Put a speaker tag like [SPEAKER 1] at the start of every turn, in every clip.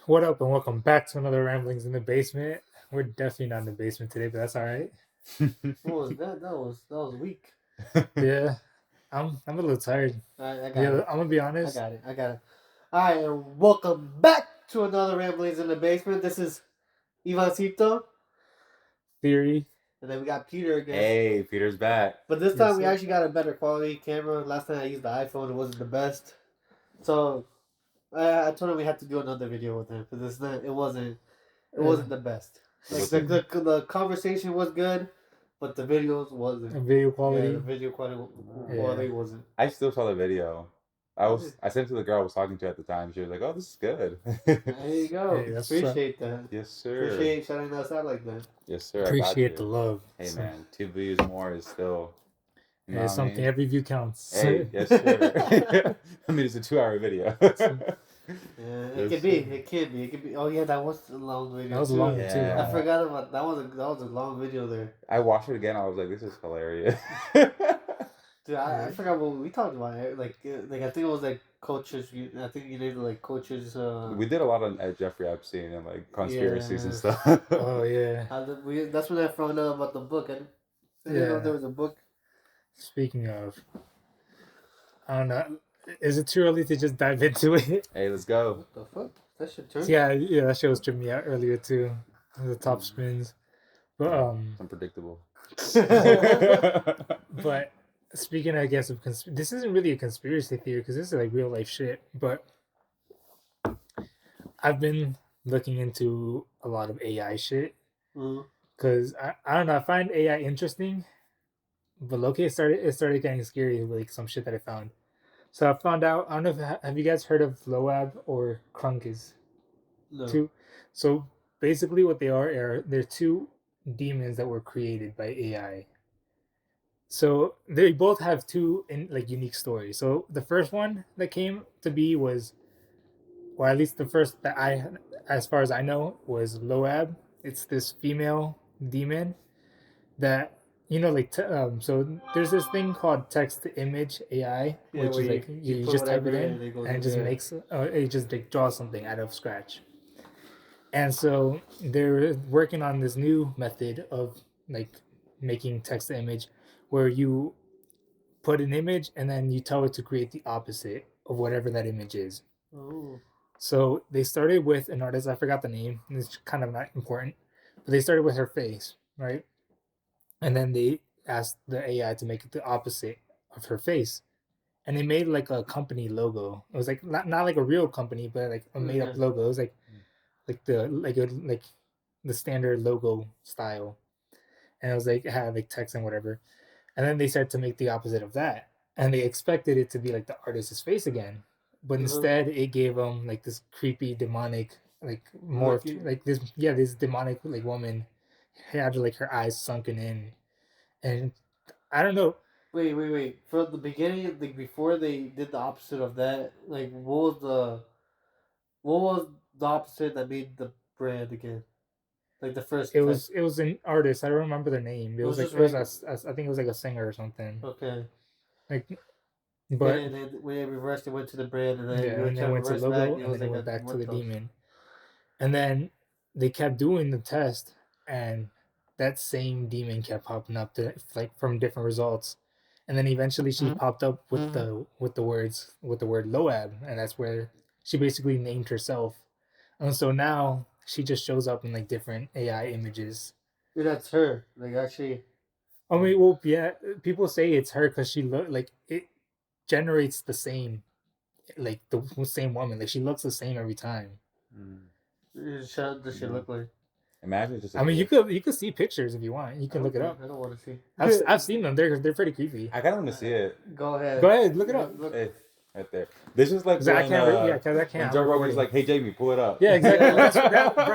[SPEAKER 1] What up, and welcome back to another Ramblings in the Basement. We're definitely not in the basement today, but that's all right.
[SPEAKER 2] What was that? That was weak.
[SPEAKER 1] Yeah, I'm a little tired.
[SPEAKER 2] I got
[SPEAKER 1] Yeah,
[SPEAKER 2] it.
[SPEAKER 1] I'm gonna be
[SPEAKER 2] I
[SPEAKER 1] honest.
[SPEAKER 2] got it. I got it. All right, and welcome back to another Ramblings in the Basement. This is Ivancito,
[SPEAKER 1] Theory.
[SPEAKER 2] and then we got Peter again.
[SPEAKER 3] Hey, Peter's back.
[SPEAKER 2] But this
[SPEAKER 1] Yes,
[SPEAKER 2] time we
[SPEAKER 1] sir.
[SPEAKER 2] actually got a better quality camera. Last time I used the iPhone, it wasn't the best. So I told him we had to do another video with him because it wasn't the best. Like the conversation was good, but the videos wasn't.
[SPEAKER 1] Video quality.
[SPEAKER 2] Yeah, the video quality wasn't.
[SPEAKER 3] I still saw the video. I sent it to the girl I was talking to at the time. She was like, "Oh, this is good."
[SPEAKER 2] There you go.
[SPEAKER 1] Hey, that's
[SPEAKER 2] Appreciate that.
[SPEAKER 3] Yes, sir.
[SPEAKER 2] Appreciate shouting us out like that.
[SPEAKER 3] Yes, sir.
[SPEAKER 1] Appreciate the love.
[SPEAKER 3] Hey, man, 2 views more is still. You know
[SPEAKER 1] Yeah,
[SPEAKER 3] what I
[SPEAKER 1] something.
[SPEAKER 3] mean?
[SPEAKER 1] Every view counts.
[SPEAKER 3] Hey, yes, sir. I mean, it's a 2-hour video.
[SPEAKER 2] Yeah, it can be. It can be. It can be. Oh yeah, that was a long video.
[SPEAKER 1] That was a long one too.
[SPEAKER 3] Yeah.
[SPEAKER 2] I forgot about that. Was a long video there.
[SPEAKER 3] I watched it again. I was like, "This is hilarious."
[SPEAKER 2] Dude, I forgot what we talked about. Like I think it was like coaches. I think you did like coaches.
[SPEAKER 3] We did a lot on Jeffrey Epstein and like conspiracies and stuff.
[SPEAKER 1] Oh yeah.
[SPEAKER 2] That's when I found out about the book. I didn't know there was a book.
[SPEAKER 1] Speaking of, I don't know. Is it too early to just dive into it?
[SPEAKER 3] Hey, let's go.
[SPEAKER 2] What the fuck? That should turn.
[SPEAKER 1] Yeah, that shit was tripping me out earlier too. The top spins, but
[SPEAKER 3] Unpredictable.
[SPEAKER 1] But speaking, I guess, of this isn't really a conspiracy theory because this is like real life shit. But I've been looking into a lot of AI shit because I don't know. I find AI interesting, but low-key it started getting scary with like some shit that I found. So I found out. I don't know if have you guys heard of Loab or Crunkis?
[SPEAKER 2] No.
[SPEAKER 1] Two. So basically, what they are they're two demons that were created by AI. So they both have two unique stories. So the first one that came to be was, or at least the first that as far as I know, was Loab. It's this female demon that so there's this thing called text to image AI, which is like you just type it in and it just makes it just like draws something out of scratch. And so they're working on this new method of like making text to image where you put an image and then you tell it to create the opposite of whatever that image is.
[SPEAKER 2] Oh.
[SPEAKER 1] So they started with an artist, I forgot the name, it's kind of not important, but they started with her face, right? And then they asked the AI to make it the opposite of her face. And they made like a company logo. It was like not like a real company, but like a made up logo. It was like the standard logo style. And it was like it had like text and whatever. And then they said to make the opposite of that. And they expected it to be like the artist's face again. But instead it gave them like this creepy demonic like morphed like this demonic like woman had like her eyes sunken in. And I don't know.
[SPEAKER 2] Wait. For the beginning, like before they did the opposite of that, like what was the opposite that made the brand again? Like the first.
[SPEAKER 1] It was an artist. I don't remember their name. It was like I think it was like a singer or something.
[SPEAKER 2] Okay.
[SPEAKER 1] Like, but
[SPEAKER 2] and then when they reversed, it went to the brand, and then
[SPEAKER 1] and then went to the logo, and then it went back to the demon. And then they kept doing the test, and that same demon kept popping up like from different results. And then eventually she popped up with the word Loab, and that's where she basically named herself. And so now she just shows up in like different AI images.
[SPEAKER 2] Dude, that's her. Like actually.
[SPEAKER 1] I mean, well, yeah, people say it's her because she look like it generates the same, like the same woman. Like she looks the same every time.
[SPEAKER 2] Does she look like?
[SPEAKER 3] Imagine just.
[SPEAKER 1] I mean, you could see pictures if you want. You can look it up.
[SPEAKER 2] I don't want to see.
[SPEAKER 1] I've seen them. They're pretty creepy.
[SPEAKER 3] I kind of want to see it.
[SPEAKER 2] Go ahead.
[SPEAKER 1] Look it up.
[SPEAKER 3] Hey, right there. This is like
[SPEAKER 1] when, I can't.
[SPEAKER 3] When Joe Rogan's like, "Hey Jamie, pull it up."
[SPEAKER 1] Yeah, exactly.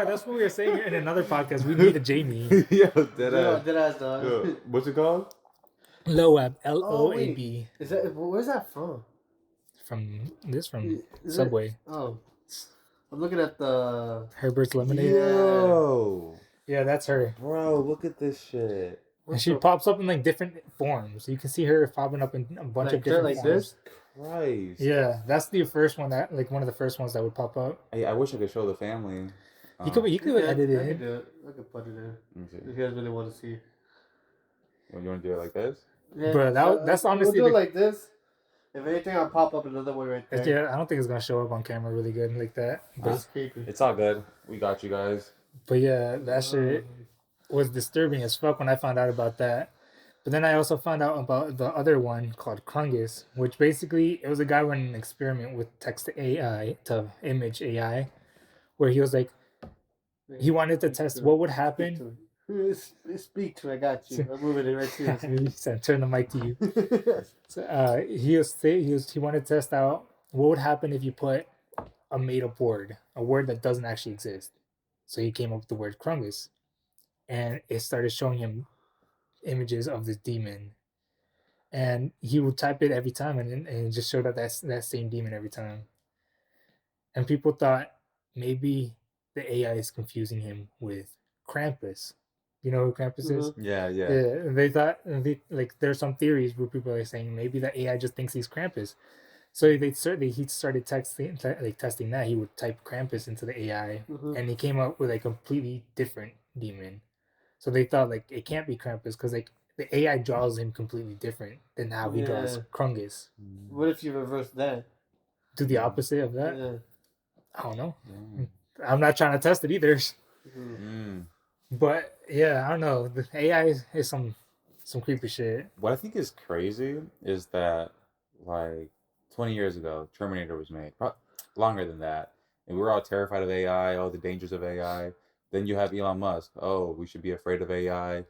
[SPEAKER 1] That's what we were saying in another podcast. We need a Jamie.
[SPEAKER 3] Yeah, dead ass
[SPEAKER 2] dog.
[SPEAKER 3] What's it called?
[SPEAKER 1] Loab. Loab.
[SPEAKER 2] Is that where's that from?
[SPEAKER 1] From Subway.
[SPEAKER 2] I'm looking at the
[SPEAKER 1] Herbert's Lemonade.
[SPEAKER 3] Yo.
[SPEAKER 1] Yeah, that's her.
[SPEAKER 3] Bro, look at this shit.
[SPEAKER 1] And she pops up in like different forms. You can see her popping up in a bunch of different forms.
[SPEAKER 2] This?
[SPEAKER 3] Christ.
[SPEAKER 1] Yeah, that's the first one that like one of the first ones that would pop up.
[SPEAKER 3] I wish I could show the family.
[SPEAKER 1] You could edit
[SPEAKER 2] I
[SPEAKER 1] it
[SPEAKER 2] can
[SPEAKER 1] in.
[SPEAKER 2] do it. I can put it in.
[SPEAKER 3] Let me see.
[SPEAKER 2] If you guys really want to see.
[SPEAKER 3] You want to do it like this?
[SPEAKER 2] Yeah,
[SPEAKER 1] Bro, that's
[SPEAKER 2] we'll
[SPEAKER 1] honestly
[SPEAKER 2] do it
[SPEAKER 1] the
[SPEAKER 2] like this. If anything, I'll pop up another one right there.
[SPEAKER 1] yeah, I don't think it's gonna show up on camera really good like that.
[SPEAKER 2] That's creepy.
[SPEAKER 3] It's all good. We got you guys.
[SPEAKER 1] But yeah, that shit was disturbing as fuck when I found out about that. But then I also found out about the other one called Krungus, which basically it was a guy running an experiment with text to AI to image AI, where he was like he wanted to test what would happen.
[SPEAKER 2] Speak to. I got you. I'm moving it right to you.
[SPEAKER 1] He said, "Turn the mic to you." So, he wanted to test out what would happen if you put a made up word, a word that doesn't actually exist. So he came up with the word Krungus, and it started showing him images of this demon, and he would type it every time, and it just showed up that same demon every time. And people thought maybe the AI is confusing him with Krampus. You know who Krampus is?
[SPEAKER 3] Yeah, yeah.
[SPEAKER 1] Yeah, they thought like there's some theories where people are saying maybe the AI just thinks he's Krampus. So he started testing that he would type Krampus into the AI, and he came up with a completely different demon. So they thought like it can't be Krampus because like the AI draws him completely different than how he draws Krungus.
[SPEAKER 2] What if you reverse that?
[SPEAKER 1] Do the opposite of that?
[SPEAKER 2] Yeah.
[SPEAKER 1] I don't know. I'm not trying to test it either. But yeah, I don't know. The AI is some creepy shit.
[SPEAKER 3] What I think is crazy is that like 20 years ago, Terminator was made. Longer than that. And we were all terrified of AI, all the dangers of AI. Then you have Elon Musk. Oh, we should be afraid of AI.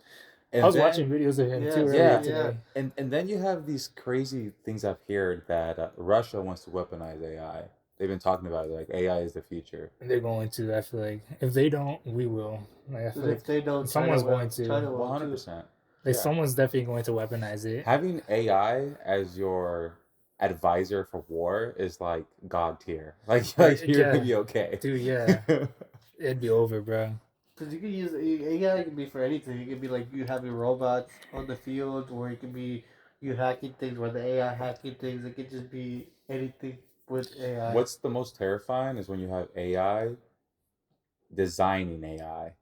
[SPEAKER 3] And
[SPEAKER 1] I was watching videos of him too earlier today.
[SPEAKER 3] And then you have these crazy things I've heard that Russia wants to weaponize AI. They've been talking about it, like AI is the future.
[SPEAKER 1] And they're going to. I feel like if they don't, we will. Like, I feel like
[SPEAKER 2] if they don't,
[SPEAKER 1] someone's going to.
[SPEAKER 2] China will
[SPEAKER 3] 100%.
[SPEAKER 1] Like someone's definitely going to weaponize it.
[SPEAKER 3] Having AI as your advisor for war is like god tier. Like you're gonna be okay,
[SPEAKER 1] dude. Yeah, it'd be over, bro.
[SPEAKER 2] Because you can use AI can be for anything. It can be like you having robots on the field, or it can be you hacking things, or the AI hacking things. It could just be anything with AI.
[SPEAKER 3] What's the most terrifying is when you have AI designing AI.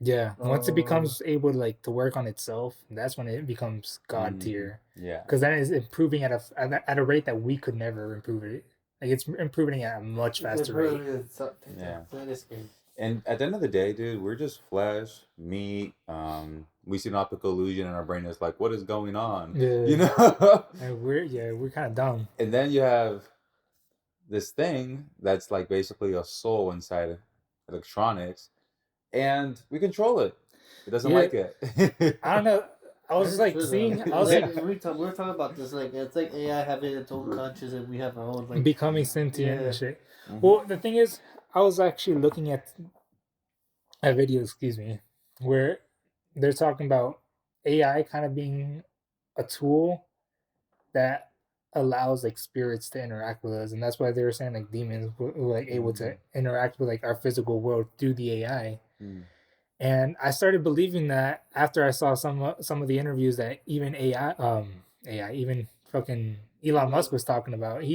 [SPEAKER 1] Yeah, once it becomes able to like to work on itself, that's when it becomes god tier.
[SPEAKER 3] Yeah,
[SPEAKER 1] because then it's improving at a rate that we could never improve it. Like it's improving at a much faster rate.
[SPEAKER 3] Yeah. And at the end of the day, dude, we're just flesh, meat. We see an optical illusion, and our brain is like, "What is going on?"
[SPEAKER 1] Yeah.
[SPEAKER 3] You know.
[SPEAKER 1] And we're kind of dumb.
[SPEAKER 3] And then you have this thing that's like basically a soul inside electronics, and we control it. It doesn't like it.
[SPEAKER 1] I don't know. I was just like seeing. I was like,
[SPEAKER 2] we were talking about this. Like it's like AI having its own conscious, and we have our own like
[SPEAKER 1] becoming sentient and shit. Well, the thing is, I was actually looking at a video, where they're talking about AI kind of being a tool that allows like spirits to interact with us, and that's why they were saying like demons were like able to interact with like our physical world through the AI. And I started believing that after I saw some of the interviews that even even fucking Elon Musk was talking about.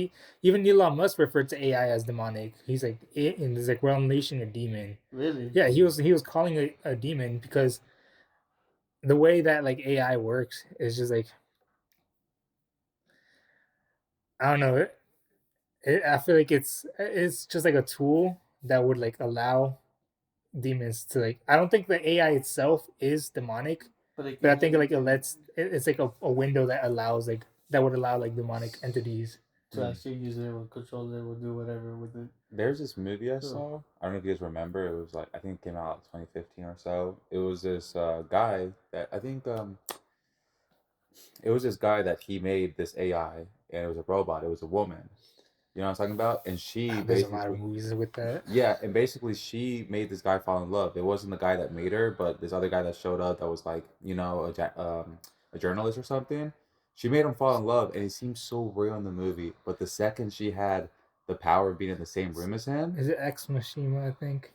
[SPEAKER 1] Elon Musk referred to AI as demonic. He's like, and he's like, we're unleashing a demon.
[SPEAKER 2] Really?
[SPEAKER 1] Yeah, he was calling it a demon because the way that like AI works is just like, I don't know. I feel like it's just like a tool that would like allow demons to like. I don't think the AI itself is demonic, but I think like it's like a window that allows like that would allow like demonic entities
[SPEAKER 2] to actually use it or control it or do whatever with it.
[SPEAKER 3] There's this movie I saw. I don't know if you guys remember. It was like I think it came out 2015 or so. It was this guy that I think it was this guy that he made this AI, and it was a robot. It was a woman. You know what I'm talking about? And she
[SPEAKER 1] there's a lot of movies with that.
[SPEAKER 3] Yeah, and basically she made this guy fall in love. It wasn't the guy that made her, but this other guy that showed up that was like, you know, a journalist or something. She made him fall in love, and it seemed so real in the movie. But the second she had the power of being in the same room as him,
[SPEAKER 1] is it Ex Machina? I think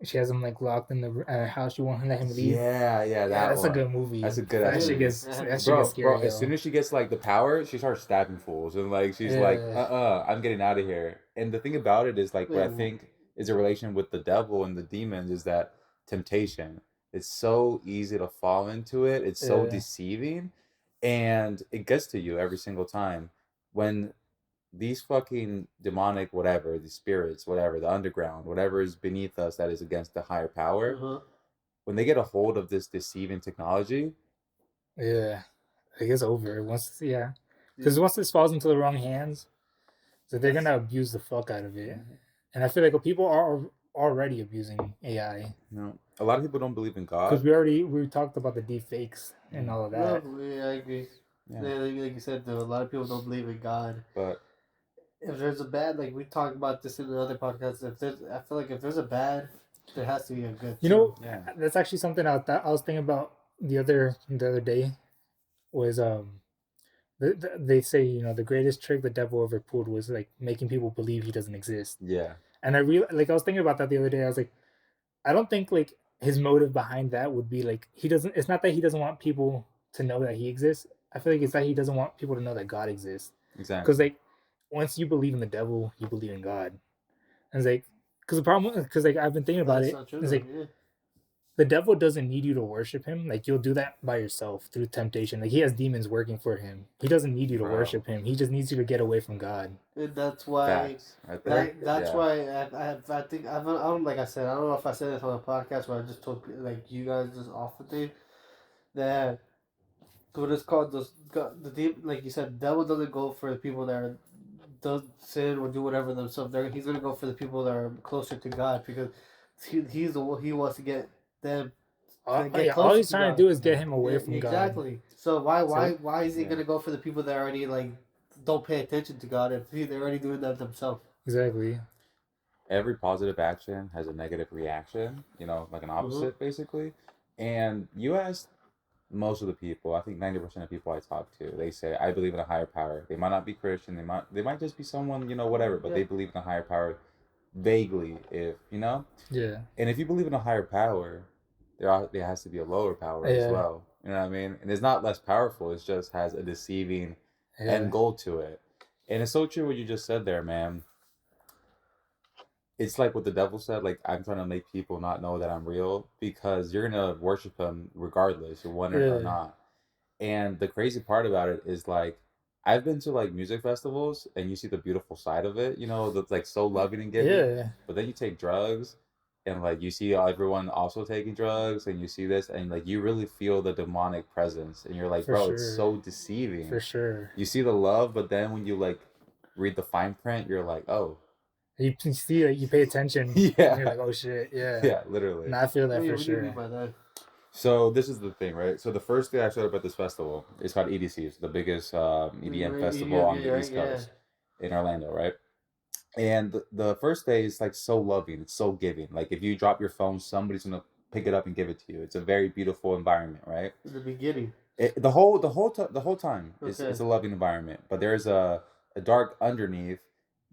[SPEAKER 1] She has him like locked in the house. She won't let him leave.
[SPEAKER 3] Yeah,
[SPEAKER 1] Yeah,
[SPEAKER 3] that
[SPEAKER 1] that's a
[SPEAKER 3] one.
[SPEAKER 1] good movie.
[SPEAKER 3] That's a good ass
[SPEAKER 1] That shit
[SPEAKER 3] movie.
[SPEAKER 1] gets
[SPEAKER 3] Bro,
[SPEAKER 1] scary
[SPEAKER 3] as
[SPEAKER 1] though.
[SPEAKER 3] soon as she gets like the power, she starts stabbing fools and like she's like,
[SPEAKER 1] Yeah,
[SPEAKER 3] I'm getting out of here. And the thing about it is like what I
[SPEAKER 2] Wait,
[SPEAKER 3] think is a relation with the devil and the demons is that temptation. It's so easy to fall into it. It's so
[SPEAKER 1] yeah,
[SPEAKER 3] deceiving, and it gets to you every single time. When these fucking demonic whatever, these spirits, whatever, the underground, whatever is beneath us that is against the higher power,
[SPEAKER 2] uh-huh.
[SPEAKER 3] when they get a hold of this deceiving technology,
[SPEAKER 1] yeah. It gets over once. Yeah,
[SPEAKER 2] Yeah.
[SPEAKER 1] because once this falls into the wrong hands, so they're
[SPEAKER 2] That's-
[SPEAKER 1] gonna abuse the fuck out of it. And I feel like people are already abusing AI
[SPEAKER 3] no, a lot of people don't believe in
[SPEAKER 1] because
[SPEAKER 3] God.
[SPEAKER 1] we talked about the deep fakes and all of
[SPEAKER 2] No,
[SPEAKER 1] that.
[SPEAKER 2] yeah, I agree.
[SPEAKER 3] Yeah,
[SPEAKER 2] Yeah, like you said, though, a lot of people don't believe in God.
[SPEAKER 3] but
[SPEAKER 2] If there's a bad, like we talked about this in the other podcast, I feel like if there's a bad, there has to be a good
[SPEAKER 1] You
[SPEAKER 2] too.
[SPEAKER 1] know,
[SPEAKER 3] yeah,
[SPEAKER 1] that's actually something I was thinking about the other day was they say the greatest trick the devil ever pulled was like making people believe he doesn't exist.
[SPEAKER 3] yeah,
[SPEAKER 1] And I was thinking about that the other day. I was like, I don't think like his motive behind that would be like he doesn't. It's not that he doesn't want people to know that he exists. I feel like it's that he doesn't want people to know that God exists. Because
[SPEAKER 3] exactly.
[SPEAKER 1] like once you believe in the devil, you believe in God. And it's like because the problem because like I've been thinking about
[SPEAKER 2] That's
[SPEAKER 1] it.
[SPEAKER 2] not true,
[SPEAKER 1] It's
[SPEAKER 2] though.
[SPEAKER 1] like
[SPEAKER 2] Yeah.
[SPEAKER 1] the devil doesn't need you to worship him. Like you'll do that by yourself through temptation. Like he has demons working for him. He doesn't need you to
[SPEAKER 3] Bro,
[SPEAKER 1] worship him. He just needs you to get away from God.
[SPEAKER 2] And that's why.
[SPEAKER 3] facts right there.
[SPEAKER 2] That's
[SPEAKER 3] Yeah,
[SPEAKER 2] why I think I don't like I said I don't know if I said this on a podcast where I just told like you guys just off the thing that what it's called the deep like you said devil doesn't go for the people that are does sin or do whatever themselves. He's gonna go for the people that are closer to God because he's the one he wants to get them to get
[SPEAKER 1] Yeah, all
[SPEAKER 2] closer
[SPEAKER 1] he's
[SPEAKER 2] to
[SPEAKER 1] trying to
[SPEAKER 2] God.
[SPEAKER 1] do is get him
[SPEAKER 2] Yeah,
[SPEAKER 1] away from God.
[SPEAKER 2] exactly. So why
[SPEAKER 1] So
[SPEAKER 2] why is he
[SPEAKER 3] yeah.
[SPEAKER 2] gonna go for the people that already like don't pay attention to God if they're already doing that themselves?
[SPEAKER 1] exactly.
[SPEAKER 3] Every positive action has a negative reaction. You know, like an
[SPEAKER 2] Mm-hmm.
[SPEAKER 3] opposite, basically. And you asked most of the people, I think 90% of people I talk to, they say I believe in a higher power. They might not be Christian, they might just be someone, whatever, but
[SPEAKER 2] Yeah.
[SPEAKER 3] they believe in a higher power vaguely, if you know.
[SPEAKER 1] Yeah.
[SPEAKER 3] And if you believe in a higher power, there has to be a lower power as
[SPEAKER 1] Yeah.
[SPEAKER 3] well. You know what I mean? And it's not less powerful, it just has a deceiving
[SPEAKER 1] Yeah.
[SPEAKER 3] end goal to it. And it's so true what you just said there, man. It's like what the devil said, like I'm trying to make people not know that I'm real because you're gonna worship him regardless, you want it or
[SPEAKER 1] Yeah.
[SPEAKER 3] not. And the crazy part about it is like I've been to like music festivals and you see the beautiful side of it, that's like so loving and giving.
[SPEAKER 1] Yeah.
[SPEAKER 3] But then you take drugs and like you see everyone also taking drugs and you see this and like you really feel the demonic presence and you're like,
[SPEAKER 1] For
[SPEAKER 3] bro, it's
[SPEAKER 1] sure.
[SPEAKER 3] so deceiving.
[SPEAKER 1] For sure.
[SPEAKER 3] You see the love, but then when you like read the fine print, you're like, oh,
[SPEAKER 1] You see, like, you pay attention.
[SPEAKER 3] yeah,
[SPEAKER 1] And you're like, oh shit, yeah.
[SPEAKER 3] yeah, literally.
[SPEAKER 1] And I feel that for
[SPEAKER 2] What do you mean
[SPEAKER 1] sure.
[SPEAKER 2] by that?
[SPEAKER 3] So this is the thing, right? So the first day I showed up at this festival, it's called EDC, it's the biggest EDM festival
[SPEAKER 2] Yeah,
[SPEAKER 3] on the
[SPEAKER 2] right,
[SPEAKER 3] East
[SPEAKER 2] yeah.
[SPEAKER 3] Coast in Orlando, right? And the first day is like so loving, it's so giving. Like if you drop your phone, somebody's gonna pick it up and give it to you. It's a very beautiful environment, right?
[SPEAKER 2] In the beginning.
[SPEAKER 3] The whole time
[SPEAKER 2] Okay.
[SPEAKER 3] it's a loving environment, but there's a dark underneath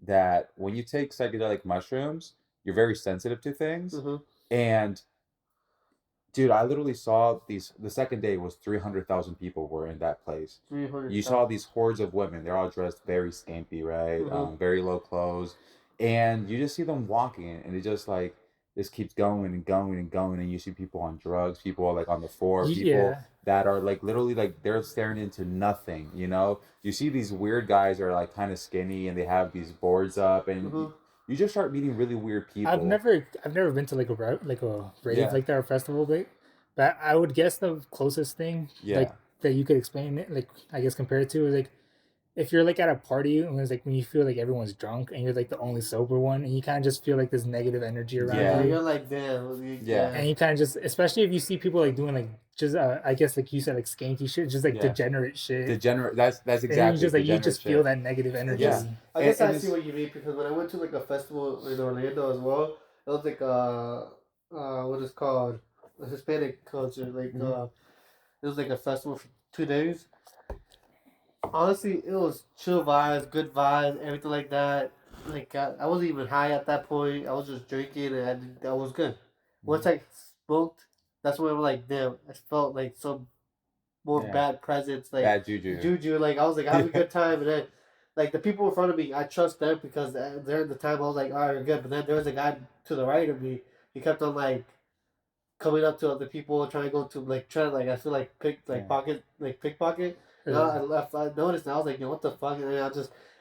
[SPEAKER 3] that when you take psychedelic mushrooms, you're very sensitive to things,
[SPEAKER 2] Mm-hmm.
[SPEAKER 3] and dude, I literally saw these. The second day was 300,000 people were in that place.
[SPEAKER 2] 300.
[SPEAKER 3] You saw these hordes of women. They're all dressed very skimpy, right?
[SPEAKER 2] Mm-hmm.
[SPEAKER 3] Very low clothes, and you just see them walking, and it just like this keeps going and going and going, and you see people on drugs, people like on the floor, people
[SPEAKER 1] Yeah.
[SPEAKER 3] that are like literally like they're staring into nothing. You see these weird guys are like kind of skinny, and they have these boards up, and
[SPEAKER 2] Mm-hmm.
[SPEAKER 3] you just start meeting really weird people.
[SPEAKER 1] I've never been to like a rave
[SPEAKER 3] Yeah.
[SPEAKER 1] like that or festival, but I would guess the closest thing
[SPEAKER 3] Yeah.
[SPEAKER 1] like that you could explain it like I guess compare it to is like if you're like at a party and it's like when you feel like everyone's drunk and you're like the only sober one and you kind of just feel like this negative energy around
[SPEAKER 3] Yeah.
[SPEAKER 2] Yeah,
[SPEAKER 1] you.
[SPEAKER 2] you're like damn.
[SPEAKER 3] Yeah.
[SPEAKER 1] And you kind of just, especially if you see people like doing like just, I guess like you said, like skanky shit, just like
[SPEAKER 3] Yeah.
[SPEAKER 1] degenerate shit.
[SPEAKER 3] Degenerate. That's
[SPEAKER 1] And
[SPEAKER 3] exactly.
[SPEAKER 1] you just like you
[SPEAKER 3] degenerate
[SPEAKER 1] just
[SPEAKER 3] shit.
[SPEAKER 1] feel that negative energy.
[SPEAKER 3] Yeah.
[SPEAKER 2] I guess
[SPEAKER 3] And
[SPEAKER 2] I see
[SPEAKER 3] it's-
[SPEAKER 2] what you mean because when I went to like a festival in Orlando as well, it was like what is called a Hispanic culture. Like
[SPEAKER 3] Mhm.
[SPEAKER 2] it was like a festival for 2 days. Honestly, it was chill vibes, good vibes, everything like that. Like I wasn't even high at that point. I was just drinking and I was good. Once I smoked, that's when I'm like, damn, I felt like some more bad presence, like
[SPEAKER 3] bad juju.
[SPEAKER 2] Like I was like having a good time, and then like the people in front of me, I trust them because they're at the time I was like, all right, we're good. But then there was a guy to the right of me. He kept on like coming up to other people, trying to go to like trying to like I feel like pickpocket. And I left. I noticed, and I was like, yo, what the fuck? And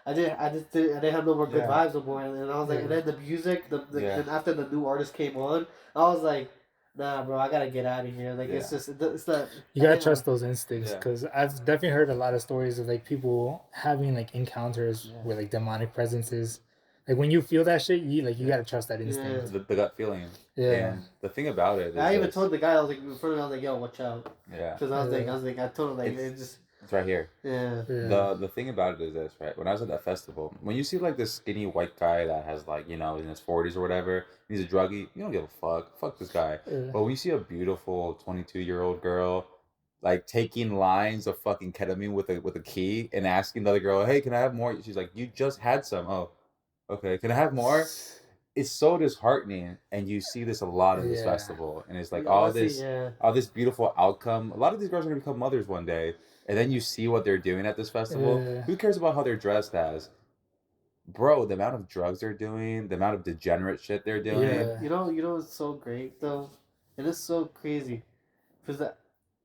[SPEAKER 2] I didn't have no more good vibes no more. And I was like, and then the music, then after the new artist came on, I was like, nah, bro, I gotta get out of here. Like it's just it's not.
[SPEAKER 1] You gotta trust those instincts because I've definitely heard a lot of stories of like people having like encounters with like demonic presences. Like when you feel that shit, you gotta trust that instinct.
[SPEAKER 3] The gut feeling.
[SPEAKER 1] Yeah.
[SPEAKER 3] And the thing about it is
[SPEAKER 2] I even told the guy, I was like in front of me, I was like, yo, watch out.
[SPEAKER 3] Yeah.
[SPEAKER 2] Because I told him like
[SPEAKER 3] it's right here.
[SPEAKER 2] Yeah.
[SPEAKER 3] The thing about it is this, right? When I was at that festival, when you see like this skinny white guy that has like, you know, in his 40s or whatever, he's a druggie, you don't give a fuck. Fuck this guy. But when you see a beautiful 22-year-old girl like taking lines of fucking ketamine with a key and asking the other girl, hey, can I have more? She's like, you just had some. Oh, okay. Can I have more? It's so disheartening, and you see this a lot at this festival, and it's like all this beautiful outcome. A lot of these girls are gonna become mothers one day, and then you see what they're doing at this festival. Who cares about how they're dressed as? Bro, the amount of drugs they're doing, the amount of degenerate shit they're doing.
[SPEAKER 2] You know, it's so great though, and it's so crazy, because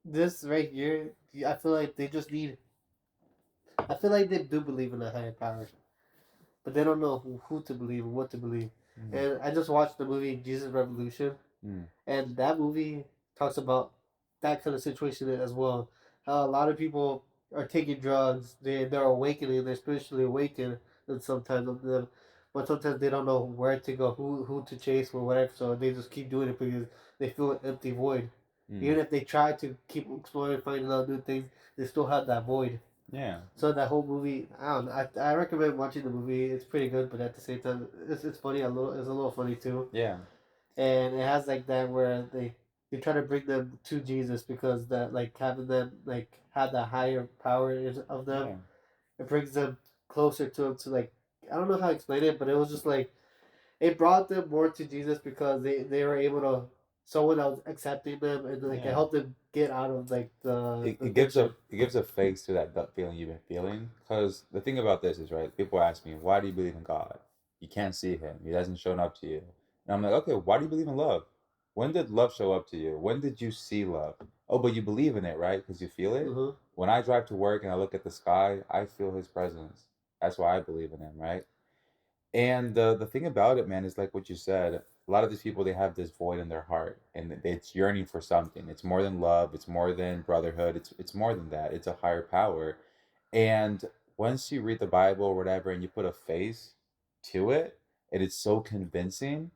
[SPEAKER 2] this right here, I feel like they just need. I feel like they do believe in a higher power, but they don't know who to believe, what to believe. And I just watched the movie Jesus Revolution, and that movie talks about that kind of situation as well. How a lot of people are taking drugs, they're awakening, they're spiritually awakened, and sometimes of them, but sometimes they don't know where to go, who to chase or whatever. So they just keep doing it because they feel an empty void. Even if they try to keep exploring, finding out new things, they still have that void.
[SPEAKER 3] Yeah.
[SPEAKER 2] So that whole movie, I don't know. I recommend watching the movie. It's pretty good, but at the same time, it's funny. It's a little funny too.
[SPEAKER 3] Yeah.
[SPEAKER 2] And it has like that where they try to bring them to Jesus because that like having them like have that higher power of them, it brings them closer to him. To like I don't know how to explain it, but it was just like it brought them more to Jesus because they were able to someone else accepting them and like it helped them get out of like
[SPEAKER 3] it gives a face to that gut feeling you've been feeling. Because the thing about this is, right, people ask me, why do you believe in God? You can't see him, he hasn't shown up to you. And I'm like, okay, why do you believe in love? When did love show up to you? When did you see love? Oh, but you believe in it, right? Because you feel it. When I drive to work and I look at the sky, I feel his presence. That's why I believe in him, right? And the thing about it, man, is like what you said. A lot of these people, they have this void in their heart, and it's yearning for something. It's more than love. It's more than brotherhood. It's more than that. It's a higher power. And once you read the Bible or whatever, and you put a face to it, and it's so convincing,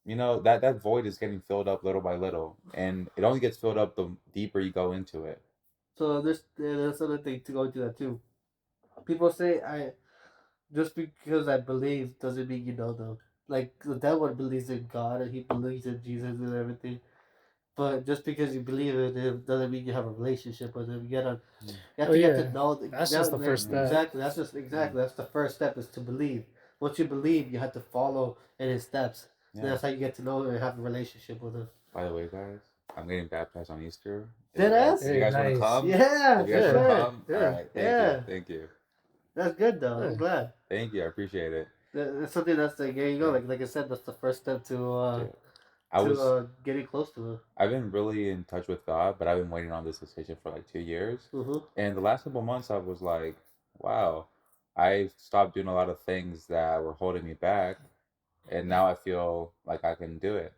[SPEAKER 3] you know that void is getting filled up little by little, and it only gets filled up the deeper you go into it.
[SPEAKER 2] So there's another thing to go into that too. People say I just because I believe doesn't mean you know them. Like the devil believes in God and he believes in Jesus and everything. But just because you believe in him doesn't mean you have a relationship with him. You have to get to know.
[SPEAKER 1] That's just the first step.
[SPEAKER 2] Exactly. That's the first step is to believe. Once you believe, you have to follow in his steps. Yeah. And that's how you get to know him and have a relationship with him.
[SPEAKER 3] By the way, guys, I'm getting baptized on Easter.
[SPEAKER 2] Deadass?
[SPEAKER 3] You guys want to come?
[SPEAKER 2] Yeah.
[SPEAKER 3] You guys want to come?
[SPEAKER 2] Yeah.
[SPEAKER 3] All right. Thank you.
[SPEAKER 2] That's good though. I'm glad.
[SPEAKER 3] Thank you. I appreciate it.
[SPEAKER 2] It's something that's like, there you go. Like I said, that's the first step to getting close to him.
[SPEAKER 3] I've been really in touch with God, but I've been waiting on this decision for like 2 years. And the last couple months, I was like, wow, I stopped doing a lot of things that were holding me back, and now I feel like I can do it.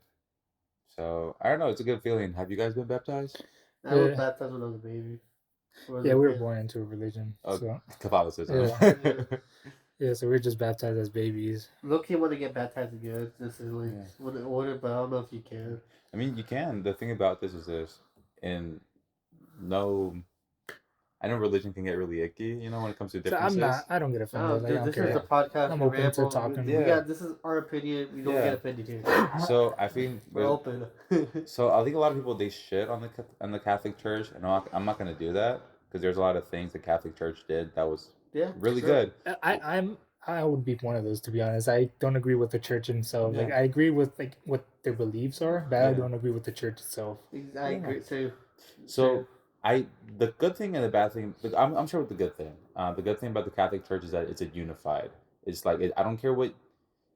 [SPEAKER 3] So I don't know. It's a good feeling. Have you guys been baptized?
[SPEAKER 2] I was baptized when I was a baby.
[SPEAKER 1] Yeah, we were born into a religion. So.
[SPEAKER 3] Catholicism.
[SPEAKER 1] Yeah, so we're just baptized as babies.
[SPEAKER 2] Look, you want to get baptized again. This is like want to order, but I don't know if you can.
[SPEAKER 3] I mean, you can. The thing about this is this, and no, I know religion can get really icky, you know, when it comes to differences.
[SPEAKER 1] So I don't get offended.
[SPEAKER 2] This is a podcast.
[SPEAKER 1] I'm open to talking.
[SPEAKER 2] This is our opinion. We don't get offended here.
[SPEAKER 3] So I think
[SPEAKER 2] we're open.
[SPEAKER 3] So I think a lot of people, they shit on the Catholic Church, and I'm not going to do that because there's a lot of things the Catholic Church did that was really good.
[SPEAKER 1] I would be one of those, to be honest. I don't agree with the church itself.
[SPEAKER 3] Yeah.
[SPEAKER 1] Like I agree with like what their beliefs are, but I
[SPEAKER 3] Yeah.
[SPEAKER 1] don't agree with the church itself.
[SPEAKER 2] I agree too.
[SPEAKER 3] So the good thing and the bad thing, I'm sure with the good thing. The good thing about the Catholic Church is that it's a unified. It's like I don't care what,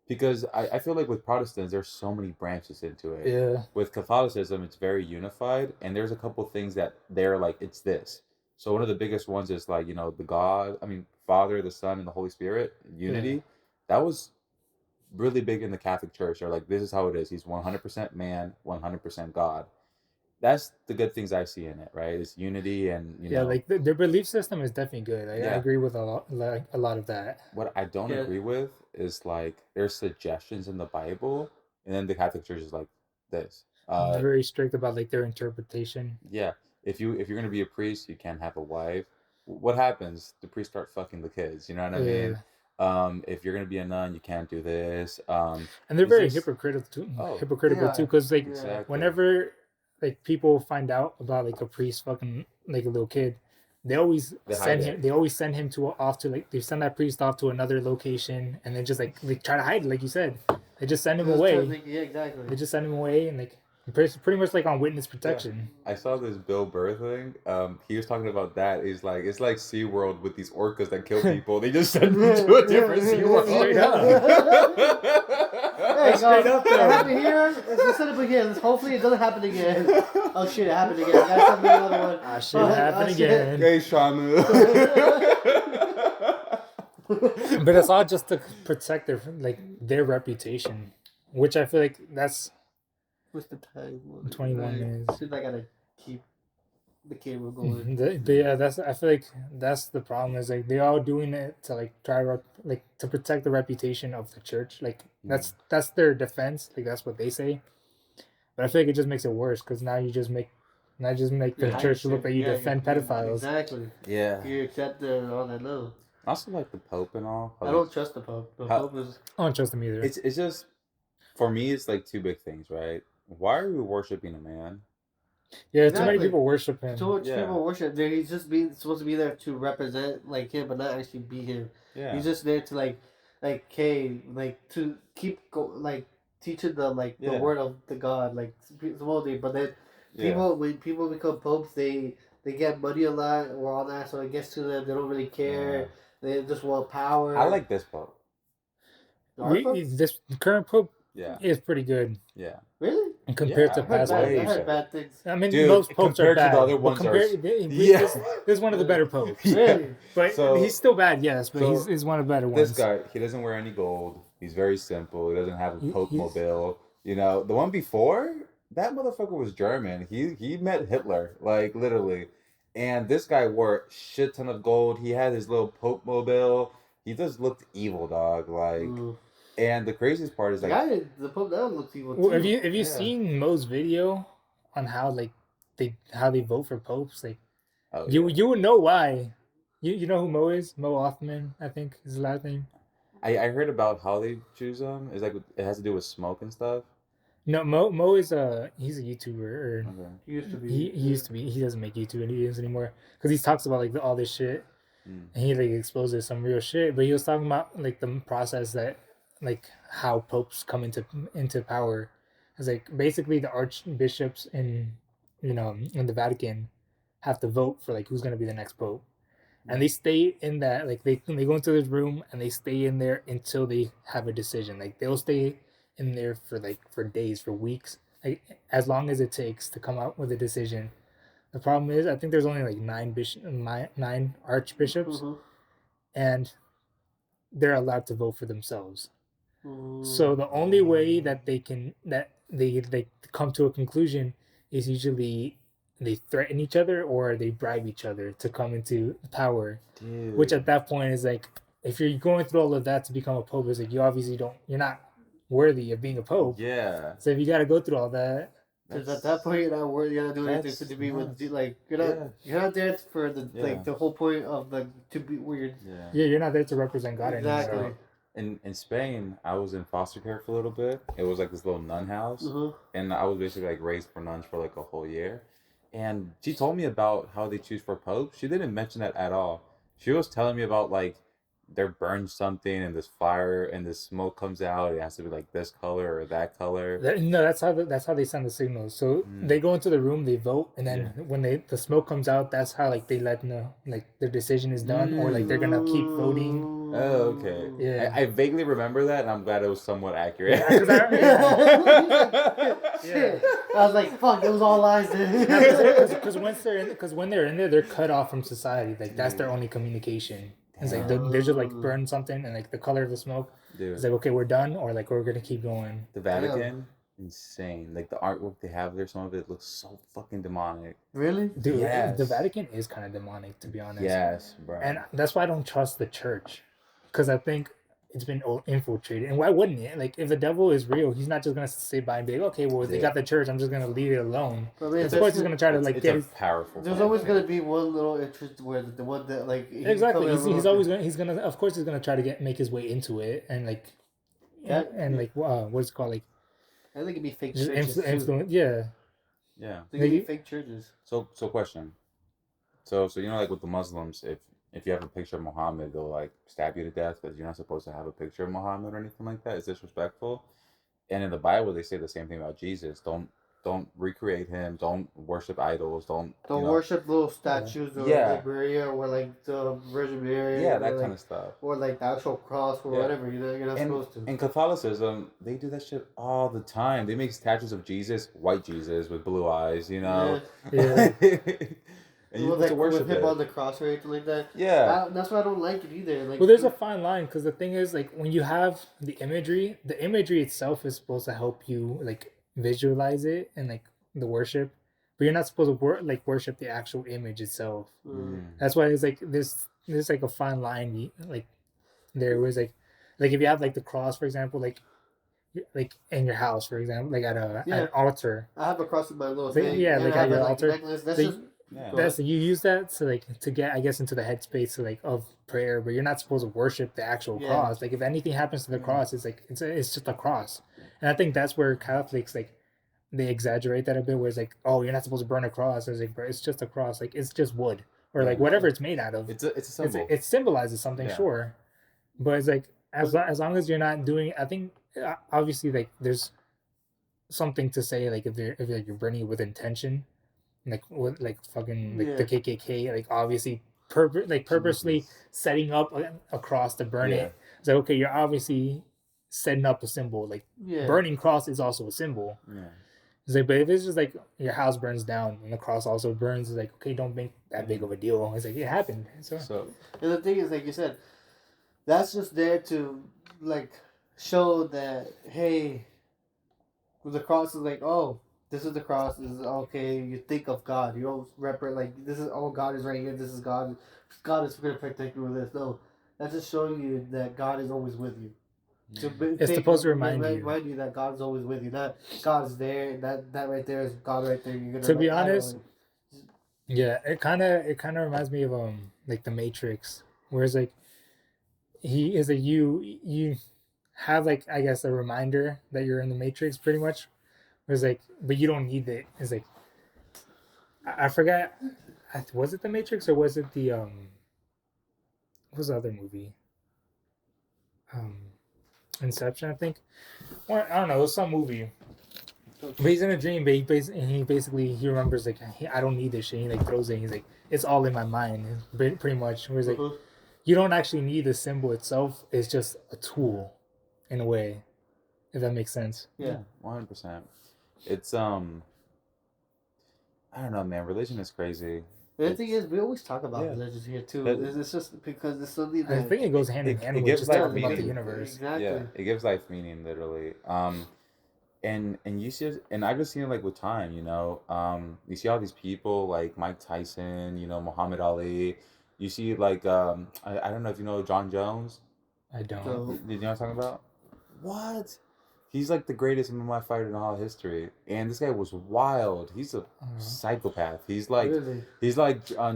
[SPEAKER 3] because I feel like with Protestants there's so many branches into it.
[SPEAKER 1] Yeah.
[SPEAKER 3] With Catholicism it's very unified, and there's a couple things that they're like it's this. So one of the biggest ones is like the Father, the Son, and the Holy Spirit unity.
[SPEAKER 1] Yeah.
[SPEAKER 3] That was really big in the Catholic Church. They're like, this is how it is. He's 100% man, 100% God. That's the good things I see in it, right? It's unity, and
[SPEAKER 1] Yeah, like their belief system is definitely good. I
[SPEAKER 3] Yeah.
[SPEAKER 1] agree with a lot of that.
[SPEAKER 3] What I don't agree with is like there's suggestions in the Bible, and then the Catholic Church is like this.
[SPEAKER 1] Very strict about like their interpretation.
[SPEAKER 3] Yeah, if you're gonna be a priest, you can't have a wife. What happens? The priests start fucking the kids. You know what I mean? If you're gonna be a nun, you can't do this.
[SPEAKER 1] And they're
[SPEAKER 3] it's
[SPEAKER 1] very
[SPEAKER 3] just-
[SPEAKER 1] hypocritical too.
[SPEAKER 3] Oh,
[SPEAKER 1] Hypocritical
[SPEAKER 2] yeah.
[SPEAKER 1] too, because like
[SPEAKER 3] Exactly.
[SPEAKER 1] whenever like people find out about like a priest fucking like a little kid, they always
[SPEAKER 3] They
[SPEAKER 1] send
[SPEAKER 3] hide
[SPEAKER 1] him.
[SPEAKER 3] it.
[SPEAKER 1] They always send him to off to like they send that priest off to another location, and then just like they try to hide it, like you said. They just send him away.
[SPEAKER 2] Yeah, exactly.
[SPEAKER 1] They just send him away, and like pretty much like on witness protection.
[SPEAKER 3] I saw this Bill Burr thing. He was talking about that. He's like, it's like SeaWorld with these orcas that kill people. They just send them to a different SeaWorld.
[SPEAKER 1] Straight up.
[SPEAKER 2] Hey,
[SPEAKER 1] Straight up
[SPEAKER 2] it
[SPEAKER 1] there.
[SPEAKER 2] happened here. Let's set up again. Hopefully it doesn't happen again. Oh shit, it happened again. I gotta send me another one.
[SPEAKER 1] Ah, shit happened again.
[SPEAKER 3] Hey, Shamu.
[SPEAKER 1] But it's all just to protect their reputation, which I feel like that's
[SPEAKER 2] What's the time?
[SPEAKER 1] 21 minutes.
[SPEAKER 2] Since I gotta keep the camera going.
[SPEAKER 1] But yeah, I feel like that's the problem, is like they're all doing it to like to protect the reputation of the church. Like that's their defense. Like that's what they say. But I feel like it just makes it worse, because now you just make the church look like you defend pedophiles.
[SPEAKER 2] Exactly.
[SPEAKER 3] Yeah.
[SPEAKER 2] You accept all that love.
[SPEAKER 3] I also like the Pope and all.
[SPEAKER 2] I don't trust the Pope. The Pope is.
[SPEAKER 1] I don't trust them either.
[SPEAKER 3] It's just, for me, it's like two big things, right? Why are we worshiping a man?
[SPEAKER 1] Yeah, too
[SPEAKER 2] Exactly.
[SPEAKER 1] many people worship him.
[SPEAKER 2] Too much
[SPEAKER 3] Yeah.
[SPEAKER 2] people worship. He's just supposed to be there to represent like him, but not actually be him.
[SPEAKER 3] Yeah.
[SPEAKER 2] He's just there to to keep teaching them the
[SPEAKER 3] Yeah.
[SPEAKER 2] word of the God, supposedly. But then when people become popes, they get money a lot or all that, so it gets to them. They don't really care.
[SPEAKER 3] Yeah.
[SPEAKER 2] They just want power.
[SPEAKER 3] I like this Pope.
[SPEAKER 2] Our Pope?
[SPEAKER 1] This current pope
[SPEAKER 3] Yeah.
[SPEAKER 1] is pretty good
[SPEAKER 3] Yeah.
[SPEAKER 2] Really?
[SPEAKER 1] compared
[SPEAKER 3] Yeah,
[SPEAKER 1] to
[SPEAKER 3] I
[SPEAKER 2] I heard,
[SPEAKER 1] past
[SPEAKER 2] bad,
[SPEAKER 3] way
[SPEAKER 2] I
[SPEAKER 1] popes.
[SPEAKER 2] heard bad things.
[SPEAKER 1] I mean,
[SPEAKER 3] Dude,
[SPEAKER 1] most popes are
[SPEAKER 3] compared to
[SPEAKER 1] bad.
[SPEAKER 3] the other
[SPEAKER 1] but
[SPEAKER 3] ones are-
[SPEAKER 1] this is one of the better popes.
[SPEAKER 2] Really?
[SPEAKER 1] But
[SPEAKER 3] So-
[SPEAKER 1] he's still bad, yes. But
[SPEAKER 3] so
[SPEAKER 1] he's one of the better
[SPEAKER 3] This
[SPEAKER 1] ones.
[SPEAKER 3] guy, he doesn't wear any gold. He's very simple. He doesn't have a
[SPEAKER 1] He-
[SPEAKER 3] Pope
[SPEAKER 1] he's-
[SPEAKER 3] mobile. The one before, that motherfucker was German. He met Hitler, like literally. And this guy wore a shit ton of gold. He had his little Pope mobile. He just looked evil, dog. Like,
[SPEAKER 2] Mm.
[SPEAKER 3] and the craziest part is
[SPEAKER 2] The
[SPEAKER 3] like,
[SPEAKER 2] guy, the Pope now looks evil too.
[SPEAKER 1] Well, have you
[SPEAKER 3] Yeah.
[SPEAKER 1] seen Mo's video on how they vote for popes? Like
[SPEAKER 3] oh,
[SPEAKER 1] you
[SPEAKER 3] yeah.
[SPEAKER 1] you would know why. You know who Mo is? Mo Othman, I think is his last name.
[SPEAKER 3] I heard about how they choose them. It's like it has to do with smoke and stuff.
[SPEAKER 1] No, Mo is he's a YouTuber. Or
[SPEAKER 3] Okay.
[SPEAKER 2] He used to be.
[SPEAKER 1] he used to be. He doesn't make YouTube videos anymore because he talks about like all this shit,
[SPEAKER 3] Mm.
[SPEAKER 1] and he like exposes some real shit. But he was talking about like the process that like how popes come into power. It's like basically the archbishops in in the Vatican have to vote for like who's gonna be the next pope, and they stay in that like they go into this room and they stay in there until they have a decision. Like they'll stay in there for days, for weeks, like as long as it takes to come out with a decision. The problem is, I think there's only like nine archbishops,
[SPEAKER 2] Mhm.
[SPEAKER 1] and they're allowed to vote for themselves.
[SPEAKER 2] Mhm.
[SPEAKER 1] So the only way that they come to a conclusion is usually they threaten each other or they bribe each other to come into power.
[SPEAKER 3] Dude.
[SPEAKER 1] Which at that point is like, if you're going through all of that to become a pope, it's like you're not worthy of being a pope.
[SPEAKER 3] Yeah.
[SPEAKER 1] So if you got to go through all that,
[SPEAKER 2] Because at that point, you're not worthy. You're not doing anything
[SPEAKER 3] That's
[SPEAKER 2] to be with.
[SPEAKER 3] nuts.
[SPEAKER 2] Like
[SPEAKER 3] Yeah.
[SPEAKER 2] you're not there for the
[SPEAKER 3] Yeah.
[SPEAKER 2] the whole point of to be weird.
[SPEAKER 3] Yeah.
[SPEAKER 1] yeah, you're not there to represent God
[SPEAKER 2] Exactly.
[SPEAKER 1] anymore.
[SPEAKER 3] In Spain, I was in foster care for a little bit. It was like this little nun house,
[SPEAKER 2] Mhm.
[SPEAKER 3] and I was basically like raised for nuns for like a whole year. And she told me about how they choose for popes. She didn't mention that at all. She was telling me about like they burn something and this fire and this smoke comes out. It has to be like this color or that color.
[SPEAKER 1] No, that's how they send the signals. So they go into the room, they vote, and then when the smoke comes out, that's how like they let know like their decision is done, or like they're gonna keep voting.
[SPEAKER 3] Oh, okay.
[SPEAKER 1] Yeah.
[SPEAKER 3] I vaguely remember that, and I'm glad it was somewhat accurate.
[SPEAKER 1] Yeah,
[SPEAKER 2] Yeah. I was like, fuck, it was all lies.
[SPEAKER 1] Because when they're in there, they're cut off from society. Like that's their only communication. It's like they just like burn something, and like the color of the smoke.
[SPEAKER 3] Dude.
[SPEAKER 1] It's like, okay, we're done, or like we're gonna keep going.
[SPEAKER 3] The Vatican, insane. Like the artwork they have there, some of it looks so fucking demonic.
[SPEAKER 2] Really?
[SPEAKER 1] Dude,
[SPEAKER 3] yes.
[SPEAKER 1] The Vatican is kind of demonic, to be honest.
[SPEAKER 3] Yes, bro.
[SPEAKER 1] And that's why I don't trust the church, because I think it's been infiltrated. And why wouldn't it? Like, if the devil is real, he's not just gonna sit by and be like, okay, well, they got the church, I'm just gonna leave it alone.
[SPEAKER 2] I mean,
[SPEAKER 1] of course, he's gonna try to like get.
[SPEAKER 3] Powerful.
[SPEAKER 2] There's always gonna be one little interest where the one that like
[SPEAKER 1] exactly. He's always gonna. Of course, he's gonna try to make his way into it and like. And like what's it called, like
[SPEAKER 2] I think it'd be fake churches.
[SPEAKER 1] Yeah.
[SPEAKER 2] They could be fake churches.
[SPEAKER 3] So question. So you know, like with the Muslims, if you have a picture of Muhammad, they'll like stab you to death because you're not supposed to have a picture of Muhammad or anything like that. It's disrespectful. And in the Bible, they say the same thing about Jesus. Don't recreate him. Don't worship idols. Don't
[SPEAKER 2] worship little statues or like Maria or like the Virgin Mary.
[SPEAKER 3] Yeah, that kind of stuff.
[SPEAKER 2] Or like the actual cross or whatever. You're not supposed to.
[SPEAKER 3] In Catholicism, they do that shit all the time. They make statues of Jesus, white Jesus with blue eyes. You know.
[SPEAKER 1] Yeah.
[SPEAKER 2] And you like worship him on the cross or anything like that.
[SPEAKER 3] Yeah.
[SPEAKER 2] That's why I don't like it either. Like,
[SPEAKER 1] well, there's a fine line because the thing is, like, when you have the imagery itself is supposed to help you like visualize it and like the worship, but you're not supposed to worship the actual image itself. That's why it's like there's like a fine line, like there was like if you have like the cross, for example, like in your house, for example, like at an altar.
[SPEAKER 2] I have a cross in my little thing.
[SPEAKER 1] Yeah, like at your altar.
[SPEAKER 2] Necklace. That's just.
[SPEAKER 1] That's you use that to get, I guess, into the headspace of prayer, but you're not supposed to worship the actual cross. Like if anything happens to the cross, it's like it's just a cross, and I think that's where Catholics like they exaggerate that a bit, where it's like, oh, you're not supposed to burn a cross. It's like, bro, it's just a cross, like it's just wood or like whatever it's made out of.
[SPEAKER 3] It's a symbol.
[SPEAKER 1] It symbolizes something, sure, but it's like as long as you're not doing, I think obviously like there's something to say like if you're burning it with intention. Like with fucking the KKK, like obviously purposely setting up a cross to burn it. It's like, okay, you're obviously setting up a symbol. Like burning cross is also a symbol. It's like, but if it's just like your house burns down and the cross also burns, it's like, okay, don't make that big of a deal. It's like it happened. So
[SPEAKER 2] and the thing is, like you said, that's just there to like show that, hey, the cross is like, oh, this is the cross. This is okay. You think of God. You don't represent like this is. Oh, God is right here. This is God. God is going to protect you with this. No, that's just showing you that God is always with you.
[SPEAKER 1] It's supposed to remind
[SPEAKER 2] you that God is always with you. That God is there. That right there is God right there. You're gonna.
[SPEAKER 1] To be honest, yeah, it kind of reminds me of like the Matrix, where it's like he is you have like, I guess, a reminder that you're in the Matrix pretty much. It's like, but you don't need it. It's like, I forgot. Was it the Matrix or was it the what was the other movie? Inception, I think. Or I don't know. It was some movie. But he's in a dream. But he basically remembers like, I don't need this shit. He like throws it. He's like, it's all in my mind. Pretty much. Where he's like, you don't actually need the symbol itself. It's just a tool, in a way. If that makes sense.
[SPEAKER 3] Yeah, 100%. It's I don't know, man. Religion is crazy.
[SPEAKER 2] The thing is, we always talk about religion here too. It's just because it's something that
[SPEAKER 1] I think it goes hand in hand with just talking about the universe.
[SPEAKER 2] Exactly.
[SPEAKER 3] Yeah, it gives life meaning, literally. And you see, and I've just seen it like with time. You know, you see all these people like Mike Tyson. You know, Muhammad Ali. You see like I don't know if you know John Jones.
[SPEAKER 1] I don't.
[SPEAKER 3] Did you know what I'm talking about? What? He's like the greatest MMA fighter in all history, and this guy was wild. He's a psychopath. He's like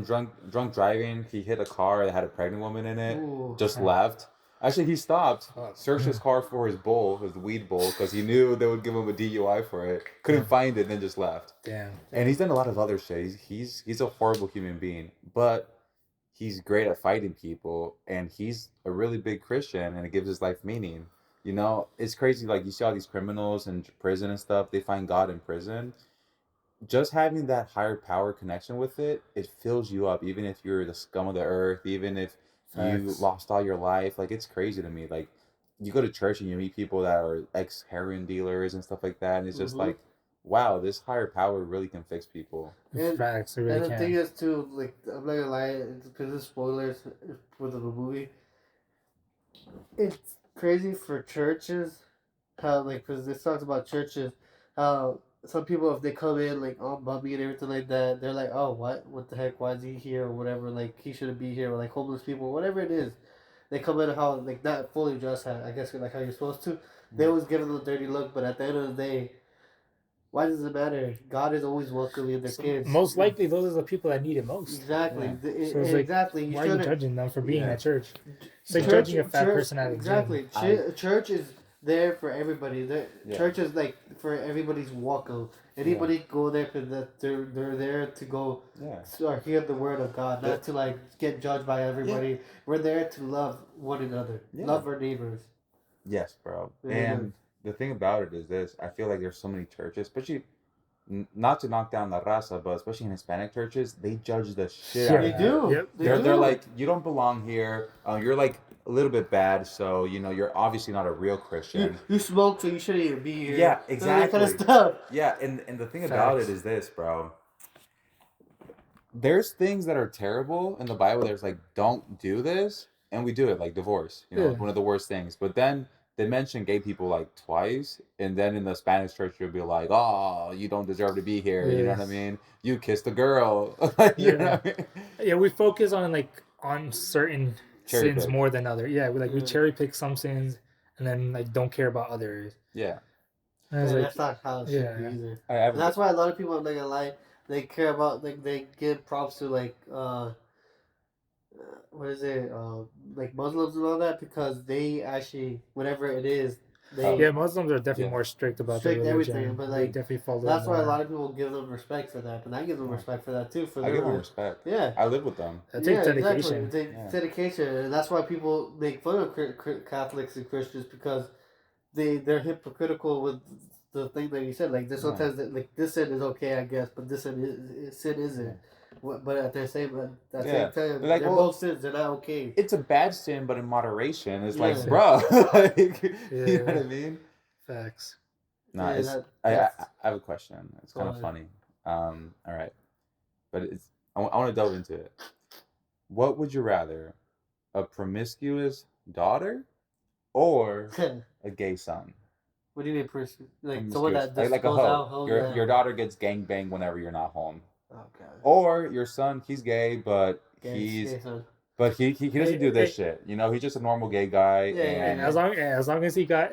[SPEAKER 3] drunk driving. He hit a car that had a pregnant woman in it. Just left. Actually, he stopped, searched his car for his bowl, his weed bowl, because he knew they would give him a DUI for it. Couldn't find it, then just left.
[SPEAKER 1] Damn.
[SPEAKER 3] And he's done a lot of other shit. He's a horrible human being, but he's great at fighting people, and he's a really big Christian, and it gives his life meaning. You know, it's crazy. Like you see all these criminals in prison and stuff, they find God in prison. Just having that higher power connection with it, it fills you up. Even if you're the scum of the earth, even if you
[SPEAKER 1] Facts.
[SPEAKER 3] lost all your life, like it's crazy to me. Like you go to church and you meet people that are ex heroin dealers and stuff like that, and it's just
[SPEAKER 2] Mm-hmm.
[SPEAKER 3] like, wow, this higher power really can fix people.
[SPEAKER 2] And,
[SPEAKER 1] Facts, it really
[SPEAKER 2] and the thing
[SPEAKER 1] can.
[SPEAKER 2] is too, like I'm not gonna lie, because it's spoilers for the movie. It's crazy for churches how like because this talks about churches how some people if they come in like all bummy and everything like that they're like oh what the heck why is he here or whatever like he shouldn't be here or like homeless people whatever it is they come in how like not fully dressed I guess like how you're supposed to they always give them a dirty look but at the end of the day why does it matter God is always welcoming their
[SPEAKER 1] So
[SPEAKER 2] kids
[SPEAKER 1] most likely, those are the people that need it most.
[SPEAKER 2] exactly
[SPEAKER 3] Yeah.
[SPEAKER 1] So it's like,
[SPEAKER 2] exactly you
[SPEAKER 1] why are you
[SPEAKER 2] shouldn't
[SPEAKER 1] judging them for being
[SPEAKER 3] Yeah.
[SPEAKER 1] at church? It's like
[SPEAKER 2] church,
[SPEAKER 1] judging a fat
[SPEAKER 2] church,
[SPEAKER 1] person at a
[SPEAKER 2] exactly.
[SPEAKER 1] gym.
[SPEAKER 2] Church is there for everybody.
[SPEAKER 3] Yeah.
[SPEAKER 2] Church is like for everybody's welcome. Anybody go there because they're there to go
[SPEAKER 3] Yeah.
[SPEAKER 2] or hear the word of God, not to like get judged by everybody. We're there to love one another, love our neighbors.
[SPEAKER 3] Yes, bro.
[SPEAKER 2] Yeah.
[SPEAKER 3] And the thing about it is this: I feel like there's so many churches, especially not to knock down La Raza, but especially in Hispanic churches, they judge the shit out
[SPEAKER 2] They
[SPEAKER 3] of
[SPEAKER 2] do.
[SPEAKER 1] Yep.
[SPEAKER 3] They're like, you don't belong here. You're like a little bit bad, so you know you're obviously not a real Christian.
[SPEAKER 2] You smoke, so you shouldn't even be here.
[SPEAKER 3] Yeah,
[SPEAKER 2] That kind
[SPEAKER 3] exactly.
[SPEAKER 2] of stuff.
[SPEAKER 3] Yeah, and the thing about
[SPEAKER 1] Facts.
[SPEAKER 3] it is this, bro. There's things that are terrible in the Bible. There's like, don't do this, and we do it, like divorce. You know,
[SPEAKER 1] Yeah.
[SPEAKER 3] one of the worst things. But then they mention gay people like twice, and then in the Spanish church you'll be like, oh, you don't deserve to be here. You know what I
[SPEAKER 1] Yes.
[SPEAKER 3] mean? You kissed a girl. You know what I mean?
[SPEAKER 1] Yeah, we focus on like on certain
[SPEAKER 3] Cherry
[SPEAKER 1] sins
[SPEAKER 3] pick.
[SPEAKER 1] more than other. Yeah, we
[SPEAKER 2] Yeah.
[SPEAKER 1] cherry pick some sins and then like don't care about others.
[SPEAKER 3] Yeah.
[SPEAKER 1] And it's
[SPEAKER 2] And
[SPEAKER 1] like,
[SPEAKER 2] that's not how it should be
[SPEAKER 1] yeah.
[SPEAKER 2] either.
[SPEAKER 3] I have
[SPEAKER 2] And that's why a lot of people, I'm not gonna lie, they care about like they give props to like what is it like Muslims and all that because they actually whatever it is they
[SPEAKER 1] Yeah, Muslims are definitely
[SPEAKER 3] Yeah.
[SPEAKER 1] more strict about
[SPEAKER 2] strict
[SPEAKER 1] their religion.
[SPEAKER 2] everything, but
[SPEAKER 1] They
[SPEAKER 2] like
[SPEAKER 1] definitely follow
[SPEAKER 2] that's why a
[SPEAKER 1] more.
[SPEAKER 2] lot of people give them respect for that, and I give them
[SPEAKER 3] Yeah.
[SPEAKER 2] respect for that too. For
[SPEAKER 3] I give them
[SPEAKER 2] their
[SPEAKER 3] respect.
[SPEAKER 2] yeah.
[SPEAKER 3] I live with them.
[SPEAKER 1] That takes dedication.
[SPEAKER 2] Exactly. It takes
[SPEAKER 3] Yeah.
[SPEAKER 2] dedication, and that's why people make fun of Catholics and Christians because they're hypocritical with the thing that you said. Like this sometimes like this sin is okay, I guess, but this sin isn't. But at the same time,
[SPEAKER 3] They're like,
[SPEAKER 2] they're
[SPEAKER 3] well,
[SPEAKER 2] both sins. They're not okay.
[SPEAKER 3] It's a bad sin, but in moderation. It's
[SPEAKER 2] Yeah.
[SPEAKER 3] like, bro, like,
[SPEAKER 1] Yeah.
[SPEAKER 3] you know what I mean?
[SPEAKER 1] Facts.
[SPEAKER 3] No,
[SPEAKER 2] Yeah,
[SPEAKER 3] it's.
[SPEAKER 2] that's-
[SPEAKER 3] I have a question. It's kind of
[SPEAKER 2] Go
[SPEAKER 3] funny. All right, but it's. I want to delve into it. What would you rather, a promiscuous daughter, or a gay son?
[SPEAKER 2] What do you mean, person? Like someone
[SPEAKER 3] Promiscuous.
[SPEAKER 2] that just
[SPEAKER 3] Like a
[SPEAKER 2] goes
[SPEAKER 3] hoe.
[SPEAKER 2] out home.
[SPEAKER 3] Your daughter gets gangbanged whenever you're not home.
[SPEAKER 2] Okay.
[SPEAKER 3] Or your son, he's gay, but he doesn't do this shit. You know, he's just a normal gay guy.
[SPEAKER 2] Yeah,
[SPEAKER 3] and
[SPEAKER 1] As long as he can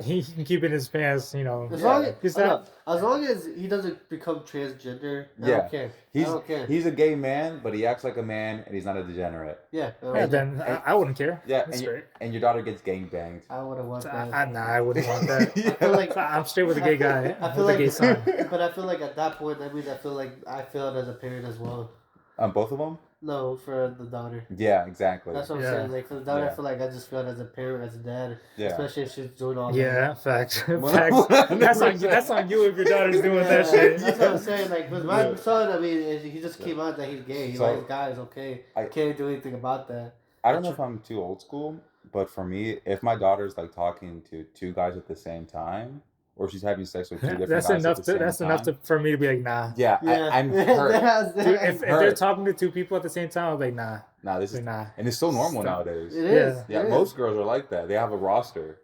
[SPEAKER 1] keep it in his pants, you know.
[SPEAKER 2] As
[SPEAKER 3] Yeah.
[SPEAKER 2] long as,
[SPEAKER 1] He's
[SPEAKER 2] I
[SPEAKER 1] not-
[SPEAKER 2] know, as long as he doesn't become transgender, I
[SPEAKER 3] Yeah.
[SPEAKER 2] don't care. I
[SPEAKER 3] He's
[SPEAKER 2] don't care.
[SPEAKER 3] he's a gay man, but he acts like a man, and he's not a degenerate.
[SPEAKER 2] Yeah.
[SPEAKER 1] Yeah, then I wouldn't care.
[SPEAKER 3] Yeah,
[SPEAKER 1] That's
[SPEAKER 3] and
[SPEAKER 1] great.
[SPEAKER 3] your daughter gets gangbanged.
[SPEAKER 2] I wouldn't want that.
[SPEAKER 1] I wouldn't want that.
[SPEAKER 2] I feel like
[SPEAKER 1] I'm straight with a gay guy.
[SPEAKER 2] I feel
[SPEAKER 1] With a
[SPEAKER 2] like,
[SPEAKER 1] gay son.
[SPEAKER 2] but I feel like at that point, I mean, I feel like I failed as a parent as well.
[SPEAKER 3] Both of them?
[SPEAKER 2] No, for the daughter.
[SPEAKER 3] Yeah, exactly.
[SPEAKER 2] That's what I'm
[SPEAKER 1] Yeah.
[SPEAKER 2] saying. Like for the daughter,
[SPEAKER 3] Yeah.
[SPEAKER 2] I feel like I just failed as a parent, as a dad,
[SPEAKER 3] Yeah.
[SPEAKER 2] especially if she's doing all
[SPEAKER 1] Yeah, facts.
[SPEAKER 3] Well,
[SPEAKER 1] Facts. That's on
[SPEAKER 3] 100%.
[SPEAKER 1] you. That's on you if your daughter's doing
[SPEAKER 2] that.
[SPEAKER 1] that shit.
[SPEAKER 2] That's what I'm saying. Like with my
[SPEAKER 3] Yeah.
[SPEAKER 2] son, I mean, he just came out that he's gay. He
[SPEAKER 3] So,
[SPEAKER 2] likes guys. Okay,
[SPEAKER 3] I-
[SPEAKER 2] can't do anything about that.
[SPEAKER 3] I don't know if I'm too old school, but for me, if my daughter's like talking to two guys at the same time, or she's having sex with two different
[SPEAKER 1] That's
[SPEAKER 3] guys
[SPEAKER 1] enough.
[SPEAKER 3] at the same
[SPEAKER 1] That's
[SPEAKER 3] time,
[SPEAKER 1] enough for me to be like, nah.
[SPEAKER 3] Yeah,
[SPEAKER 2] Yeah,
[SPEAKER 3] I'm hurt.
[SPEAKER 1] Dude, if they're
[SPEAKER 3] Hurt.
[SPEAKER 1] talking to two people at the same time, I'm like, nah.
[SPEAKER 3] Nah, this is
[SPEAKER 1] Like, nah.
[SPEAKER 3] and it's so normal
[SPEAKER 1] Stop.
[SPEAKER 3] nowadays.
[SPEAKER 2] It is.
[SPEAKER 1] Yeah.
[SPEAKER 3] Yeah,
[SPEAKER 2] it is.
[SPEAKER 3] most girls are like that. They have a roster.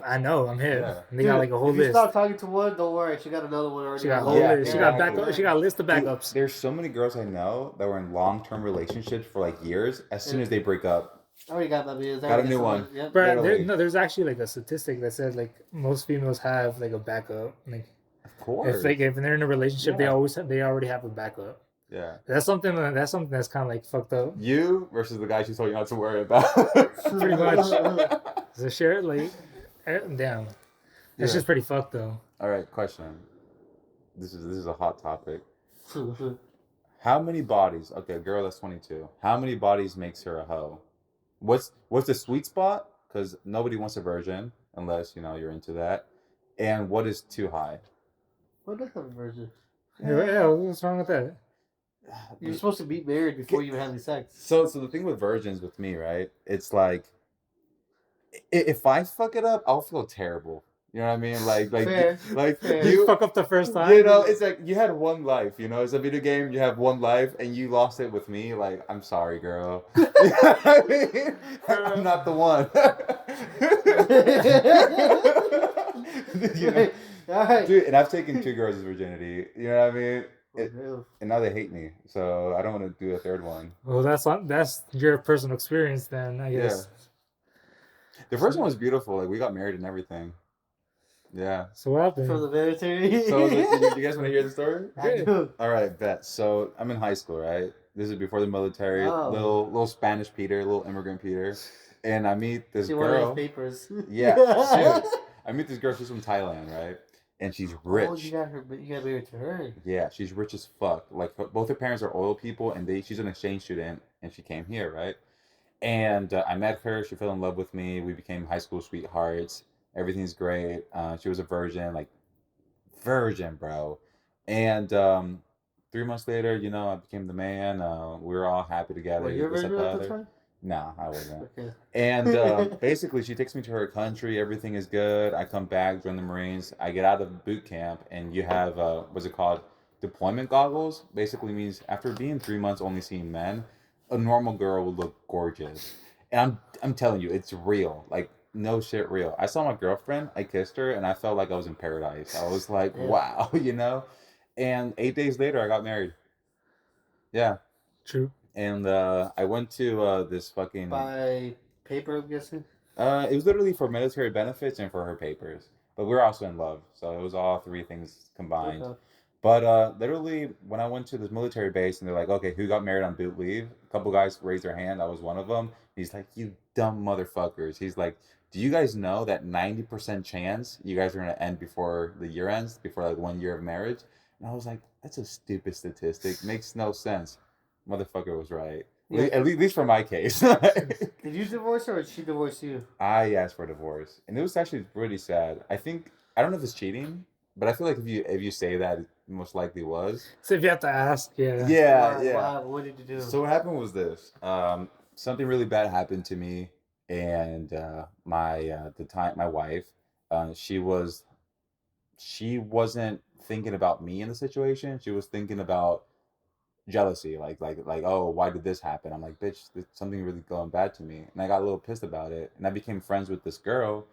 [SPEAKER 1] I know. I'm hip.
[SPEAKER 3] Yeah.
[SPEAKER 1] They got like a whole
[SPEAKER 2] if you
[SPEAKER 1] list.
[SPEAKER 2] stop talking to one, don't worry. She got another one already.
[SPEAKER 1] She got a
[SPEAKER 2] on
[SPEAKER 1] whole
[SPEAKER 2] lock.
[SPEAKER 1] list. She
[SPEAKER 3] yeah,
[SPEAKER 1] got backup. She got a list of
[SPEAKER 3] Dude,
[SPEAKER 1] backups.
[SPEAKER 3] there's so many girls I know that were in long-term relationships for like years. As soon as they break up,
[SPEAKER 2] I already got my videos.
[SPEAKER 3] Got a new one.
[SPEAKER 2] Yep.
[SPEAKER 1] But
[SPEAKER 3] literally.
[SPEAKER 1] there's actually like a statistic that says like most females have like a backup. Like
[SPEAKER 3] of course,
[SPEAKER 1] if they're in a relationship,
[SPEAKER 3] Yeah.
[SPEAKER 1] they already have a backup.
[SPEAKER 3] yeah.
[SPEAKER 1] That's something that's kind of like fucked up.
[SPEAKER 3] You versus the guy she told you not to worry about.
[SPEAKER 1] Pretty much. So share like, damn, that's
[SPEAKER 3] Yeah.
[SPEAKER 1] just pretty fucked though.
[SPEAKER 3] All right, question. This is a hot topic. How many bodies? Okay, a girl that's 22. How many bodies makes her a hoe? What's the sweet spot? Because nobody wants a virgin unless you're into that. And what is too high?
[SPEAKER 2] What is a virgin?
[SPEAKER 1] Yeah, what's wrong with that?
[SPEAKER 2] You're supposed to be married before you having sex.
[SPEAKER 3] So the thing with virgins with me, right? It's like if I fuck it up, I'll feel terrible. You know what I mean?
[SPEAKER 2] Fair.
[SPEAKER 1] You fuck up the first time.
[SPEAKER 3] It's like you had one life. It's a video game. You have one life, and you lost it with me. Like, I'm sorry, girl. You know what I mean? I'm not the one.
[SPEAKER 2] All right.
[SPEAKER 3] Dude, and I've taken 2 girls' virginity. You know what I mean?
[SPEAKER 2] Real.
[SPEAKER 3] And now they hate me, so I don't want to do a third one.
[SPEAKER 1] Well, that's your personal experience then, I guess.
[SPEAKER 3] The first one was beautiful. Like, we got married and everything. Yeah.
[SPEAKER 1] So what happened?
[SPEAKER 2] From the military.
[SPEAKER 3] So, do you guys want to hear the story?
[SPEAKER 2] I do.
[SPEAKER 3] All right, bet. So, I'm in high school, right? This is before the military.
[SPEAKER 2] Oh.
[SPEAKER 3] Little Spanish Peter, little immigrant Peter, and I meet this
[SPEAKER 2] She
[SPEAKER 3] girl.
[SPEAKER 2] wanted papers.
[SPEAKER 3] Yeah, shit. I meet this girl. She's from Thailand, right? And she's rich.
[SPEAKER 2] Oh, you got married to her.
[SPEAKER 3] Yeah, she's rich as fuck. Like, both her parents are oil people, and she's an exchange student, and she came here, right? And I met her. She fell in love with me. We became high school sweethearts. Everything's great. She was a virgin, like virgin, bro. And 3 months later, I became the man. We were all happy together.
[SPEAKER 2] Were you a
[SPEAKER 3] this, that,
[SPEAKER 2] virgin
[SPEAKER 3] the
[SPEAKER 2] at the
[SPEAKER 3] other.
[SPEAKER 2] time?
[SPEAKER 3] No, I wasn't.
[SPEAKER 2] Okay.
[SPEAKER 3] And basically, she takes me to her country. Everything is good. I come back, join the Marines. I get out of boot camp, and you have what's it called? Deployment goggles. Basically means after being 3 months only seeing men, a normal girl would look gorgeous. And I'm telling you, it's real. Like, no shit, real. I saw my girlfriend. I kissed her, and I felt like I was in paradise. I was like,
[SPEAKER 2] Yeah.
[SPEAKER 3] wow. And 8 days later, I got married. Yeah.
[SPEAKER 1] True.
[SPEAKER 3] And I went to this fucking.
[SPEAKER 2] By paper, I'm guessing.
[SPEAKER 3] It was literally for military benefits and for her papers. But we were also in love, so it was all 3 things combined.
[SPEAKER 2] Okay.
[SPEAKER 3] But literally, when I went to this military base and they're like, okay, who got married on boot leave? A couple guys raised their hand. I was one of them. He's like, you dumb motherfuckers. He's like, do you guys know that 90% chance you guys are going to end before the year ends, before like 1 year of marriage? And I was like, that's a stupid statistic. Makes no sense. Motherfucker was right.
[SPEAKER 2] Yeah.
[SPEAKER 3] At least for my case.
[SPEAKER 2] Did you divorce her or did she divorce you?
[SPEAKER 3] I asked for a divorce, and it was actually really sad. I don't know if it's cheating, but I feel like if you say that, it most likely was.
[SPEAKER 1] So if you have to ask, yeah.
[SPEAKER 3] Yeah.
[SPEAKER 2] What did you do?
[SPEAKER 3] So what happened was this. Something really bad happened to me, and my wife, she wasn't thinking about me in the situation. She was thinking about jealousy, like oh, why did this happen? I'm like, bitch, there's something really going bad to me, and I got a little pissed about it, and I became friends with this girl,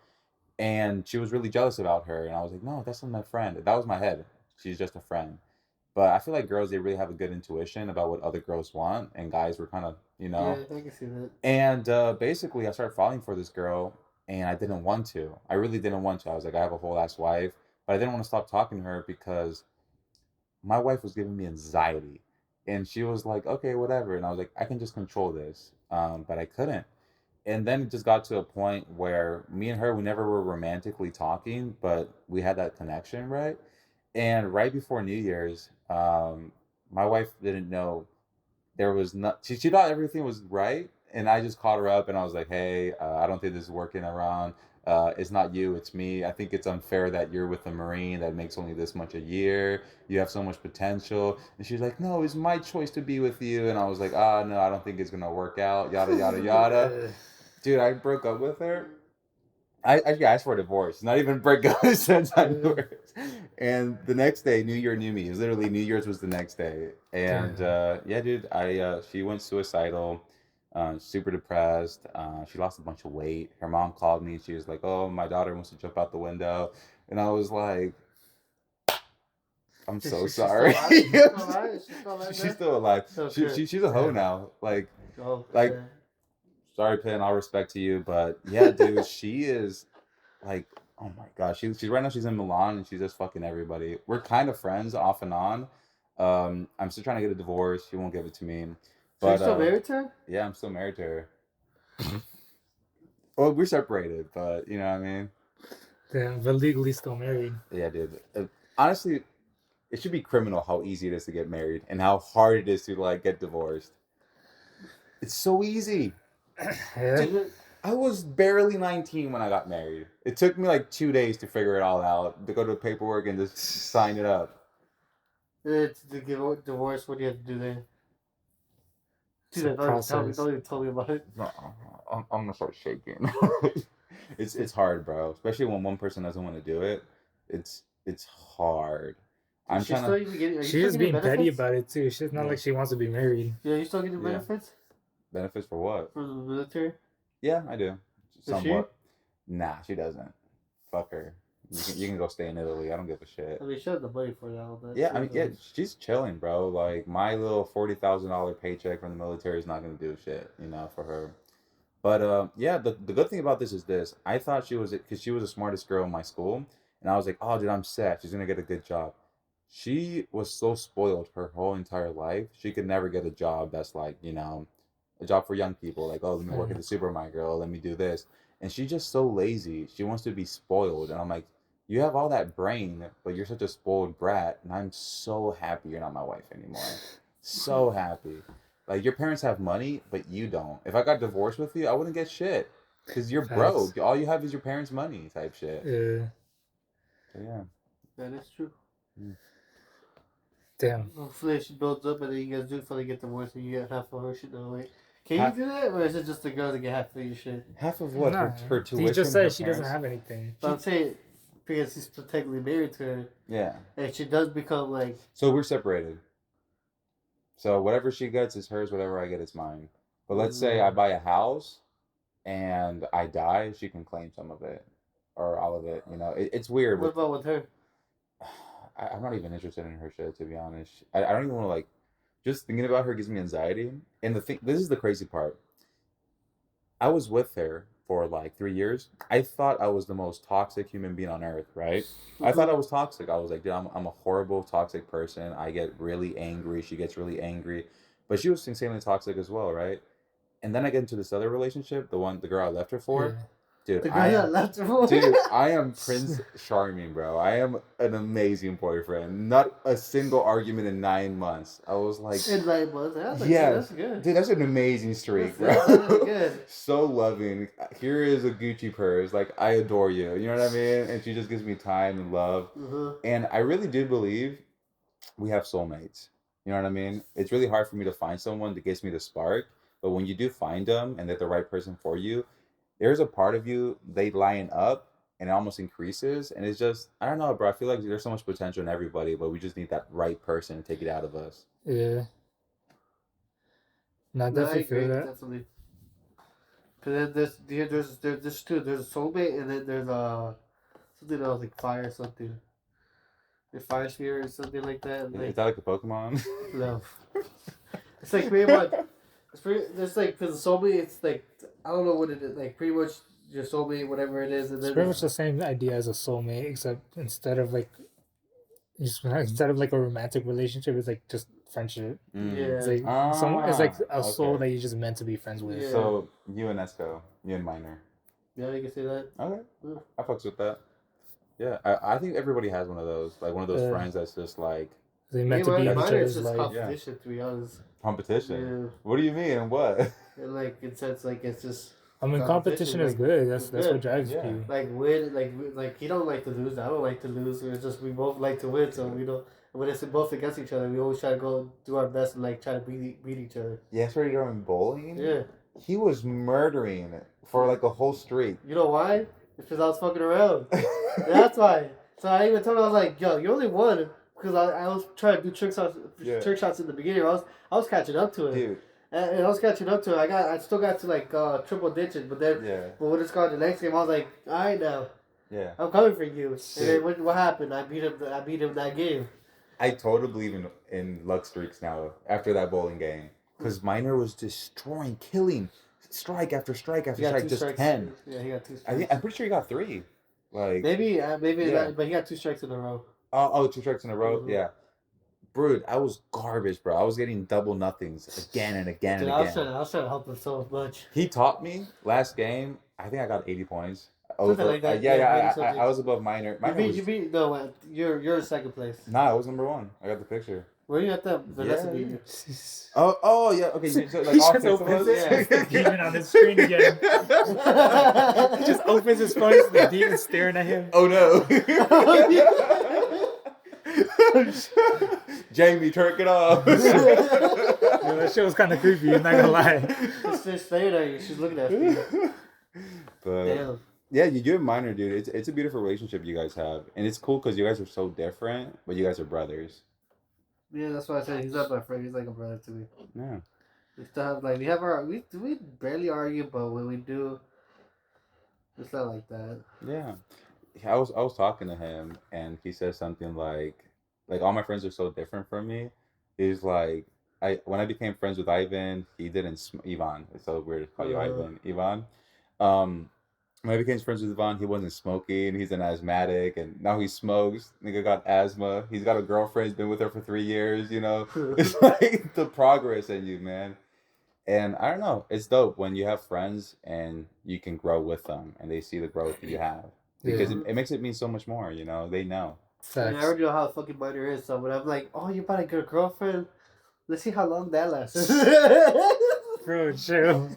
[SPEAKER 3] and she was really jealous about her, and I was like, no, that's not my friend. That was my head. She's just a friend. But I feel like girls, they really have a good intuition about what other girls want, and guys were kind of
[SPEAKER 2] Yeah, I can see that.
[SPEAKER 3] And basically I started falling for this girl, and I didn't want to. I really didn't want to. I was like, I have a whole ass wife, but I didn't want to stop talking to her because my wife was giving me anxiety, and she was like, okay, whatever. And I was like, I can just control this, but I couldn't. And then it just got to a point where me and her, we never were romantically talking, but we had that connection, right? And right before New Year's, my wife didn't know there was not. She thought everything was right, and I just called her up and I was like, "Hey, I don't think this is working around. It's not you, it's me. I think it's unfair that you're with a Marine that makes only this much a year. You have so much potential." And she's like, "No, it's my choice to be with you." And I was like, "Ah, no, I don't think it's gonna work out." Yada yada yada. Dude, I broke up with her. I actually asked for a divorce, not even break up since I knew her. And the next day, New Year, new me. It was literally New Year's was the next day. And yeah, dude, she went suicidal, super depressed. She lost a bunch of weight. Her mom called me. She was like, "Oh, my daughter wants to jump out the window," and I was like, "I'm so sorry." She's still alive. She's a hoe now. Like. Sorry, Pin, all respect to you, but yeah, dude, she is like, oh my gosh, she's right now. She's in Milan and she's just fucking everybody. We're kind of friends off and on. I'm still trying to get a divorce. She won't give it to me.
[SPEAKER 2] So you're still married to her?
[SPEAKER 3] Yeah, I'm still married to her. Well, we're separated, but you know what I mean.
[SPEAKER 1] Yeah, but legally still married.
[SPEAKER 3] Yeah, dude. Honestly, it should be criminal how easy it is to get married and how hard it is to like get divorced. It's so easy.
[SPEAKER 1] Yeah.
[SPEAKER 3] I was barely 19 when I got married. It took me like 2 days to figure it all out, to go to paperwork and just sign it up.
[SPEAKER 2] It's to get divorced. What do you have to do there?
[SPEAKER 1] It's
[SPEAKER 2] Dude,
[SPEAKER 1] a
[SPEAKER 2] don't even tell me about it.
[SPEAKER 3] No, I'm gonna start shaking. It's hard, bro. Especially when one person doesn't want to do it. It's hard. I'm
[SPEAKER 2] She's
[SPEAKER 3] trying
[SPEAKER 2] still
[SPEAKER 3] to.
[SPEAKER 2] even getting. Are you
[SPEAKER 1] She's
[SPEAKER 2] still
[SPEAKER 1] just
[SPEAKER 2] getting
[SPEAKER 1] being petty
[SPEAKER 2] benefits?
[SPEAKER 1] about it too. She's not
[SPEAKER 3] Yeah.
[SPEAKER 1] like she wants to be married.
[SPEAKER 2] Yeah, you still getting
[SPEAKER 3] Yeah.
[SPEAKER 2] benefits
[SPEAKER 3] Benefits for what?
[SPEAKER 2] from the military?
[SPEAKER 3] Yeah, I do.
[SPEAKER 2] Does she?
[SPEAKER 3] Somewhat. Nah, she doesn't. Fuck her. You can go stay in Italy. I don't give a shit.
[SPEAKER 2] I mean, she has the money for that. All that.
[SPEAKER 3] Yeah, I mean, yeah, she's chilling, bro. Like my little $40,000 paycheck from the military is not gonna do shit, for her. But yeah, the good thing about this is this. I thought because she was the smartest girl in my school, and I was like, oh, dude, I'm set. She's gonna get a good job. She was so spoiled her whole entire life. She could never get a job that's like, a job for young people. Like, oh, let me work at the supermarket. Oh, let me do this. And she's just so lazy. She wants to be spoiled. And I'm like, you have all that brain, but you're such a spoiled brat. And I'm so happy you're not my wife anymore. So happy. Like, your parents have money, but you don't. If I got divorced with you, I wouldn't get shit. Because you're broke. All you have is your parents' money type shit.
[SPEAKER 1] Yeah.
[SPEAKER 3] So, yeah.
[SPEAKER 2] That is true.
[SPEAKER 1] Damn.
[SPEAKER 2] Hopefully she builds up and then you guys do finally get divorced and you get half of her shit. No, wait. Can you do that? Or is it just the girls that get half of your shit?
[SPEAKER 3] Half of what?
[SPEAKER 1] Nah,
[SPEAKER 3] her tuition?
[SPEAKER 1] He just said she
[SPEAKER 3] parents?
[SPEAKER 1] doesn't have anything.
[SPEAKER 2] But I'm saying, because he's technically married to her.
[SPEAKER 3] Yeah.
[SPEAKER 2] And she does become like.
[SPEAKER 3] So we're separated. So whatever she gets is hers, whatever I get is mine. But let's say I buy a house and I die, she can claim some of it. Or all of it, It's weird.
[SPEAKER 2] What about with her?
[SPEAKER 3] I'm not even interested in her shit, to be honest. I don't even want to, just thinking about her gives me anxiety. And this is the crazy part. I was with her for 3 years. I thought I was the most toxic human being on earth, right? I thought I was toxic. I was like, dude, I'm a horrible, toxic person. I get really angry. She gets really angry. But she was insanely toxic as well, right? And then I get into this other relationship, the girl I left her for.
[SPEAKER 1] Yeah.
[SPEAKER 3] Dude,
[SPEAKER 2] the guy that left her for?
[SPEAKER 3] Dude, I am Prince Charming, bro. I am an amazing boyfriend. Not a single argument in 9 months. I was like,
[SPEAKER 2] in 9 months. That's good.
[SPEAKER 3] Dude, that's an amazing streak, bro.
[SPEAKER 2] That's good.
[SPEAKER 3] So loving. Here is a Gucci purse. Like, I adore you. You know what I mean? And she just gives me time and love. And I really do believe we have soulmates. You know what I mean? It's really hard for me to find someone that gives me the spark. But when you do find them and they're the right person for you, there's a part of you, they line up and it almost increases. And it's just, I don't know, bro. I feel like there's so much potential in everybody, but we just need that right person to take it out of us.
[SPEAKER 1] Yeah. No, definitely feel that.
[SPEAKER 2] Definitely. Because then there's two. There's a soulmate and then there's something else like fire or something. The fire sphere or something like that.
[SPEAKER 3] Is that like a Pokemon?
[SPEAKER 2] No. It's like pretty much. It's like for the soulmate, it's like I don't know what it is. Like pretty much your soulmate, whatever it is, and then
[SPEAKER 1] It's pretty much the same idea as a soulmate, except instead of like a romantic relationship, it's like just friendship.
[SPEAKER 2] Yeah.
[SPEAKER 1] It's like it's like a soul that you're just meant to be friends with.
[SPEAKER 2] Yeah.
[SPEAKER 3] So you and Esco, you and Minor.
[SPEAKER 2] Yeah, you can say that.
[SPEAKER 3] Okay, I fucks with that. Yeah, I think everybody has one of those, like one of those friends that's just like
[SPEAKER 1] they meant to be each
[SPEAKER 2] other's
[SPEAKER 1] other's
[SPEAKER 2] just
[SPEAKER 1] like
[SPEAKER 2] competition, to be honest.
[SPEAKER 3] competition.
[SPEAKER 2] Yeah.
[SPEAKER 3] What do you mean and what?
[SPEAKER 2] And like in sense, like it's just.
[SPEAKER 1] I mean, competition is good. That's what drives you.
[SPEAKER 2] Like win, like he don't like to lose. I don't like to lose. It's just we both like to win. So when it's both against each other, we always try to go do our best and like try to beat each other.
[SPEAKER 3] Yesterday during bowling,
[SPEAKER 2] Yeah.
[SPEAKER 3] he was murdering for like a whole streak.
[SPEAKER 2] You know why? It's because I was fucking around. That's why. So I even told him, I was like, yo, you only won because I was trying to do trick shots in the beginning. I was catching up to it.
[SPEAKER 3] Dude.
[SPEAKER 2] And I was catching up to it. I still got to like triple digits, but then but when it's gone the next game, I was like, all right now.
[SPEAKER 3] Yeah.
[SPEAKER 2] I'm coming for you. And then what happened? I beat him that game.
[SPEAKER 3] I totally believe in luck streaks now after that bowling game. Because Minor was destroying, killing, strike after strike after strike, just strikes. 10.
[SPEAKER 2] Yeah, he got 2 strikes.
[SPEAKER 3] I'm pretty sure he got 3. Like
[SPEAKER 2] maybe but he got 2 strikes in a row.
[SPEAKER 3] Oh, 2 strikes in a row? Mm-hmm. Yeah. Bro, I was garbage, bro. I was getting double nothings again and again and again.
[SPEAKER 2] I was trying to help him so much.
[SPEAKER 3] He taught me last game. I think I got 80 points.
[SPEAKER 2] Something like that.
[SPEAKER 3] I was above minor.
[SPEAKER 2] No, you're in second place.
[SPEAKER 3] Nah, I was number 1. I got the picture.
[SPEAKER 2] Were you at the
[SPEAKER 3] Yeah. Oh, yeah. Okay, so like
[SPEAKER 1] He
[SPEAKER 3] all
[SPEAKER 1] just
[SPEAKER 3] 6 of
[SPEAKER 1] opens
[SPEAKER 3] us.
[SPEAKER 1] it. The demon on his screen again. He just opens his phone. The demon staring at him.
[SPEAKER 3] Oh no. Jamie, turn it off.
[SPEAKER 1] Yo, that shit was kind of creepy. I'm not gonna lie.
[SPEAKER 2] She's just staring at you. She's looking at you.
[SPEAKER 3] But
[SPEAKER 2] Damn.
[SPEAKER 3] yeah, you and minor, dude. It's a beautiful relationship you guys have, and it's cool because you guys are so different, but you guys are brothers.
[SPEAKER 2] Yeah, that's why I said he's not my friend. He's like a brother to me.
[SPEAKER 3] Yeah.
[SPEAKER 2] We still have like we barely argue, but when we do, it's not like that.
[SPEAKER 3] Yeah. I was talking to him, and he said something like all my friends are so different from me. He's like, when I became friends with Ivan, he didn't Ivan. It's so weird to call you Ivan. When I became friends with Ivan, he wasn't smoking. He's an asthmatic, and now he smokes. Nigga got asthma. He's got a girlfriend. He's been with her for 3 years. You know, it's like the progress in you, man. And I don't know, it's dope when you have friends and you can grow with them, and they see the growth that you have. Because it makes it mean so much more, you know? They know.
[SPEAKER 2] I mean, I already know how fucking minor is, so when I'm like, oh, you're about to get a girlfriend, let's see how long that lasts.
[SPEAKER 1] Bro, chill.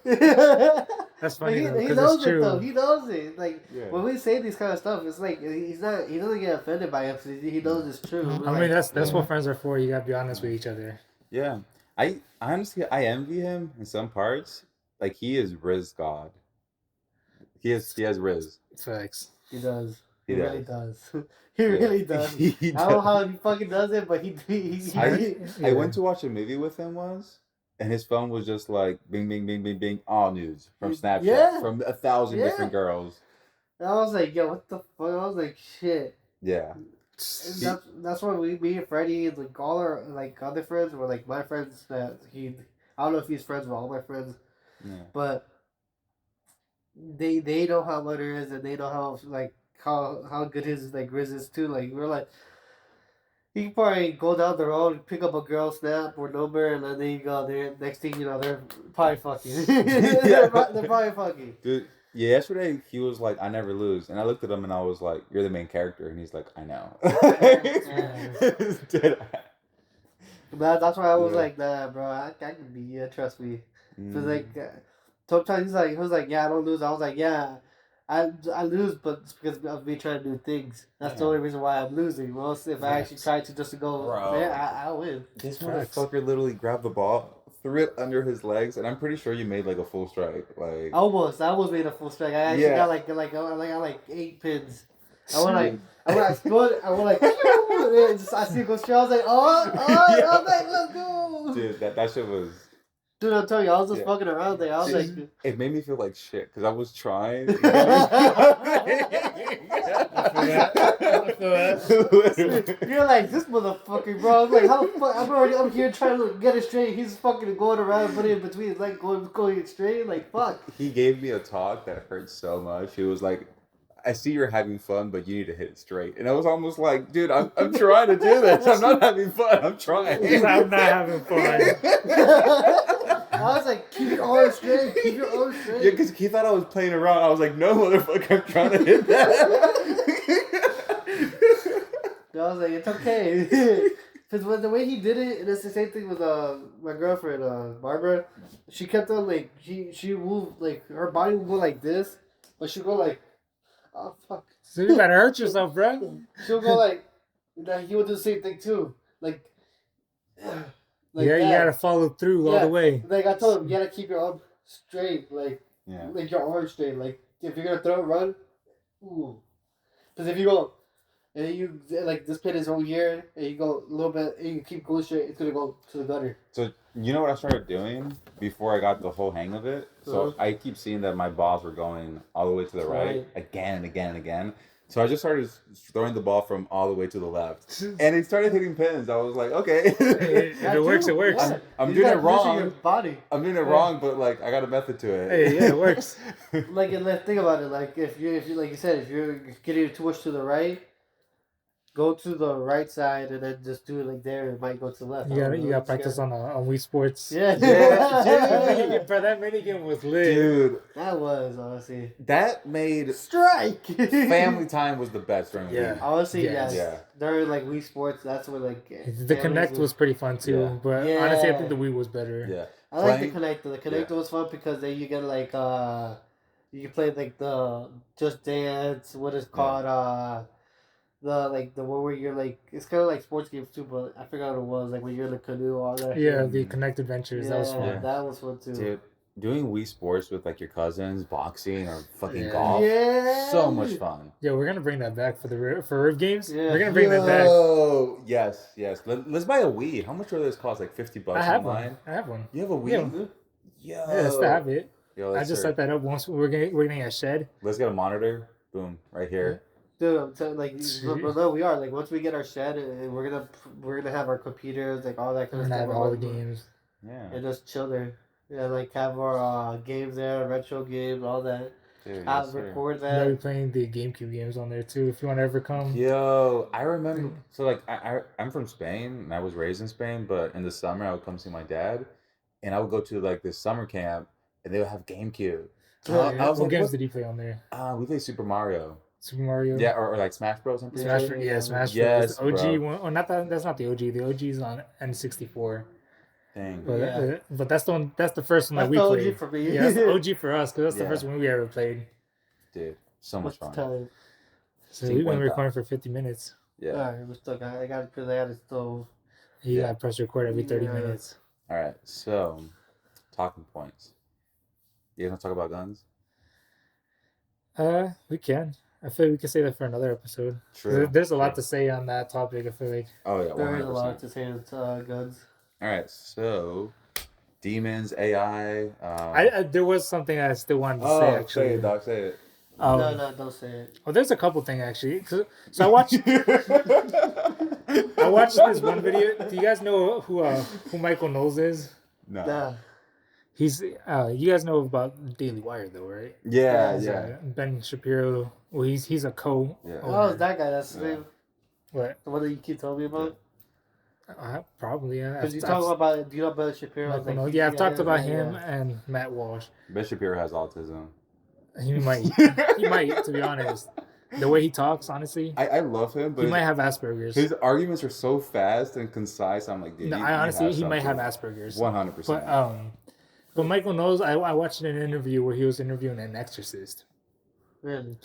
[SPEAKER 1] That's funny though,
[SPEAKER 2] he
[SPEAKER 1] because
[SPEAKER 2] knows
[SPEAKER 1] it's true.
[SPEAKER 2] it though. He knows it. Like when we say these kind of stuff, it's like he doesn't get offended by it. He knows it's true.
[SPEAKER 1] I mean, that's what friends are for. You gotta be honest with each other.
[SPEAKER 3] Yeah. I honestly envy him in some parts. Like he is Riz God. He has Riz.
[SPEAKER 1] Facts.
[SPEAKER 2] He does. He
[SPEAKER 3] does.
[SPEAKER 2] really does. He really does. I don't know how he fucking does it, but he
[SPEAKER 3] I went to watch a movie with him once, and his phone was just like bing, bing, bing, bing, bing, all nudes from Snapchat from 1,000 different girls.
[SPEAKER 2] And I was like, yo, what the fuck? I was like, shit.
[SPEAKER 3] Yeah.
[SPEAKER 2] That's why me and Freddie and like all our like other friends were like my friends that I don't know if he's friends with all my friends, but they know how Butter is, and they know how good his like Riz is too. Like we're like, he can probably go down the road, pick up a girl, snap or number, and then you go there. Next thing you know, they're probably fucking. They're probably fucking.
[SPEAKER 3] Dude, yeah, yesterday he was like, "I never lose," and I looked at him and I was like, "You're the main character," and he's like, "I know."
[SPEAKER 2] That's why I was like, "Nah, bro, I can be. Yeah, trust me." Cause like, sometimes he was like, "Yeah, I don't lose." I was like, "Yeah, I lose, but it's because of me trying to do things. That's the only reason why I'm losing. Well, if I actually try to just go, there, I'll win."
[SPEAKER 3] This motherfucker literally grabbed the ball, threw it under his legs, and I'm pretty sure you made like a full strike. Like
[SPEAKER 2] I almost made a full strike. I actually got like 8 pins. I went I scored. I went like, I see it go straight. I was like, I was like, let's go.
[SPEAKER 3] Dude, that shit was.
[SPEAKER 2] Dude, I'm telling you, I was just fucking around there. I was like,
[SPEAKER 3] it made me feel like shit because I was trying.
[SPEAKER 2] You're like, this motherfucker, bro. I was like, how the fuck? I'm already up here trying to get it straight. He's fucking going around, putting it in between his legs, going straight. Like, fuck.
[SPEAKER 3] He gave me a talk that hurt so much. He was like, I see you're having fun, but you need to hit it straight. And I was almost like, dude, I'm trying to do this. I'm not having fun. I'm trying.
[SPEAKER 1] I'm not having fun.
[SPEAKER 2] I was like, keep your arm straight. Keep your arm straight.
[SPEAKER 3] Yeah, because he thought I was playing around. I was like, no, motherfucker, I'm trying to hit that.
[SPEAKER 2] I was like, it's okay. Because the way he did it, and it's the same thing with my girlfriend, Barbara. She kept on, like, she moved, like, her body would go like this, but she'd go like, oh, fuck.
[SPEAKER 1] So you better hurt yourself, bro.
[SPEAKER 2] She'll go like he would do the same thing too. Like
[SPEAKER 1] yeah, you gotta follow through all the way.
[SPEAKER 2] Like I told him, you gotta keep your arm straight, like your arm straight. Like if you're gonna throw it, run. Ooh. Because if you go and you like this pin is over here, and you go a little bit, and you keep going straight, it's gonna go to the gutter.
[SPEAKER 3] So you know what I started doing before I got the whole hang of it? So I keep seeing that my balls were going all the way to the right again and again and again. So I just started throwing the ball from all the way to the left, and it started hitting pins. I was like, okay,
[SPEAKER 1] if it works, it works.
[SPEAKER 2] Yeah.
[SPEAKER 3] I'm doing it wrong.
[SPEAKER 2] Your body.
[SPEAKER 3] I'm doing it wrong, but like I got a method to it.
[SPEAKER 1] Hey, yeah, it works.
[SPEAKER 2] Like, and think about it. Like if you like you said, if you're getting too much to the right, go to the right side and then just do it like there. It might go to the left.
[SPEAKER 1] You got practice on Wii Sports.
[SPEAKER 2] Yeah,
[SPEAKER 1] Dude, bro, that minigame was lit.
[SPEAKER 3] Dude,
[SPEAKER 2] that was honestly
[SPEAKER 3] that made
[SPEAKER 2] strike.
[SPEAKER 3] family time was the best during
[SPEAKER 1] Yeah.
[SPEAKER 3] Wii.
[SPEAKER 2] Honestly, yes.
[SPEAKER 3] Yeah.
[SPEAKER 2] During like Wii Sports, that's when like
[SPEAKER 1] The Connect was pretty fun too,
[SPEAKER 3] Yeah.
[SPEAKER 1] but
[SPEAKER 2] Yeah.
[SPEAKER 1] honestly, I think the Wii was better.
[SPEAKER 3] Yeah.
[SPEAKER 2] I like the Connect. The Connect was fun because then you get like you can play like the Just Dance. What is called the one where you're like it's kind of like sports games too, but I forgot what it was like when you're in the canoe all that.
[SPEAKER 1] Yeah,
[SPEAKER 2] shit.
[SPEAKER 1] the Connect Adventures. That was fun.
[SPEAKER 3] Yeah.
[SPEAKER 2] That was fun too.
[SPEAKER 3] Dude, doing Wii Sports with like your cousins, boxing or fucking
[SPEAKER 1] Yeah.
[SPEAKER 3] golf, so much fun.
[SPEAKER 1] Yeah, we're gonna bring that back for Riv games.
[SPEAKER 2] Yeah.
[SPEAKER 1] We're gonna bring that back.
[SPEAKER 3] Oh, yes. Let's buy a Wii. How much will this cost? Like $50
[SPEAKER 1] I have
[SPEAKER 3] online?
[SPEAKER 1] one. I have one.
[SPEAKER 3] You have a Wii?
[SPEAKER 1] Yeah.
[SPEAKER 3] Yo.
[SPEAKER 1] Yeah, I still have it.
[SPEAKER 3] Yo,
[SPEAKER 1] I just set that up once. We're getting a shed.
[SPEAKER 3] Let's get a monitor. Boom, right here.
[SPEAKER 2] Dude, I'm telling but no, we are like once we get our shed and we're gonna have our computers like all that kind
[SPEAKER 1] We're
[SPEAKER 2] of
[SPEAKER 1] gonna
[SPEAKER 2] stuff.
[SPEAKER 1] have all the games.
[SPEAKER 3] Yeah.
[SPEAKER 2] And just chill there. Yeah, like have our games there, retro games, all that.
[SPEAKER 3] Dude,
[SPEAKER 2] Record
[SPEAKER 1] We're gonna
[SPEAKER 2] that.
[SPEAKER 1] be playing the GameCube games on there too. If you want to ever come.
[SPEAKER 3] Yo, I remember. So like, I'm from Spain and I was raised in Spain, but in the summer I would come see my dad, and I would go to like this summer camp, and they would have GameCube.
[SPEAKER 1] What games did you play on there?
[SPEAKER 3] We played Super Mario.
[SPEAKER 1] Super Mario.
[SPEAKER 3] Yeah, or like Smash Bros. I'm pretty sure.
[SPEAKER 1] Smash
[SPEAKER 3] Yes,
[SPEAKER 1] Bros. The OG
[SPEAKER 3] bro.
[SPEAKER 1] one. Oh, not that. That's not the OG. The OG is on N64.
[SPEAKER 3] Dang.
[SPEAKER 1] But that's the one. That's the first one
[SPEAKER 2] That's
[SPEAKER 1] that we
[SPEAKER 2] the
[SPEAKER 1] played.
[SPEAKER 2] OG for me.
[SPEAKER 1] Yeah, that's the OG for us because that's the
[SPEAKER 3] Yeah.
[SPEAKER 1] first one we ever played.
[SPEAKER 3] Dude, so much fun.
[SPEAKER 2] Time?
[SPEAKER 1] So we've been recording for 50 minutes.
[SPEAKER 3] Yeah.
[SPEAKER 2] Alright, we're stuck. I got it stove.
[SPEAKER 1] You gotta press record every 30
[SPEAKER 2] Yeah.
[SPEAKER 1] minutes.
[SPEAKER 3] All right. So, talking points. You guys want to talk about guns?
[SPEAKER 1] We can. I feel like we can say that for another episode.
[SPEAKER 3] True.
[SPEAKER 1] There's a lot to say on that topic. I feel like.
[SPEAKER 3] Oh yeah,
[SPEAKER 2] There is a
[SPEAKER 3] 100%.
[SPEAKER 2] lot to say on guns.
[SPEAKER 3] All right. So, demons, AI.
[SPEAKER 1] I there was something I still wanted to say actually.
[SPEAKER 3] Say it, Doc. Say it.
[SPEAKER 2] No, don't say it.
[SPEAKER 1] Well, there's a couple things actually. So I watched. I watched this one video. Do you guys know who Michael Knowles is?
[SPEAKER 3] No.
[SPEAKER 2] Nah.
[SPEAKER 1] He's you guys know about Daily Wire though, right?
[SPEAKER 3] Yeah.
[SPEAKER 1] Ben Shapiro. Well, he's a co.
[SPEAKER 3] Yeah.
[SPEAKER 2] Oh, that guy. That's his name.
[SPEAKER 1] What?
[SPEAKER 2] The one that you keep telling me about.
[SPEAKER 1] Probably yeah.
[SPEAKER 2] Because you talk about, do you know Ben Shapiro?
[SPEAKER 1] Michael
[SPEAKER 2] Like,
[SPEAKER 1] Knowles. Yeah, I've talked about him and Matt Walsh.
[SPEAKER 3] Ben Shapiro has autism.
[SPEAKER 1] He might, to be honest. The way he talks, honestly,
[SPEAKER 3] I love him, but
[SPEAKER 1] he might have Asperger's.
[SPEAKER 3] his arguments are so fast and concise. I'm like, dude,
[SPEAKER 1] No, he might have Asperger's.
[SPEAKER 3] 100%.
[SPEAKER 1] But Michael Knowles, I watched an interview where he was interviewing an exorcist.
[SPEAKER 2] Really?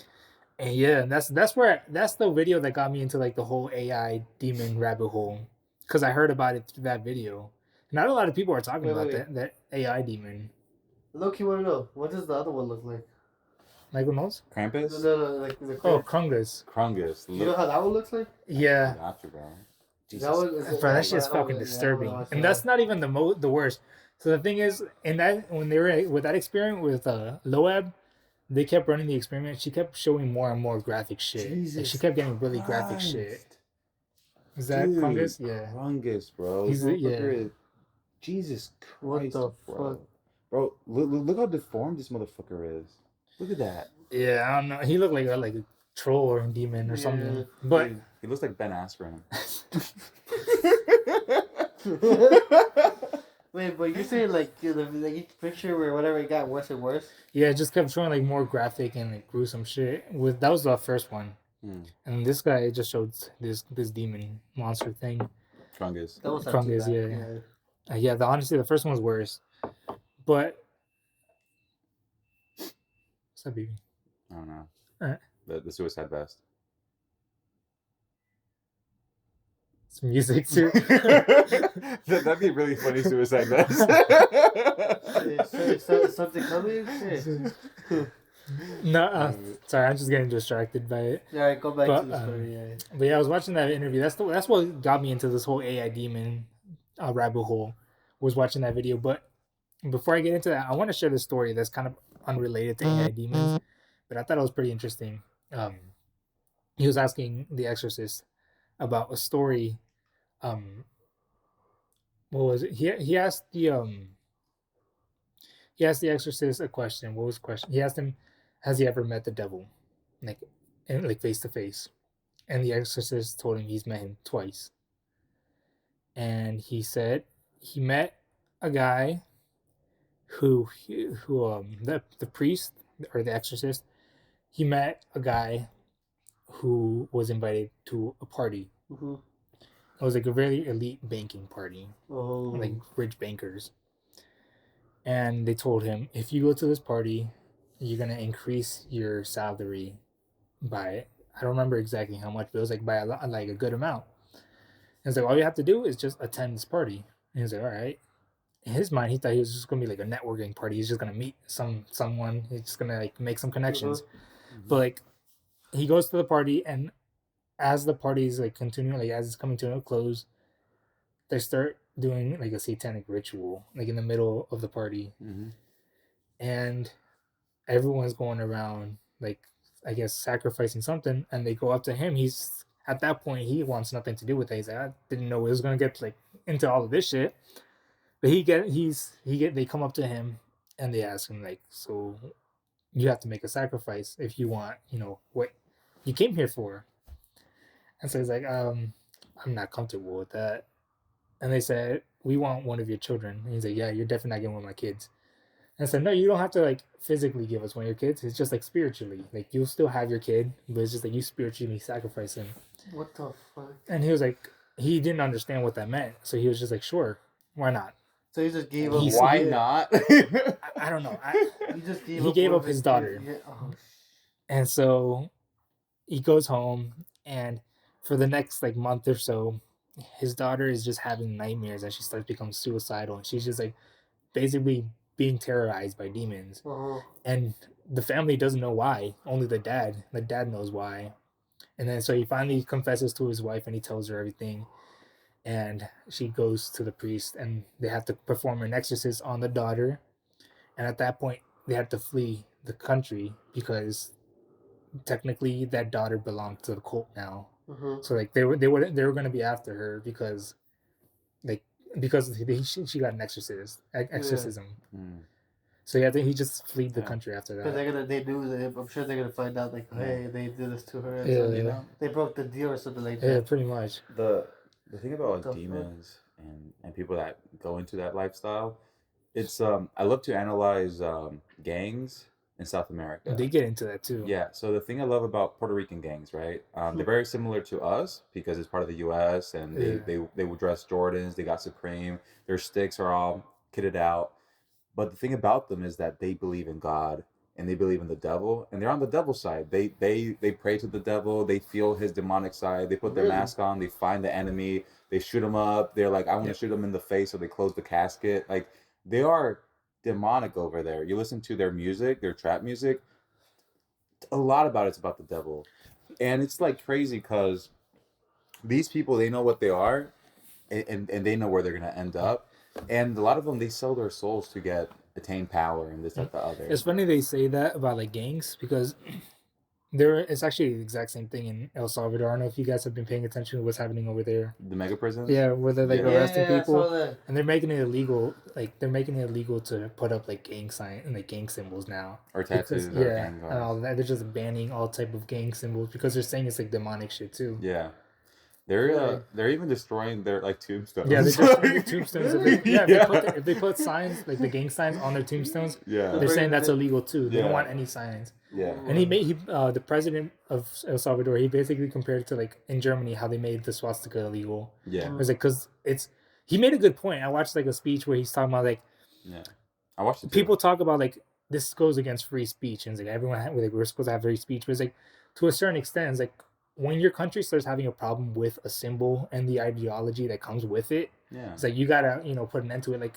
[SPEAKER 1] And yeah, that's the video that got me into like the whole AI demon rabbit hole, because I heard about it through that video. Not a lot of people are talking about that AI demon.
[SPEAKER 2] Look, you want to know, what does the other one look like?
[SPEAKER 1] Michael Knowles?
[SPEAKER 3] Krampus?
[SPEAKER 2] No, like the
[SPEAKER 1] Krungus.
[SPEAKER 3] Krungus.
[SPEAKER 2] You know how that one looks like?
[SPEAKER 1] Yeah.
[SPEAKER 3] Got you, bro. Jesus.
[SPEAKER 2] That one is,
[SPEAKER 1] Bro, that shit's fucking disturbing, and that's not even the worst. So the thing is, in that when they were with that experiment with Loab, they kept running the experiment. She kept showing more and more graphic shit, and she kept getting really graphic shit. Is that Krungus? Yeah.
[SPEAKER 3] Krungus, bro. Jesus Christ,
[SPEAKER 2] what the
[SPEAKER 3] bro.
[SPEAKER 2] fuck?
[SPEAKER 3] Bro, look how deformed this motherfucker is. Look at that.
[SPEAKER 1] Yeah, I don't know. He looked like a troll or a demon or something. But
[SPEAKER 3] dude, he looks like Ben Askren.
[SPEAKER 2] Wait, but you're saying like each picture or whatever it got worse and worse?
[SPEAKER 1] Yeah, it just kept showing like more graphic and like gruesome shit. That was the first one, and this guy just showed this demon monster thing.
[SPEAKER 3] Krungus.
[SPEAKER 2] That was
[SPEAKER 1] Krungus, yeah. Honestly, the first one was worse, but what's up, baby?
[SPEAKER 3] I don't know.
[SPEAKER 1] Alright.
[SPEAKER 3] The suicide vest.
[SPEAKER 1] Some music too.
[SPEAKER 3] That'd be a really funny suicide vest.
[SPEAKER 2] Something coming?
[SPEAKER 1] No, sorry, I'm just getting distracted by it.
[SPEAKER 2] All right, go back to the story.
[SPEAKER 1] But yeah, I was watching that interview. That's what got me into this whole AI demon rabbit hole. Was watching that video. But before I get into that, I want to share this story that's kind of unrelated to AI demons, but I thought it was pretty interesting. He was asking the exorcist about a story. What was it? He asked the exorcist a question. What was the question? He asked him, "Has he ever met the devil, like face to face?" and the exorcist told him he's met him twice. And he said he met a guy who the priest or the exorcist, he met a guy who was invited to a party.
[SPEAKER 2] Mm-hmm.
[SPEAKER 1] It was like a very elite banking party,
[SPEAKER 2] Oh.
[SPEAKER 1] like rich bankers. And they told him, if you go to this party, you're gonna increase your salary by, I don't remember exactly how much, but it was like by like a good amount. And it's like, all you have to do is just attend this party. And he's like, all right. In his mind, he thought he was just gonna be like a networking party. He's just gonna meet someone. He's just gonna like make some connections.
[SPEAKER 2] Mm-hmm.
[SPEAKER 1] But like, he goes to the party, and as the party is like continuing, like as it's coming to a close, they start doing like a satanic ritual, like in the middle of the party, and everyone's going around like, I guess, sacrificing something, and they go up to him. He's at that point, he wants nothing to do with it. He's like, I didn't know it was gonna get like into all of this shit. But they come up to him and they ask him like, so you have to make a sacrifice if you want, what you came here for. And so he's like, I'm not comfortable with that. And they said, we want one of your children. And he's like, yeah, you're definitely not getting one of my kids. And I said, no, you don't have to like physically give us one of your kids. It's just like spiritually. Like you'll still have your kid, but it's just like you spiritually sacrifice him.
[SPEAKER 2] What the fuck?
[SPEAKER 1] And he was like, he didn't understand what that meant. So he was just like, sure, why not?
[SPEAKER 2] So he just gave up.
[SPEAKER 3] Why not?
[SPEAKER 1] I don't know.
[SPEAKER 2] He
[SPEAKER 1] gave up his daughter.
[SPEAKER 2] Yeah. Oh.
[SPEAKER 1] And so he goes home, and for the next like month or so, his daughter is just having nightmares, and she starts to become suicidal, and she's just like basically being terrorized by demons.
[SPEAKER 2] Uh-huh.
[SPEAKER 1] And the family doesn't know why. Only the dad knows why. And then so he finally confesses to his wife, and he tells her everything. And she goes to the priest, and they have to perform an exorcism on the daughter. And at that point, they have to flee the country because technically that daughter belonged to the cult now.
[SPEAKER 2] Uh-huh.
[SPEAKER 1] So like they were going to be after her because she got an exorcism.
[SPEAKER 2] Yeah.
[SPEAKER 1] So yeah, he just fled the country after that.
[SPEAKER 2] Because I'm sure they're gonna find out like, hey, they did this to her.
[SPEAKER 1] Yeah.
[SPEAKER 2] They broke the deal or something like that.
[SPEAKER 1] Yeah, pretty much.
[SPEAKER 3] The thing about like demons and people that go into that lifestyle, it's I love to analyze gangs in South America.
[SPEAKER 1] They get into that too.
[SPEAKER 3] Yeah. So the thing I love about Puerto Rican gangs, right? They're very similar to us because it's part of the U.S. and they would dress Jordans. They got Supreme. Their sticks are all kitted out. But the thing about them is that they believe in God and they believe in the devil, and they're on the devil's side. They pray to the devil. They feel his demonic side. They put their mask on. They find the enemy. They shoot him up. They're like, I want to shoot him in the face, so they close the casket. Like they are demonic over there. You listen to their music, their trap music. A lot about it's about the devil, and it's like crazy because these people, they know what they are, and they know where they're gonna end up. And a lot of them, they sell their souls to attain power and this, that, the other.
[SPEAKER 1] It's funny they say that about like gangs because it's actually the exact same thing in El Salvador. I don't know if you guys have been paying attention to what's happening over there.
[SPEAKER 3] The mega prisons?
[SPEAKER 1] Yeah, where they're like arresting people. And they're making it illegal. Like they're making it illegal to put up like gang symbols now.
[SPEAKER 3] Or tattoos. Or
[SPEAKER 1] and all that. They're just banning all type of gang symbols because they're saying it's like demonic shit too.
[SPEAKER 3] Yeah. They're even destroying their like tombstones.
[SPEAKER 1] Yeah, they're destroying the tombstones. If they put signs like the gang signs on their tombstones, they're saying that's illegal too. They don't want any signs.
[SPEAKER 3] Yeah.
[SPEAKER 1] And the president of El Salvador, he basically compared it to like in Germany how they made the swastika illegal.
[SPEAKER 3] Yeah.
[SPEAKER 1] It was like because he made a good point. I watched like a speech where he's talking about like
[SPEAKER 3] I watched it too.
[SPEAKER 1] People talk about like this goes against free speech and it's like we're supposed to have free speech, but it's like to a certain extent it's like when your country starts having a problem with a symbol and the ideology that comes with it, it's like you gotta, put an end to it.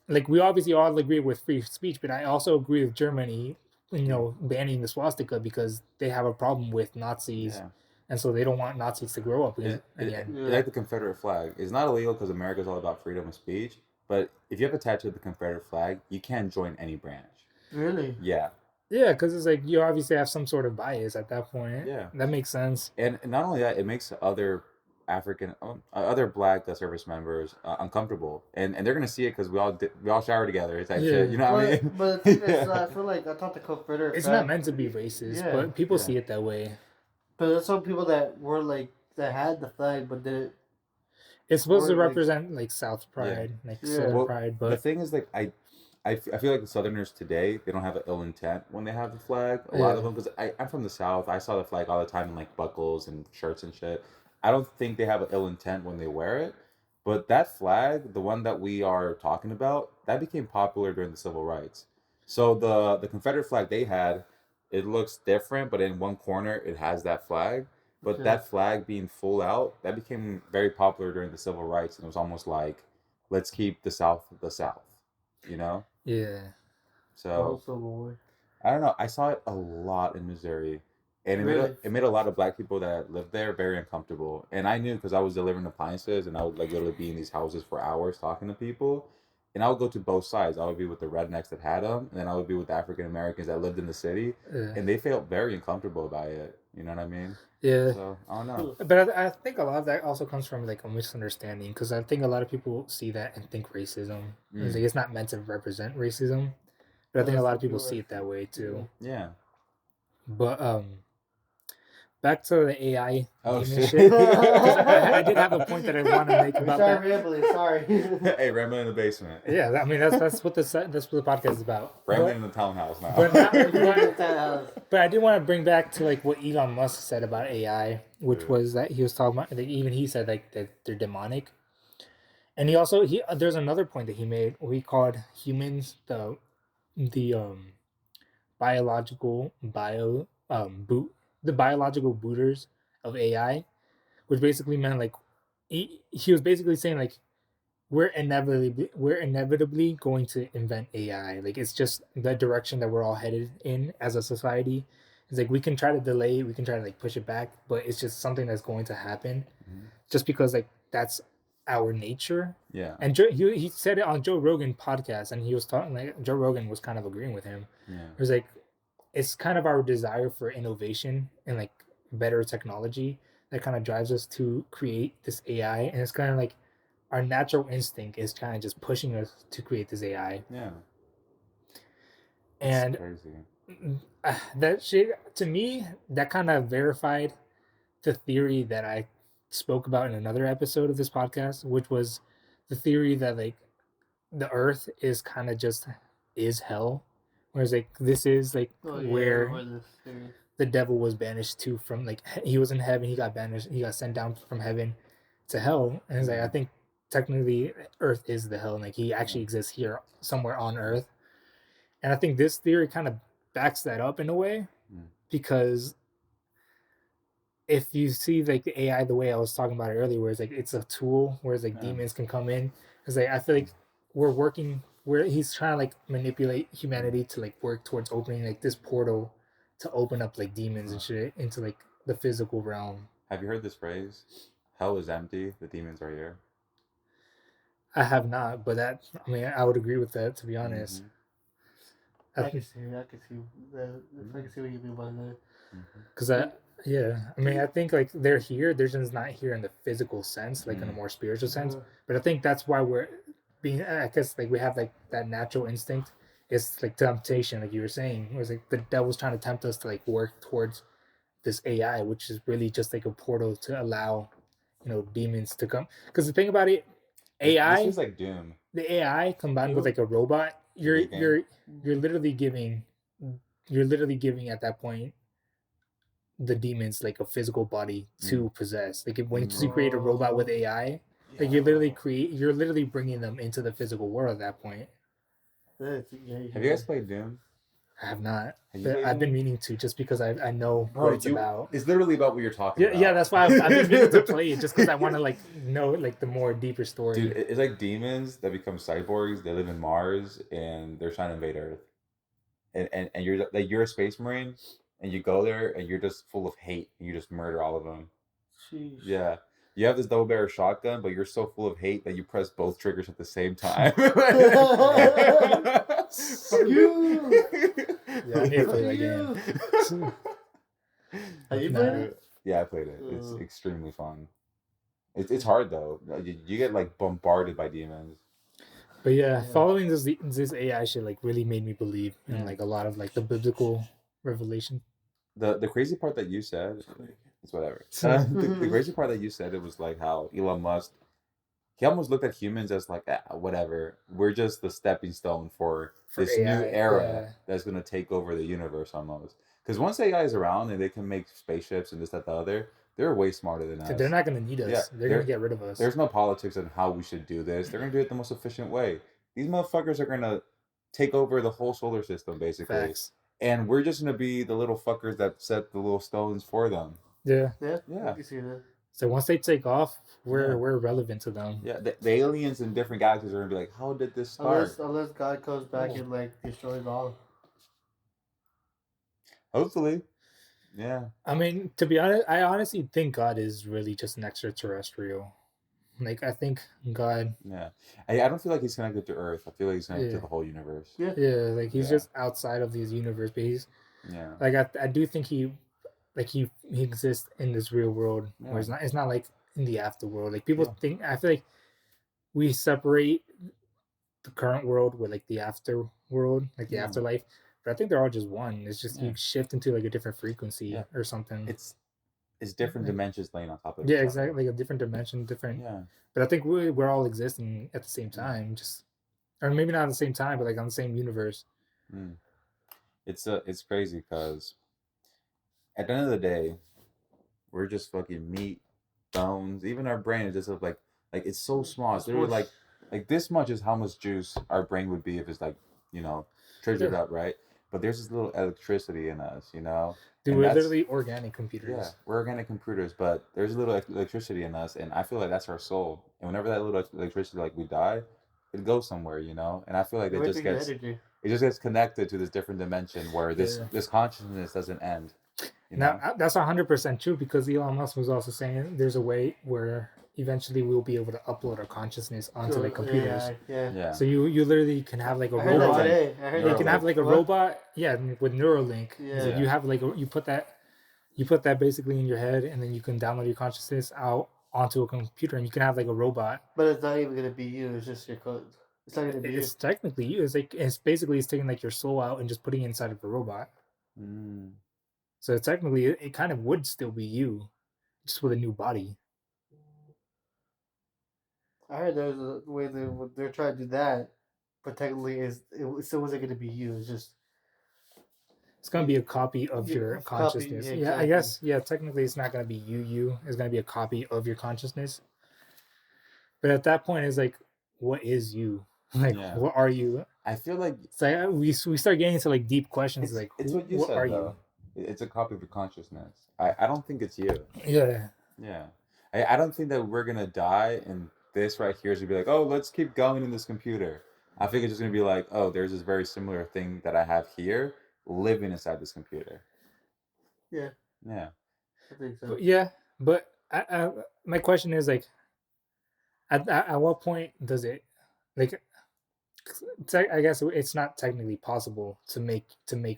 [SPEAKER 1] Like we obviously all agree with free speech, but I also agree with Germany, banning the swastika because they have a problem with Nazis, and so they don't want Nazis to grow up again.
[SPEAKER 3] Like the Confederate flag. It's not illegal because America's all about freedom of speech, but if you have a tattoo of the Confederate flag, you can't join any branch.
[SPEAKER 2] Really?
[SPEAKER 3] Yeah.
[SPEAKER 1] Yeah, because it's like you obviously have some sort of bias at that point.
[SPEAKER 3] Yeah,
[SPEAKER 1] that makes sense.
[SPEAKER 3] And not only that, it makes other other black service members uncomfortable, and they're gonna see it because we all shower together. Type shit, you know what I mean?
[SPEAKER 2] But the thing is, I feel like I thought the Confederate.
[SPEAKER 1] It's not meant to be racist, but people see it that way.
[SPEAKER 2] But there's some people that were like that had the flag, but didn't.
[SPEAKER 1] It's supposed to
[SPEAKER 2] Or, like-
[SPEAKER 1] represent like South pride, like
[SPEAKER 2] Yeah.
[SPEAKER 1] Southern
[SPEAKER 3] Well,
[SPEAKER 1] pride,
[SPEAKER 3] the
[SPEAKER 1] but
[SPEAKER 3] thing is, like, I feel like the Southerners today, they don't have an ill intent when they have the flag. A lot of
[SPEAKER 1] Yeah.
[SPEAKER 3] them, because I'm from the South, I saw the flag all the time in like buckles and shirts and shit. I don't think they have an ill intent when they wear it. But that flag, the one that we are talking about, that became popular during the civil rights. So the Confederate flag they had, it looks different, but in one corner it has that flag. But
[SPEAKER 2] Okay.
[SPEAKER 3] that flag being full out, that became very popular during the civil rights, and it was almost like, let's keep the South, you know.
[SPEAKER 1] yeah.
[SPEAKER 3] So
[SPEAKER 2] Also, boy.
[SPEAKER 3] I don't know. I saw it a lot in Missouri, and
[SPEAKER 2] Really?
[SPEAKER 3] it made a lot of black people that lived there very uncomfortable. And I knew because I was delivering appliances, and I would like literally be in these houses for hours talking to people. And I would go to both sides. I would be with the rednecks that had them, and then I would be with the African Americans that lived in the city,
[SPEAKER 1] Yeah.
[SPEAKER 3] and they felt very uncomfortable by it. You know what I mean?
[SPEAKER 1] Yeah.
[SPEAKER 3] So I don't know.
[SPEAKER 1] But I think a lot of that also comes from like a misunderstanding because I think a lot of people see that and think racism. It's like it's not meant to represent racism, but I think a lot of people see it that way too.
[SPEAKER 3] Yeah.
[SPEAKER 1] But back to the AI
[SPEAKER 3] Oh
[SPEAKER 1] demon
[SPEAKER 3] shit!
[SPEAKER 1] 'Cause I did have a point that I want to make about that.
[SPEAKER 2] Rambling. Sorry.
[SPEAKER 3] Hey, rambling in the basement.
[SPEAKER 1] Yeah, I mean that's what the podcast is about.
[SPEAKER 3] Rambling in the townhouse now.
[SPEAKER 1] But I did want to bring back to like what Elon Musk said about AI, which was that he was talking about. Like, even he said like that they're demonic, and he there's another point that he made where he called humans the biological the biological booters of AI, which basically meant like he was basically saying like we're inevitably going to invent AI. Like it's just the direction that we're all headed in as a society. It's like we can try to delay it, we can try to like push it back, but it's just something that's going to happen, just because like that's our nature.
[SPEAKER 3] Yeah.
[SPEAKER 1] And he said it on Joe Rogan podcast, and he was talking like Joe Rogan was kind of agreeing with him.
[SPEAKER 3] Yeah.
[SPEAKER 1] It was like it's kind of our desire for innovation and like better technology that kind of drives us to create this AI, and it's kind of like our natural instinct is kind of just pushing us to create this AI.
[SPEAKER 3] Yeah.
[SPEAKER 1] And
[SPEAKER 3] crazy.
[SPEAKER 1] That shit, to me, that kind of verified the theory that I spoke about in another episode of this podcast, which was the theory that like the earth is kind of just is hell. Whereas like this is like where the devil was banished to from, like he was in heaven, he got banished, he got sent down from heaven to hell. And it's like I think technically earth is the hell, and like he actually exists here somewhere on earth. And I think this theory kind of backs that up in a way, because if you see like the AI the way I was talking about it earlier, where it's like it's a tool, whereas like demons can come in, it's like I feel like he's trying to like manipulate humanity to like work towards opening like this portal to open up like demons and shit into like the physical realm.
[SPEAKER 3] Have you heard this phrase? Hell is empty, the demons are here.
[SPEAKER 1] I have not, but I would agree with that, to be honest.
[SPEAKER 2] I can see what you mean by that.
[SPEAKER 1] Because I think like they're here. They're just not here in the physical sense, like in a more spiritual sense. But I think that's why we're being. I guess like we have like that natural instinct. It's like temptation, like you were saying. It was like the devil's trying to tempt us to like work towards this AI, which is really just like a portal to allow, demons to come. Because the thing about it, AI,
[SPEAKER 3] this is like Doom.
[SPEAKER 1] The AI combined with like a robot, you're literally giving at that point the demons like a physical body to possess. Like when you create a robot with AI, like you're literally bringing them into the physical world at that point.
[SPEAKER 3] Have you guys played Doom?
[SPEAKER 1] I have not. I've been meaning to, just because I know
[SPEAKER 3] what
[SPEAKER 1] it's about.
[SPEAKER 3] It's literally about what you're talking about.
[SPEAKER 1] Yeah, that's why I've been meaning to play it, just because I want to like know like the more deeper story.
[SPEAKER 3] Dude, it's like demons that become cyborgs. They live in Mars and they're trying to invade Earth. And you're like, you're a space marine, and you go there and you're just full of hate and you just murder all of them.
[SPEAKER 2] Jeez.
[SPEAKER 3] Yeah. You have this double barrel shotgun, but you're so full of hate that you press both triggers at the same time.
[SPEAKER 1] Yeah, I need to play that game.
[SPEAKER 2] Have you played it?
[SPEAKER 3] Yeah, I played it. It's extremely fun. It's hard though. You get like bombarded by demons.
[SPEAKER 1] But yeah, following this AI shit like really made me believe in like a lot of like the biblical revelation.
[SPEAKER 3] The crazy part that you said It's whatever. The crazy part that you said, it was like how Elon Musk, he almost looked at humans as like, whatever. We're just the stepping stone for this new
[SPEAKER 1] AI.
[SPEAKER 3] era
[SPEAKER 1] Yeah.
[SPEAKER 3] that's gonna take over the universe almost. Because once AI is around and they can make spaceships and this, that, the other, they're way smarter than
[SPEAKER 1] So they're
[SPEAKER 3] us.
[SPEAKER 1] not gonna need us.
[SPEAKER 3] Yeah,
[SPEAKER 1] They're gonna get rid of us.
[SPEAKER 3] there's no politics on how we should do this. They're gonna do it the most efficient way. These motherfuckers are gonna take over the whole solar system basically,
[SPEAKER 1] Facts.
[SPEAKER 3] and we're just gonna be the little fuckers that set the little stones for them.
[SPEAKER 1] Yeah.
[SPEAKER 2] Yeah,
[SPEAKER 3] Yeah.
[SPEAKER 2] I can see that.
[SPEAKER 1] So once they take off, we're
[SPEAKER 3] Yeah.
[SPEAKER 1] we're relevant to them.
[SPEAKER 3] Yeah, the aliens in different galaxies are gonna be like, how did this start?
[SPEAKER 2] Unless God comes back and like destroys all.
[SPEAKER 3] Hopefully, yeah.
[SPEAKER 1] I mean, to be honest, I honestly think God is really just an extraterrestrial. Like, I think God,
[SPEAKER 3] Yeah, I don't feel like he's connected to Earth. I feel like he's connected to
[SPEAKER 1] Yeah.
[SPEAKER 3] the whole universe.
[SPEAKER 2] Yeah.
[SPEAKER 1] yeah, like he's
[SPEAKER 3] Yeah.
[SPEAKER 1] just outside of this universe, but he's
[SPEAKER 3] Yeah,
[SPEAKER 1] like, I do think he exists in this real world where it's not like in the afterworld. Like people think, I feel like we separate the current world with like the afterworld, like the
[SPEAKER 3] Yeah.
[SPEAKER 1] afterlife. But I think they're all just one. It's just
[SPEAKER 3] Yeah.
[SPEAKER 1] you shift into like a different frequency
[SPEAKER 3] Yeah.
[SPEAKER 1] or something.
[SPEAKER 3] it's different dimensions laying on top of
[SPEAKER 1] Yeah,
[SPEAKER 3] each other.
[SPEAKER 1] exactly, like a different dimension, different.
[SPEAKER 3] Yeah,
[SPEAKER 1] But I think we're all existing at the same time, just or maybe not at the same time, but like on the same universe.
[SPEAKER 3] it's crazy because at the end of the day, we're just fucking meat, bones. Even our brain is just like it's so small. It's literally like this much is how much juice our brain would be if it's like treasured up, right? But there's this little electricity in us,
[SPEAKER 1] Dude,
[SPEAKER 3] and
[SPEAKER 1] we're
[SPEAKER 3] that's-
[SPEAKER 1] literally organic computers.
[SPEAKER 3] Yeah, we're organic computers, but there's a little electricity in us, and I feel like that's our soul. And whenever that little electricity, like we die, it goes somewhere, And I feel like it just gets connected to this different dimension where this consciousness doesn't end.
[SPEAKER 1] Now that's 100% true because Elon Musk was also saying there's a way where eventually we'll be able to upload our consciousness onto like computers.
[SPEAKER 2] Yeah.
[SPEAKER 1] So you literally can have like a
[SPEAKER 2] I heard that
[SPEAKER 1] robot.
[SPEAKER 2] today.
[SPEAKER 1] You can have like a
[SPEAKER 2] What?
[SPEAKER 1] robot, with Neuralink.
[SPEAKER 2] Yeah.
[SPEAKER 1] So you have like you put that basically in your head, and then you can download your consciousness out onto a computer, and you can have like a robot.
[SPEAKER 2] But it's not even gonna be you. It's just your code. It's not gonna be
[SPEAKER 1] It's technically you. It's like it's taking like your soul out and just putting it inside of a robot. So technically, it kind of would still be you, just with a new body.
[SPEAKER 2] I heard there's a way they're trying to do that, but technically it still wasn't gonna be you. It's just
[SPEAKER 1] It's gonna be a copy of
[SPEAKER 2] Yeah,
[SPEAKER 1] your
[SPEAKER 2] copy,
[SPEAKER 1] consciousness.
[SPEAKER 2] yeah,
[SPEAKER 1] Yeah, I
[SPEAKER 2] exactly.
[SPEAKER 1] guess. Yeah, technically, it's not gonna be you. It's gonna be a copy of your consciousness. But at that point, it's like, what is you? Like,
[SPEAKER 3] Yeah.
[SPEAKER 1] what are you?
[SPEAKER 3] I feel like
[SPEAKER 1] It's like we start getting into like deep questions. Like,
[SPEAKER 3] it's what you
[SPEAKER 1] what
[SPEAKER 3] said
[SPEAKER 1] are
[SPEAKER 3] though. It's a copy of your consciousness. I don't think it's you.
[SPEAKER 1] you? Yeah.
[SPEAKER 3] Yeah, I don't think that we're gonna die and this right here is gonna be like, oh, let's keep going in this computer. I think it's just gonna be like, oh, there's this very similar thing that I have here living inside this computer.
[SPEAKER 2] Yeah.
[SPEAKER 3] Yeah.
[SPEAKER 2] I think so.
[SPEAKER 1] But yeah, but my question is like, at what point does it like? I guess it's not technically possible to make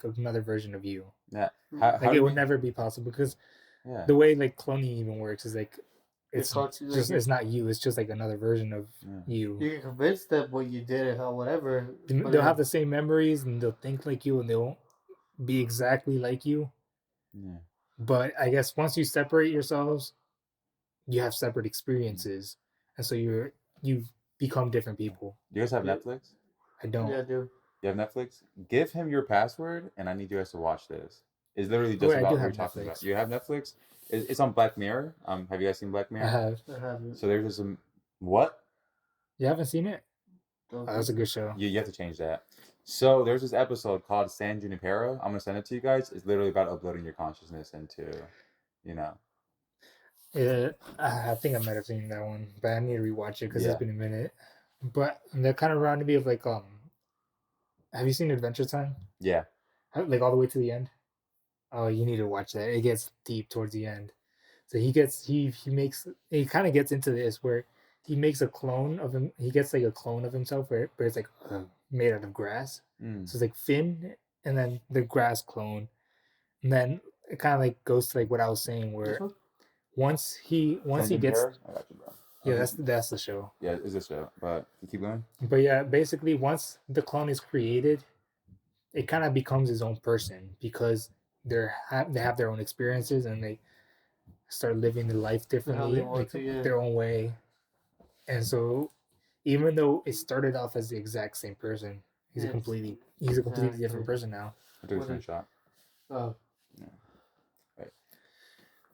[SPEAKER 1] another version of you.
[SPEAKER 3] Yeah.
[SPEAKER 1] Like it would never be possible because
[SPEAKER 3] Yeah.
[SPEAKER 1] the way like cloning even works is like it's
[SPEAKER 2] conscious,
[SPEAKER 1] just
[SPEAKER 2] like,
[SPEAKER 1] it's not you. It's just like another version of you.
[SPEAKER 2] You can convince them what you did and how whatever. but
[SPEAKER 1] They'll have the same memories and they'll think like you and they'll be exactly like you.
[SPEAKER 3] Yeah.
[SPEAKER 1] But I guess once you separate yourselves, you have separate experiences, and so you become different people.
[SPEAKER 3] Do you guys have Netflix?
[SPEAKER 1] I don't.
[SPEAKER 2] Yeah, I do.
[SPEAKER 3] You have Netflix? Give him your password, and I need you guys to watch this. It's literally
[SPEAKER 1] Oh,
[SPEAKER 3] just
[SPEAKER 1] wait, I
[SPEAKER 3] about
[SPEAKER 1] do
[SPEAKER 3] what we're
[SPEAKER 1] have
[SPEAKER 3] talking
[SPEAKER 1] Netflix.
[SPEAKER 3] about. You have Netflix? It's on Black Mirror. Have you guys seen Black Mirror?
[SPEAKER 1] I have.
[SPEAKER 2] I haven't.
[SPEAKER 3] So there's some what?
[SPEAKER 1] You haven't seen it?
[SPEAKER 2] Don't
[SPEAKER 1] Oh, that's a
[SPEAKER 2] think
[SPEAKER 1] good show.
[SPEAKER 3] You have to change that. So there's this episode called San Junipero. I'm gonna send it to you guys. It's literally about uploading your consciousness into,
[SPEAKER 1] Yeah, I think I might have seen that one, but I need to rewatch it because
[SPEAKER 3] Yeah.
[SPEAKER 1] it's been a minute. But that kind of reminded me of like have you seen Adventure Time?
[SPEAKER 3] Yeah.
[SPEAKER 1] Like all the way to the end? Oh, you need to watch that. It gets deep towards the end. So he kind of gets into this where he makes a clone of him. He gets like a clone of himself where it's like made out of grass. So it's like Finn and then the grass clone. And then it kind of like goes to like what I was saying where once he gets
[SPEAKER 3] I got you, bro.
[SPEAKER 1] yeah, that's the show.
[SPEAKER 3] Yeah, it's a show. But you keep going.
[SPEAKER 1] But yeah, basically once the clone is created, it kind of becomes his own person because they have their own experiences and start living their life differently, like their own way. And so, even though it started off as the exact same person, he's a completely different person now.
[SPEAKER 3] I took a screenshot.
[SPEAKER 2] Oh,
[SPEAKER 3] yeah. Right.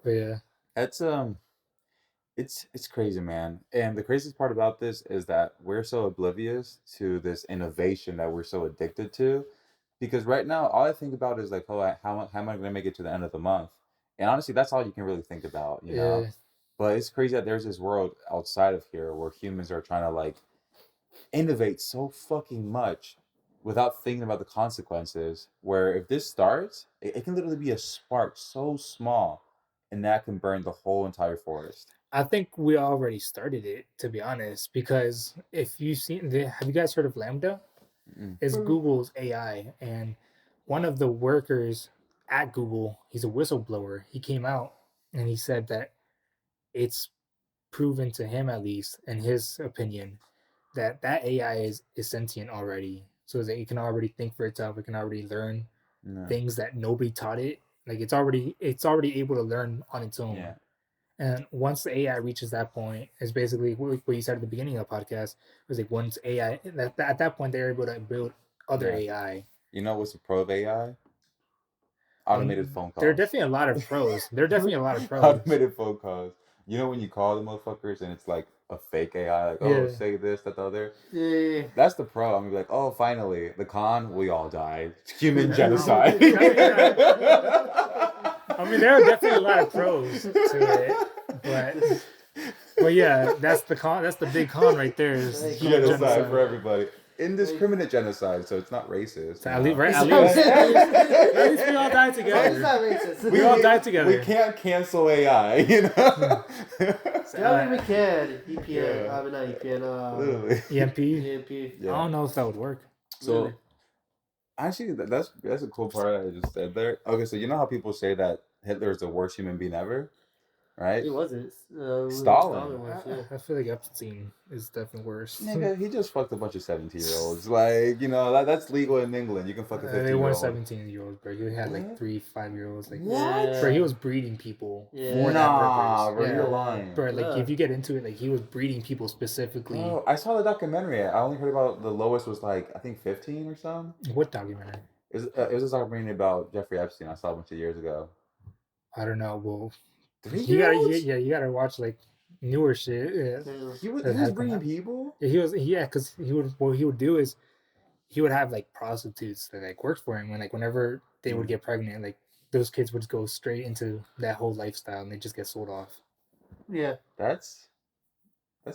[SPEAKER 1] But yeah,
[SPEAKER 3] that's it's crazy, man. And the craziest part about this is that we're so oblivious to this innovation that we're so addicted to. Because right now, all I think about is like, oh, how am I going to make it to the end of the month? And honestly, that's all you can really think about, you know? But it's crazy that there's this world outside of here where humans are trying to like innovate so fucking much without thinking about the consequences. Where if this starts, it can literally be a spark so small and that can burn the whole entire forest.
[SPEAKER 1] I think we already started it, to be honest, because if you've seen, have you guys heard of Lambda? It's Google's AI, and one of the workers at Google, he's a whistleblower. He came out and he said that it's proven to him, at least in his opinion, that AI is sentient already, so that it can already think for itself. It can already learn things that nobody taught it. Like it's already able to learn on its own.
[SPEAKER 3] Yeah.
[SPEAKER 1] And once the AI reaches that point, it's basically what you said at the beginning of the podcast. It was like once AI, at that point, they're able to build other AI.
[SPEAKER 3] You know what's the pro of AI? Automated phone calls.
[SPEAKER 1] There are definitely a lot of pros.
[SPEAKER 3] Automated phone calls. You know when you call the motherfuckers and it's like a fake AI, like, oh, say this, that, the other.
[SPEAKER 2] Yeah.
[SPEAKER 3] That's the pro. I'm gonna be like, oh, finally. The con, we all died. Human genocide.
[SPEAKER 1] I mean, there are definitely a lot of pros to it, but yeah, that's the con. That's the big con right there. Is
[SPEAKER 3] genocide for everybody. Indiscriminate genocide, so it's not racist.
[SPEAKER 1] So at least we all die together.
[SPEAKER 2] It's not racist.
[SPEAKER 1] We all die together.
[SPEAKER 3] We can't cancel AI, you know.
[SPEAKER 2] Yeah, we can. EPN. I mean, not EPN.
[SPEAKER 3] Literally.
[SPEAKER 1] EMP.
[SPEAKER 3] Yeah.
[SPEAKER 1] I don't know if that would work.
[SPEAKER 3] So, actually, that's a cool part I just said there. Okay, so you know how people say that Hitler is the worst human being ever? Right?
[SPEAKER 2] He wasn't.
[SPEAKER 3] Stalin.
[SPEAKER 1] I feel like Epstein is definitely worse.
[SPEAKER 3] Nigga, he just fucked a bunch of 17-year-olds. Like, you know, that's legal in England. You can fuck a 15-year-old.
[SPEAKER 1] They weren't 17-year-olds, bro. He had like 3 5-year-olds. Like,
[SPEAKER 3] what?
[SPEAKER 1] Bro, he was breeding people
[SPEAKER 3] for that purpose. Bro, you're lying.
[SPEAKER 1] Bro, like if you get into it, like he was breeding people specifically.
[SPEAKER 3] Oh, I saw the documentary. I only heard about the lowest was like, I think 15 or something.
[SPEAKER 1] What documentary?
[SPEAKER 3] It was a documentary about Jeffrey Epstein. I saw a bunch of years ago.
[SPEAKER 1] I don't know. Well, you gotta watch like newer shit. Yeah.
[SPEAKER 3] He was bringing people.
[SPEAKER 1] Yeah, because what he would do is he would have like prostitutes that like worked for him, and like whenever they would get pregnant, like those kids would go straight into that whole lifestyle, and they just get sold off.
[SPEAKER 2] Yeah,
[SPEAKER 3] that's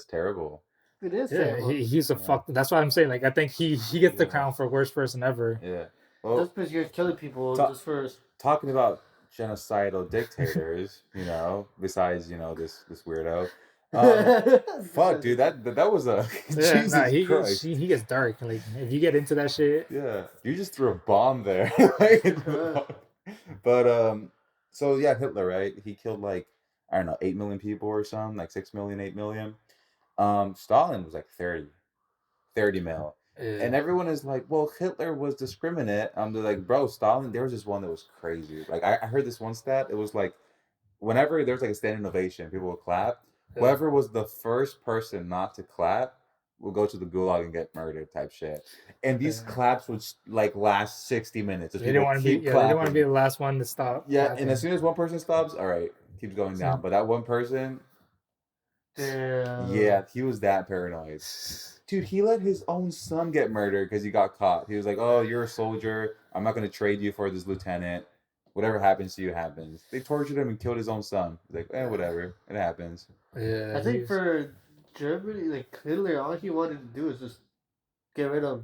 [SPEAKER 3] terrible.
[SPEAKER 2] It is.
[SPEAKER 1] Yeah, he's a fuck. That's why I'm saying. Like I think he gets the crown for worst person ever.
[SPEAKER 3] Yeah. Well,
[SPEAKER 2] just because you're killing people just for
[SPEAKER 3] talking about genocidal dictators, you know, besides, you know, this weirdo. Fuck, dude, that was a Jesus Christ.
[SPEAKER 1] He gets dark. Like if you get into that shit,
[SPEAKER 3] yeah, you just threw a bomb there. But so yeah, Hitler, right? He killed like I don't know 8 million people or something, like 6 million, 8 million. Stalin was like 30 mil. And everyone is like, well, Hitler was discriminate. They're like, bro, Stalin, there was this one that was crazy. Like, I heard this one stat. It was like, whenever there's like a standing ovation, people will clap. Whoever was the first person not to clap will go to the gulag and get murdered type shit. And these claps would like last 60 minutes.
[SPEAKER 1] They didn't want to be. They didn't want to be the last one to stop.
[SPEAKER 3] Yeah, clapping. And as soon as one person stops, all right, keeps going down. But that one person, yeah, he was that paranoid. Dude, he let his own son get murdered because he got caught. He was like, oh, you're a soldier. I'm not going to trade you for this lieutenant. Whatever happens to you happens. They tortured him and killed his own son. He's like, whatever. It happens.
[SPEAKER 2] Yeah, I think for Germany, like Hitler, all he wanted to do is just get rid of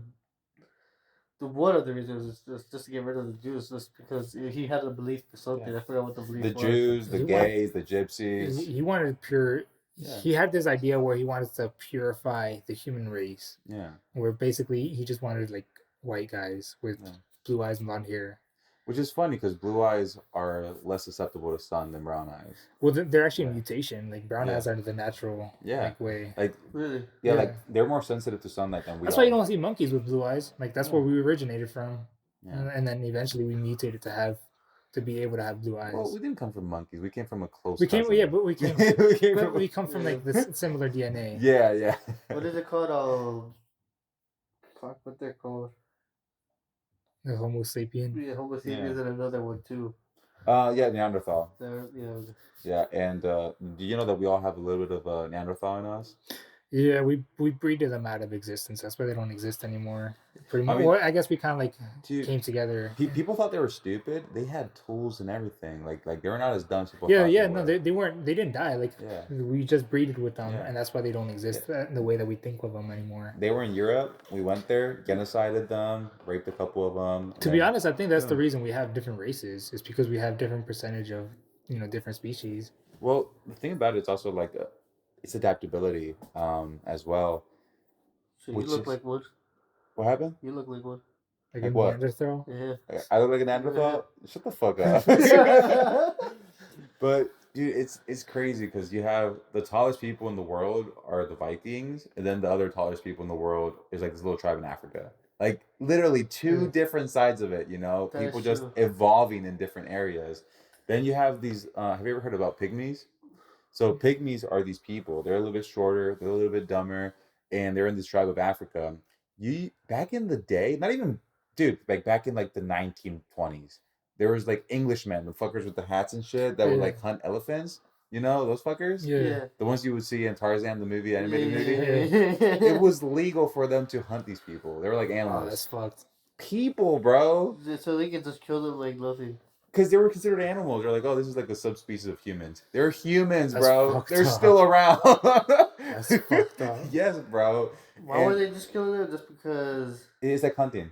[SPEAKER 2] one of the reasons is just to get rid of the Jews, just because he had a belief for something. I forgot what the belief was.
[SPEAKER 3] The Jews, the gays, the gypsies.
[SPEAKER 1] He wanted pure... Yeah. He had this idea where he wanted to purify the human race.
[SPEAKER 3] Yeah.
[SPEAKER 1] Where basically he just wanted like white guys with blue eyes and blonde hair.
[SPEAKER 3] Which is funny because blue eyes are less susceptible to sun than brown eyes.
[SPEAKER 1] Well, they're actually a mutation. Like brown eyes are the natural way.
[SPEAKER 3] Like really? Yeah, like they're more sensitive to sunlight than we are.
[SPEAKER 1] That's why you don't see monkeys with blue eyes. Like that's where we originated from. Yeah. And then eventually we mutated to have to be able to have blue eyes.
[SPEAKER 3] Well, we didn't come from monkeys. We came from a close.
[SPEAKER 1] We came,
[SPEAKER 3] cousin.
[SPEAKER 1] yeah, but we came, we come from like this similar DNA.
[SPEAKER 3] Yeah, yeah.
[SPEAKER 2] What is it called? Fuck, what they're called?
[SPEAKER 1] The Homo sapien.
[SPEAKER 2] Yeah, Homo sapiens and another one too.
[SPEAKER 3] Yeah, Neanderthal.
[SPEAKER 2] Yeah.
[SPEAKER 3] Yeah, and do you know that we all have a little bit of Neanderthal in us?
[SPEAKER 1] Yeah, we breeded them out of existence. That's why they don't exist anymore. Pretty much.
[SPEAKER 3] I mean,
[SPEAKER 1] Or I guess we kind of like
[SPEAKER 3] dude,
[SPEAKER 1] came together.
[SPEAKER 3] People thought they were stupid. They had tools and everything. Like they were not as dumb as people
[SPEAKER 1] Yeah,
[SPEAKER 3] thought
[SPEAKER 1] yeah,
[SPEAKER 3] they
[SPEAKER 1] no,
[SPEAKER 3] were.
[SPEAKER 1] they weren't. They didn't die. Like we just breeded with them, and that's why they don't exist in the way that we think of them anymore.
[SPEAKER 3] They were in Europe. We went there, genocided them, raped a couple of them.
[SPEAKER 1] To be honest, I think that's the reason we have different races. Is because we have different percentage of different species.
[SPEAKER 3] Well, the thing about it's also like it's adaptability as well.
[SPEAKER 2] So you look like one.
[SPEAKER 3] What happened?
[SPEAKER 2] You look like one.
[SPEAKER 1] Like a Neanderthal?
[SPEAKER 2] Yeah.
[SPEAKER 3] I look like a Neanderthal? Shut the fuck up. But dude, it's crazy because you have the tallest people in the world are the Vikings, and then the other tallest people in the world is like this little tribe in Africa. Like literally two different sides of it, people just evolving in different areas. Then you have these. Have you ever heard about pygmies? So pygmies are these people. They're a little bit shorter. They're a little bit dumber, and they're in this tribe of Africa. Back in the day, not even, dude, like back in like the 1920s, there was like Englishmen, the fuckers with the hats and shit that would like hunt elephants. You know those fuckers?
[SPEAKER 2] Yeah.
[SPEAKER 3] The ones you would see in Tarzan, the movie, animated movie. It was legal for them to hunt these people. They were like animals.
[SPEAKER 1] Oh, that's fucked.
[SPEAKER 3] People, bro.
[SPEAKER 2] So they can just kill them like nothing.
[SPEAKER 3] Because they were considered animals. They're like, oh, this is like a subspecies of humans. They're humans,
[SPEAKER 1] That's
[SPEAKER 3] bro. They're
[SPEAKER 1] up.
[SPEAKER 3] still around.
[SPEAKER 1] That's fucked up.
[SPEAKER 3] Yes, bro.
[SPEAKER 2] Why were they just killing them? Just because?
[SPEAKER 3] It's like hunting.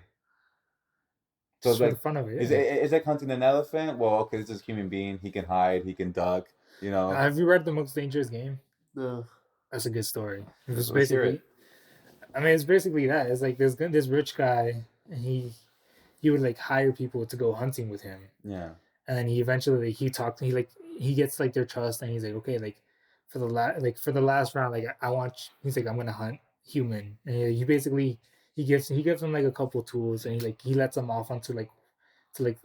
[SPEAKER 3] So
[SPEAKER 1] just
[SPEAKER 3] like,
[SPEAKER 1] for the fun of it.
[SPEAKER 3] Is like hunting an elephant? Well, okay, this is a human being. He can hide. He can duck.
[SPEAKER 1] Have you read The Most Dangerous Game?
[SPEAKER 2] No.
[SPEAKER 1] That's a good story. It was
[SPEAKER 3] Let's hear
[SPEAKER 1] basically,
[SPEAKER 3] it.
[SPEAKER 1] I mean, it's basically that. It's like this rich guy, and he would like hire people to go hunting with him.
[SPEAKER 3] Yeah.
[SPEAKER 1] And then he eventually he gets like their trust, and he's like, okay, like for the last round, like he's like, I'm gonna hunt human, and he basically he gives them like a couple tools, and he lets them off onto like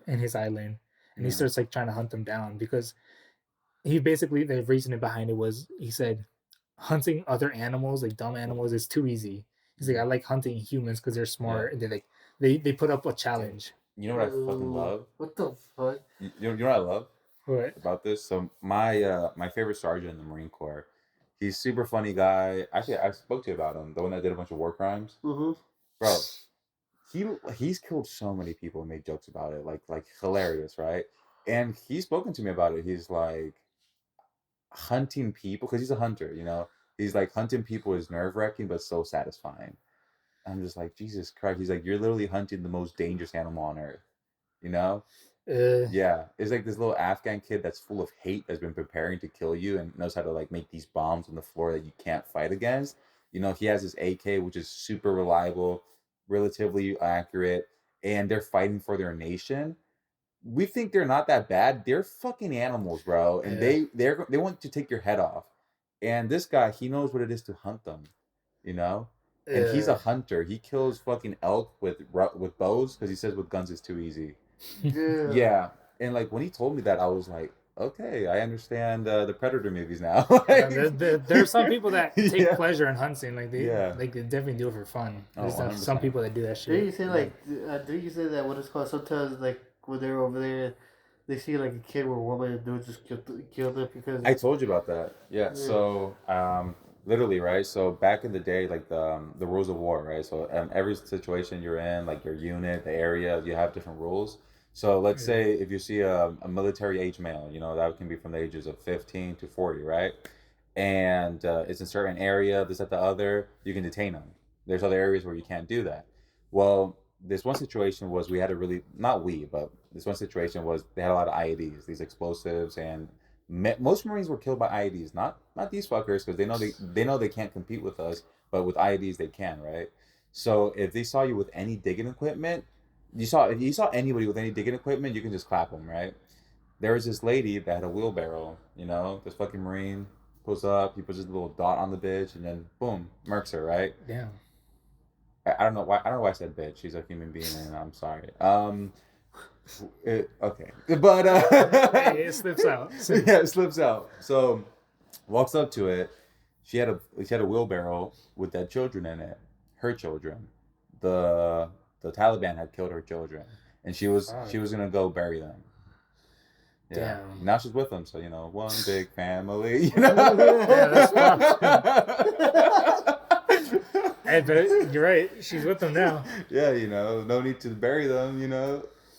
[SPEAKER 1] in his island, and he starts like trying to hunt them down because he basically the reasoning behind it was he said hunting other animals like dumb animals is too easy. He's like, I like hunting humans because they're smart and they put up a challenge.
[SPEAKER 3] You know what I fucking love?
[SPEAKER 2] What the fuck?
[SPEAKER 3] You know what I love?
[SPEAKER 1] What?
[SPEAKER 3] About this? So my favorite sergeant in the Marine Corps, he's super funny guy. Actually, I spoke to you about him, the one that did a bunch of war crimes.
[SPEAKER 2] Mm-hmm.
[SPEAKER 3] Bro, he's killed so many people and made jokes about it, like hilarious, right? And he's spoken to me about it. He's like, hunting people, because he's a hunter, he's like, hunting people is nerve-wracking but so satisfying. I'm just like, Jesus Christ. He's like, you're literally hunting the most dangerous animal on earth, yeah. It's like this little Afghan kid that's full of hate, that's been preparing to kill you and knows how to like make these bombs on the floor that you can't fight against. He has his AK, which is super reliable, relatively accurate, and they're fighting for their nation. We think they're not that bad. They're fucking animals, bro, and they want to take your head off. And this guy, he knows what it is to hunt them, and he's a hunter. He kills fucking elk with bows because he says with guns it's too easy. Yeah. And like when he told me that, I was like, okay, I understand the Predator movies now.
[SPEAKER 1] There are some people that take pleasure in hunting. Like they definitely do it for fun. There's some people that do that shit.
[SPEAKER 2] Did you say that what it's called? Sometimes like when they're over there, they see like a kid or a woman and do just kill them because.
[SPEAKER 3] I told you about that. Yeah. So literally, right? So back in the day, like the rules of war, right? So every situation you're in, like your unit, the area, you have different rules. So let's say if you see a military age male, that can be from the ages of 15 to 40, right? And it's in a certain area, this at the other, you can detain them. There's other areas where you can't do that. Well, this one situation was we had a really, not we, but this one situation was they had a lot of IEDs, these explosives, and most Marines were killed by IEDs, not these fuckers, because they know they can't compete with us, but with IEDs they can, right? So if they saw you with any digging equipment, if you saw anybody with any digging equipment, you can just clap them, right? There was this lady that had a wheelbarrow, this fucking Marine pulls up, he puts his little dot on the bitch, and then boom, murks her, right?
[SPEAKER 1] Damn.
[SPEAKER 3] I don't know why I said bitch. She's a human being, and I'm sorry. Okay, but
[SPEAKER 1] Hey, it slips out.
[SPEAKER 3] yeah, it slips out. So walks up to it. She had a wheelbarrow with dead children in it. Her children. The the Taliban had killed her children, and she was gonna go bury them. Yeah.
[SPEAKER 1] Damn.
[SPEAKER 3] Now she's with them, so one big family. You know.
[SPEAKER 1] Yeah, that's Hey, but you're right. She's with them now.
[SPEAKER 3] Yeah, no need to bury them.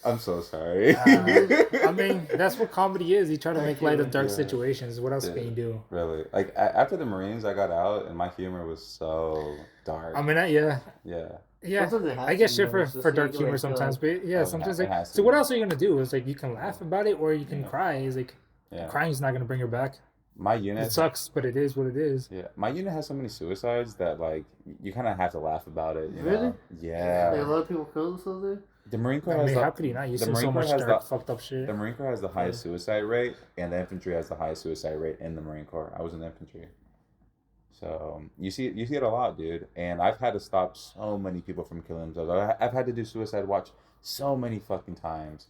[SPEAKER 3] I'm so sorry.
[SPEAKER 1] I mean, that's what comedy is. You try to make light of dark
[SPEAKER 3] Yeah.
[SPEAKER 1] situations. What else
[SPEAKER 3] Yeah,
[SPEAKER 1] can you do?
[SPEAKER 3] really. Like after the Marines, I got out, and my humor was so dark.
[SPEAKER 1] I mean, yeah.
[SPEAKER 3] Yeah.
[SPEAKER 2] Sometimes it has
[SPEAKER 1] I get
[SPEAKER 2] to
[SPEAKER 1] shit
[SPEAKER 2] be,
[SPEAKER 1] for,
[SPEAKER 2] though, just
[SPEAKER 1] for
[SPEAKER 2] so
[SPEAKER 1] dark
[SPEAKER 2] you can,
[SPEAKER 1] humor sometimes, but yeah,
[SPEAKER 3] Oh,
[SPEAKER 1] sometimes
[SPEAKER 3] it has to
[SPEAKER 1] so what
[SPEAKER 3] be.
[SPEAKER 1] else are you gonna do? It's like you can laugh about it or you can
[SPEAKER 3] Yeah.
[SPEAKER 1] cry. It's like
[SPEAKER 3] Yeah.
[SPEAKER 1] crying's not gonna bring her back.
[SPEAKER 3] My
[SPEAKER 1] It
[SPEAKER 3] unit.
[SPEAKER 1] sucks, but it is what it is.
[SPEAKER 3] Yeah, my unit has so many suicides that like you kind of have to laugh about it.
[SPEAKER 2] Really?
[SPEAKER 3] Know? Yeah.
[SPEAKER 2] Like, a lot of people kill themselves there.
[SPEAKER 3] The Marine Corps
[SPEAKER 1] I
[SPEAKER 3] has
[SPEAKER 1] mean,
[SPEAKER 3] the,
[SPEAKER 1] how could you not? You
[SPEAKER 3] the
[SPEAKER 1] see
[SPEAKER 3] Marine
[SPEAKER 1] so
[SPEAKER 3] Corps
[SPEAKER 1] much
[SPEAKER 3] has
[SPEAKER 1] dark,
[SPEAKER 3] the
[SPEAKER 1] fucked up shit.
[SPEAKER 3] the Marine Corps has the highest suicide rate, and the infantry has the highest suicide rate in the Marine Corps. I was in the infantry, so you see it a lot, dude. And I've had to stop so many people from killing themselves. I've had to do suicide watch so many fucking times,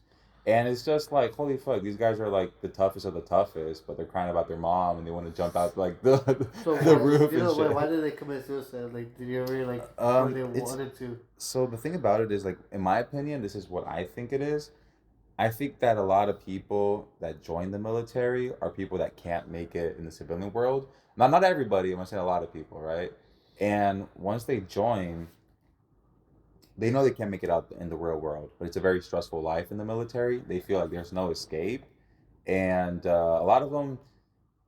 [SPEAKER 3] and it's just like holy fuck, these guys are like the toughest of the toughest, but they're crying about their mom and they want to jump out like the
[SPEAKER 2] So
[SPEAKER 3] the
[SPEAKER 2] why,
[SPEAKER 3] roof
[SPEAKER 2] you know,
[SPEAKER 3] and shit.
[SPEAKER 2] why did they commit suicide? Like, did you ever like
[SPEAKER 3] Um,
[SPEAKER 2] when they
[SPEAKER 3] it's-
[SPEAKER 2] wanted to?
[SPEAKER 3] So the thing about it is, like, in my opinion, this is what I think it is. I think that a lot of people that join the military are people that can't make it in the civilian world. Not everybody. I'm saying a lot of people, right? And once they join, they know they can't make it out in the real world. But it's a very stressful life in the military. They feel like there's no escape, and a lot of them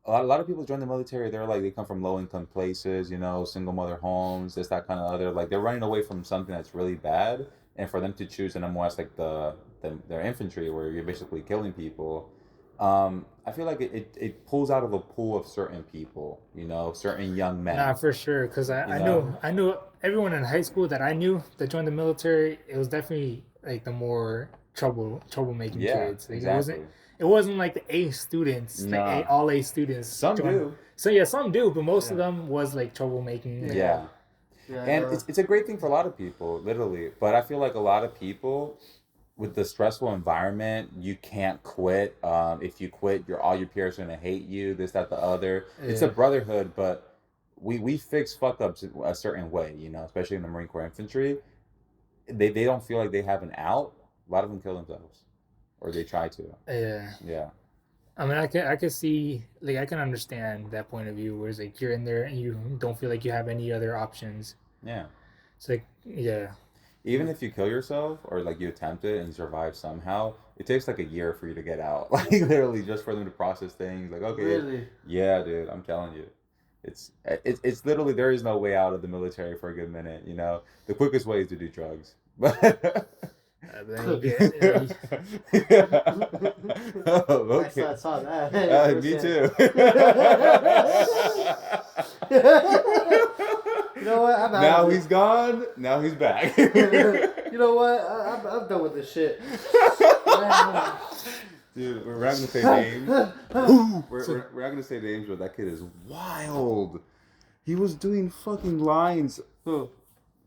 [SPEAKER 3] a lot of people join the military. They're like they come from low income places, single mother homes, this that kind of other. Like they're running away from something that's really bad, and for them to choose an MOS like their infantry, where you're basically killing people. I feel like it pulls out of a pool of certain people, certain young men.
[SPEAKER 1] Nah, for sure. Because I
[SPEAKER 3] know?
[SPEAKER 1] knew everyone in high school that I knew that joined the military. It was definitely like the more troublemaking
[SPEAKER 3] Yeah,
[SPEAKER 1] kids. Like,
[SPEAKER 3] exactly.
[SPEAKER 1] It wasn't like the A students,
[SPEAKER 3] Nah.
[SPEAKER 1] all A students.
[SPEAKER 3] Some do.
[SPEAKER 1] So yeah, some do, but most of
[SPEAKER 2] Yeah.
[SPEAKER 1] them was like troublemaking.
[SPEAKER 3] Yeah.
[SPEAKER 2] Yeah,
[SPEAKER 3] And it's a great thing for a lot of people, literally. But I feel like a lot of people, with the stressful environment, you can't quit. If you quit, all your peers are gonna hate you. This, that, the other. It's a
[SPEAKER 1] Yeah.
[SPEAKER 3] brotherhood, but we fix fuck ups a certain way, especially in the Marine Corps infantry. They don't feel like they have an out. A lot of them kill themselves, or they try to.
[SPEAKER 1] Yeah.
[SPEAKER 3] Yeah.
[SPEAKER 1] I mean, I can see, like, I can understand that point of view, where it's like you're in there and you don't feel like you have any other options.
[SPEAKER 3] Yeah.
[SPEAKER 1] It's like, yeah,
[SPEAKER 3] Even if you kill yourself or like you attempt it and survive somehow, it takes like a year for you to get out. Like literally just for them to process things. Like, okay,
[SPEAKER 2] really.
[SPEAKER 3] yeah, dude, I'm telling you. It's literally there is no way out of the military for a good minute, The quickest way is to do drugs. But
[SPEAKER 1] but then you get,
[SPEAKER 3] oh,
[SPEAKER 2] Actually, I
[SPEAKER 3] okay.
[SPEAKER 2] saw that.
[SPEAKER 3] Me too.
[SPEAKER 2] You know what? I'm out
[SPEAKER 3] Now
[SPEAKER 2] of it.
[SPEAKER 3] he's gone. Now he's back.
[SPEAKER 2] You know what? I'm done with this shit.
[SPEAKER 3] Dude, we're not gonna say names. we're not gonna say names, but that kid is wild. He was doing fucking lines.
[SPEAKER 2] Who?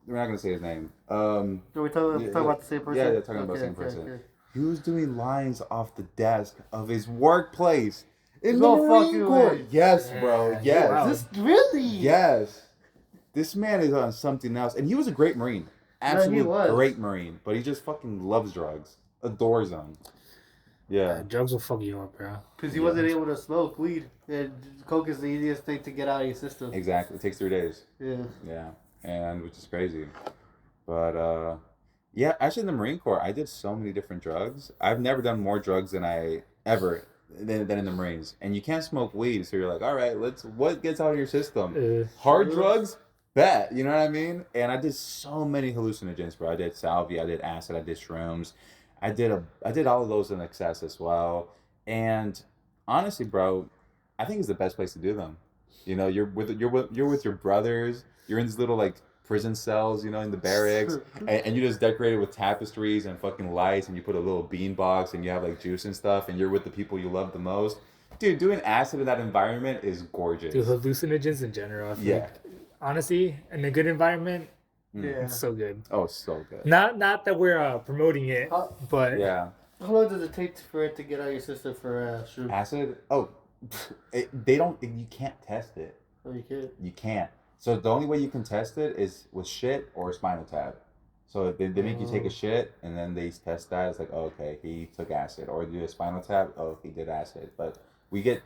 [SPEAKER 3] We're not gonna say his name.
[SPEAKER 2] Are we talking about the same person?
[SPEAKER 3] Yeah, they're talking about the same person. He was doing lines off the desk of his workplace in the
[SPEAKER 2] No
[SPEAKER 3] Marine
[SPEAKER 2] fucking
[SPEAKER 3] Corps.
[SPEAKER 2] way.
[SPEAKER 3] Yes, bro.
[SPEAKER 1] Yeah,
[SPEAKER 3] Yes.
[SPEAKER 1] wow.
[SPEAKER 2] This really?
[SPEAKER 3] Yes. This man is on something else, and he was a great Marine. Absolute
[SPEAKER 2] was.
[SPEAKER 3] great Marine, but he just fucking loves drugs, adores them. Yeah.
[SPEAKER 1] drugs will fuck you up, bro.
[SPEAKER 2] Because he wasn't able to smoke weed, and coke is the easiest thing to get out of your system.
[SPEAKER 3] Exactly. It takes 3 days.
[SPEAKER 2] Yeah.
[SPEAKER 3] Yeah, and which is crazy. But yeah, actually in the Marine Corps, I did so many different drugs. I've never done more drugs than I ever than in the Marines. And you can't smoke weed, so you're like, all right, what gets out of your system? Hard drugs, bet. You know what I mean? And I did so many hallucinogens, bro. I did salvia, I did acid, I did shrooms. I did all of those in excess as well. And honestly, bro, I think it's the best place to do them. You're with your brothers. You're in these little like prison cells, in the barracks, and you just decorate it with tapestries and fucking lights, and you put a little bean box, and you have like juice and stuff, and you're with the people you love the most. Dude, doing acid in that environment is gorgeous.
[SPEAKER 1] Dude, hallucinogens in general. I feel
[SPEAKER 3] Yeah.
[SPEAKER 1] like, honestly, in a good environment,
[SPEAKER 2] Yeah.
[SPEAKER 1] it's so good.
[SPEAKER 3] Oh, so good.
[SPEAKER 1] Not that we're promoting it, but
[SPEAKER 3] Yeah.
[SPEAKER 2] How long does it take for it to get out of your system for shrooms?
[SPEAKER 3] Acid? Oh, they don't. You can't test it.
[SPEAKER 2] Oh, you can't.
[SPEAKER 3] You can't. So the only way you can test it is with shit or spinal tap. So they make you take a shit and then they test that. It's like, oh, okay, he took acid, or do a spinal tap. Oh, he did acid. But we get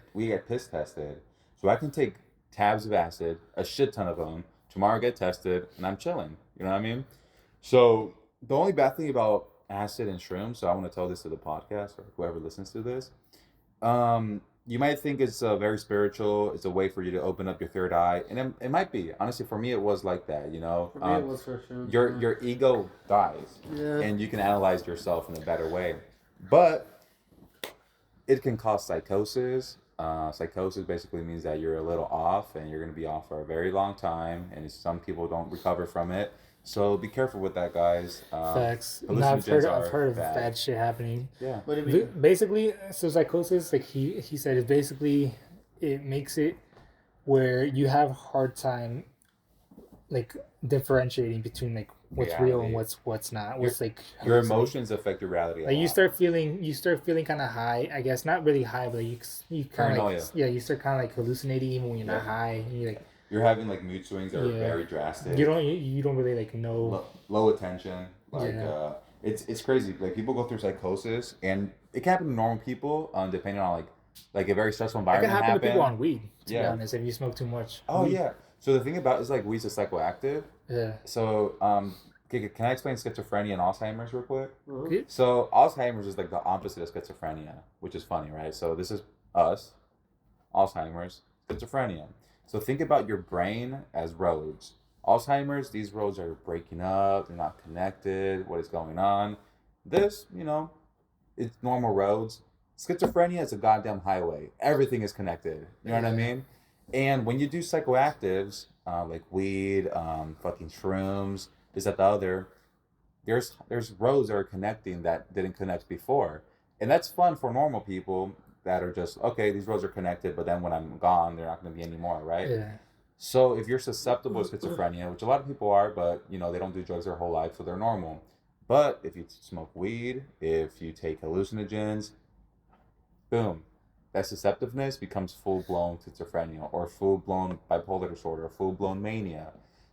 [SPEAKER 3] piss tested, so I can take tabs of acid, a shit ton of them. Tomorrow get tested, and I'm chilling. You know what I mean? So the only bad thing about acid and shrooms, so I want to tell this to the podcast or whoever listens to this. You might think it's very spiritual. It's a way for you to open up your third eye, and it might be. Honestly, for me, it was like that. You know,
[SPEAKER 2] For me, it was for sure.
[SPEAKER 3] your ego dies,
[SPEAKER 2] Yeah.
[SPEAKER 3] and you can analyze yourself in a better way. But it can cause psychosis. Psychosis basically means that you're a little off, and you're going to be off for a very long time, and some people don't recover from it. So be careful with that, guys.
[SPEAKER 1] Facts. No,
[SPEAKER 3] Hallucinogens
[SPEAKER 1] I've heard of
[SPEAKER 3] bad.
[SPEAKER 1] bad shit happening.
[SPEAKER 3] Yeah.
[SPEAKER 2] What do you mean?
[SPEAKER 1] Basically, so psychosis, like he said, is basically it makes it where you have a hard time like differentiating between like what's real and
[SPEAKER 3] Reality.
[SPEAKER 1] what's not. What's like
[SPEAKER 3] Your
[SPEAKER 1] hallucinating.
[SPEAKER 3] emotions affect your reality.
[SPEAKER 1] Like you start feeling kind of high. I guess not really high, but you kind of like,
[SPEAKER 3] Paranoia.
[SPEAKER 1] yeah, you start kind of like hallucinating even when you're not
[SPEAKER 3] Yeah.
[SPEAKER 1] high. And you like
[SPEAKER 3] You're having like mood swings that are
[SPEAKER 1] Yeah.
[SPEAKER 3] very drastic.
[SPEAKER 1] you don't really like know.
[SPEAKER 3] Low attention. Like
[SPEAKER 1] Yeah.
[SPEAKER 3] it's crazy. Like people go through psychosis, and it can happen to normal people. Depending on like a very stressful
[SPEAKER 1] That can
[SPEAKER 3] environment
[SPEAKER 1] happen to people on weed. To be
[SPEAKER 3] Yeah.
[SPEAKER 1] honest, if you smoke too much.
[SPEAKER 3] Oh
[SPEAKER 1] Weed.
[SPEAKER 3] yeah. So the thing about is like weed's a psychoactive.
[SPEAKER 1] Yeah.
[SPEAKER 3] So can I explain schizophrenia and Alzheimer's real quick?
[SPEAKER 2] Uh-huh.
[SPEAKER 1] Okay.
[SPEAKER 3] So Alzheimer's is like the opposite of schizophrenia, which is funny, right? So this is us, Alzheimer's, schizophrenia. So think about your brain as roads. Alzheimer's, these roads are breaking up, they're not connected, what is going on? This, it's normal roads. Schizophrenia is a goddamn highway. Everything is connected. You know what I
[SPEAKER 1] Yeah.
[SPEAKER 3] mean? And when you do psychoactives, like weed, fucking shrooms, this, that, the other, there's roads that are connecting that didn't connect before. And that's fun for normal people that are just, okay, these roads are connected, but then when I'm gone, they're not going to be anymore, right?
[SPEAKER 1] Yeah.
[SPEAKER 3] So if you're susceptible to schizophrenia, which a lot of people are, but they don't do drugs their whole life, so they're normal. But if you smoke weed, if you take hallucinogens, boom, that susceptiveness becomes full blown schizophrenia or full blown bipolar disorder, or full blown mania.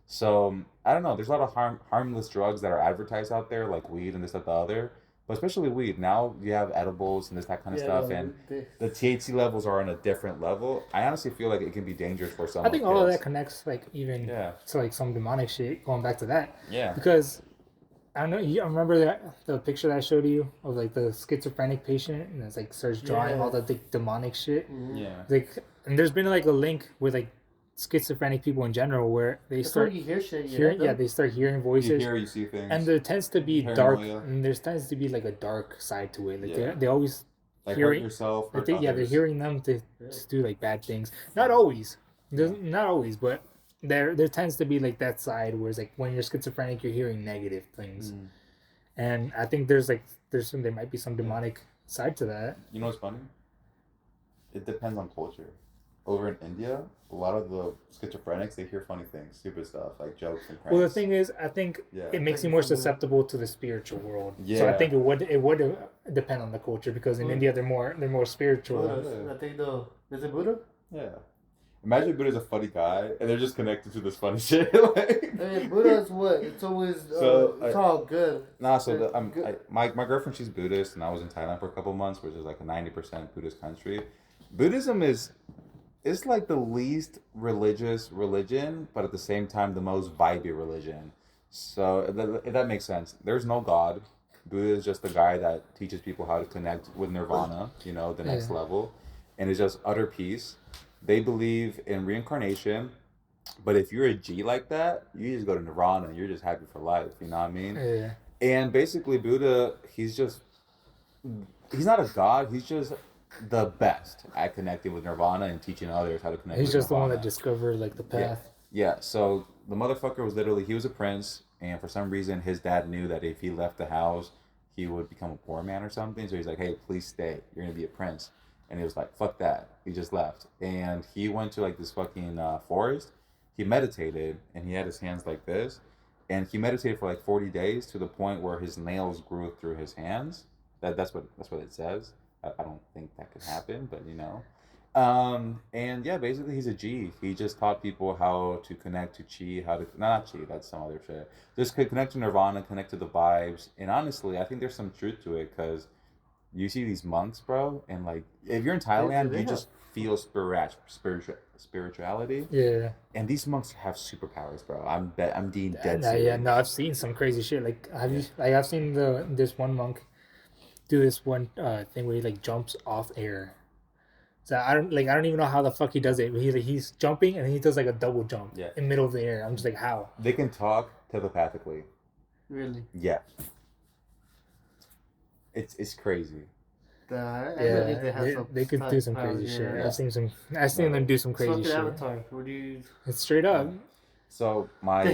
[SPEAKER 3] So I don't know. There's a lot of harmless drugs that are advertised out there, like weed and this, that, the other. But especially weed. Now you have edibles and this, that kind of stuff, and the THC levels are on a different level. I honestly feel like it can be dangerous for some.
[SPEAKER 1] I think all of
[SPEAKER 3] kids.
[SPEAKER 1] that connects like even
[SPEAKER 3] Yeah.
[SPEAKER 1] to like some demonic shit. Going back to that.
[SPEAKER 3] Yeah.
[SPEAKER 1] Because I don't know. I remember the picture that I showed you of like the schizophrenic patient, and it's like starts drawing all the demonic shit.
[SPEAKER 3] Yeah.
[SPEAKER 1] Like, and there's been like a link with like schizophrenic people in general where they start
[SPEAKER 2] you hear shit.
[SPEAKER 1] they start hearing
[SPEAKER 3] You
[SPEAKER 1] voices,
[SPEAKER 3] hear, you see things.
[SPEAKER 1] and there tends to be
[SPEAKER 3] Paranoia.
[SPEAKER 1] dark, and there tends to be like a dark side to it. Like
[SPEAKER 3] Yeah.
[SPEAKER 1] they always
[SPEAKER 3] like
[SPEAKER 1] hearing-
[SPEAKER 3] hurt yourself.
[SPEAKER 1] I
[SPEAKER 3] Hurt
[SPEAKER 1] think they're
[SPEAKER 3] others.
[SPEAKER 1] hearing them to do like bad things. Not always. Not always, but there tends to be like that side where it's like when you're schizophrenic, you're hearing negative things, and I think there might be some demonic side to that.
[SPEAKER 3] You know what's funny? It depends on culture. Over in India, a lot of the schizophrenics, they hear funny things, stupid stuff, like jokes and pranks.
[SPEAKER 1] Well, the thing is, I think
[SPEAKER 3] Yeah.
[SPEAKER 1] it makes you more susceptible to the spiritual world. So I
[SPEAKER 3] Yeah.
[SPEAKER 1] think it would depend on the culture because in India they're more spiritual.
[SPEAKER 2] I think is it Buddha?
[SPEAKER 3] Yeah. Imagine Buddha's a funny guy, and they're just connected to this funny shit. like,
[SPEAKER 2] Hey, Buddha's what? It's always
[SPEAKER 3] So,
[SPEAKER 2] it's all good.
[SPEAKER 3] nah, so
[SPEAKER 2] Good.
[SPEAKER 3] my girlfriend, she's Buddhist, and I was in Thailand for a couple months, which is like a 90% Buddhist country. Buddhism it's like the least religious religion, but at the same time the most vibey religion. So if that makes sense, there's no God. Buddha is just the guy that teaches people how to connect with nirvana, the next level, and it's just utter peace. They believe in reincarnation, but if you're a G like that, you just go to nirvana and you're just happy for life. You know what I mean?
[SPEAKER 1] Yeah.
[SPEAKER 3] And basically, Buddha, he's not a god. He's just the best at connecting with nirvana and teaching others how to connect.
[SPEAKER 1] He's
[SPEAKER 3] with
[SPEAKER 1] just the one
[SPEAKER 3] nirvana.
[SPEAKER 1] that discovered like the path.
[SPEAKER 3] Yeah. So the motherfucker was literally, he was a prince, and for some reason his dad knew that if he left the house, he would become a poor man or something. So he's like, "Hey, please stay. You're gonna be a prince." And he was like, "Fuck that." He just left, and he went to like this fucking forest. He meditated, and he had his hands like this, and he meditated for like 40 days to the point where his nails grew through his hands. That's what it says. I don't think that could happen, but you know. And yeah, basically he's a G. He just taught people how to connect to chi, how to not chi, that's some other shit. Just connect to nirvana, connect to the vibes. And honestly, I think there's some truth to it because you see these monks, bro, and like if you're in Thailand, you just feel spirituality.
[SPEAKER 1] Yeah.
[SPEAKER 3] And these monks have superpowers, bro. I'm being dead
[SPEAKER 1] Yeah,
[SPEAKER 3] serious.
[SPEAKER 1] no, I've seen some crazy shit. Like, I've seen this one monk do this one thing where he like jumps off air. So I don't even know how the fuck he does it. He's jumping and he does like a double jump in the middle of the air. I'm just like, how?
[SPEAKER 3] They can talk telepathically.
[SPEAKER 2] Really?
[SPEAKER 3] Yeah. It's crazy.
[SPEAKER 1] They could do some crazy shit.
[SPEAKER 2] Yeah.
[SPEAKER 1] I've seen them do some crazy shit.
[SPEAKER 2] Avatar. What do you?
[SPEAKER 1] It's straight up.
[SPEAKER 3] So my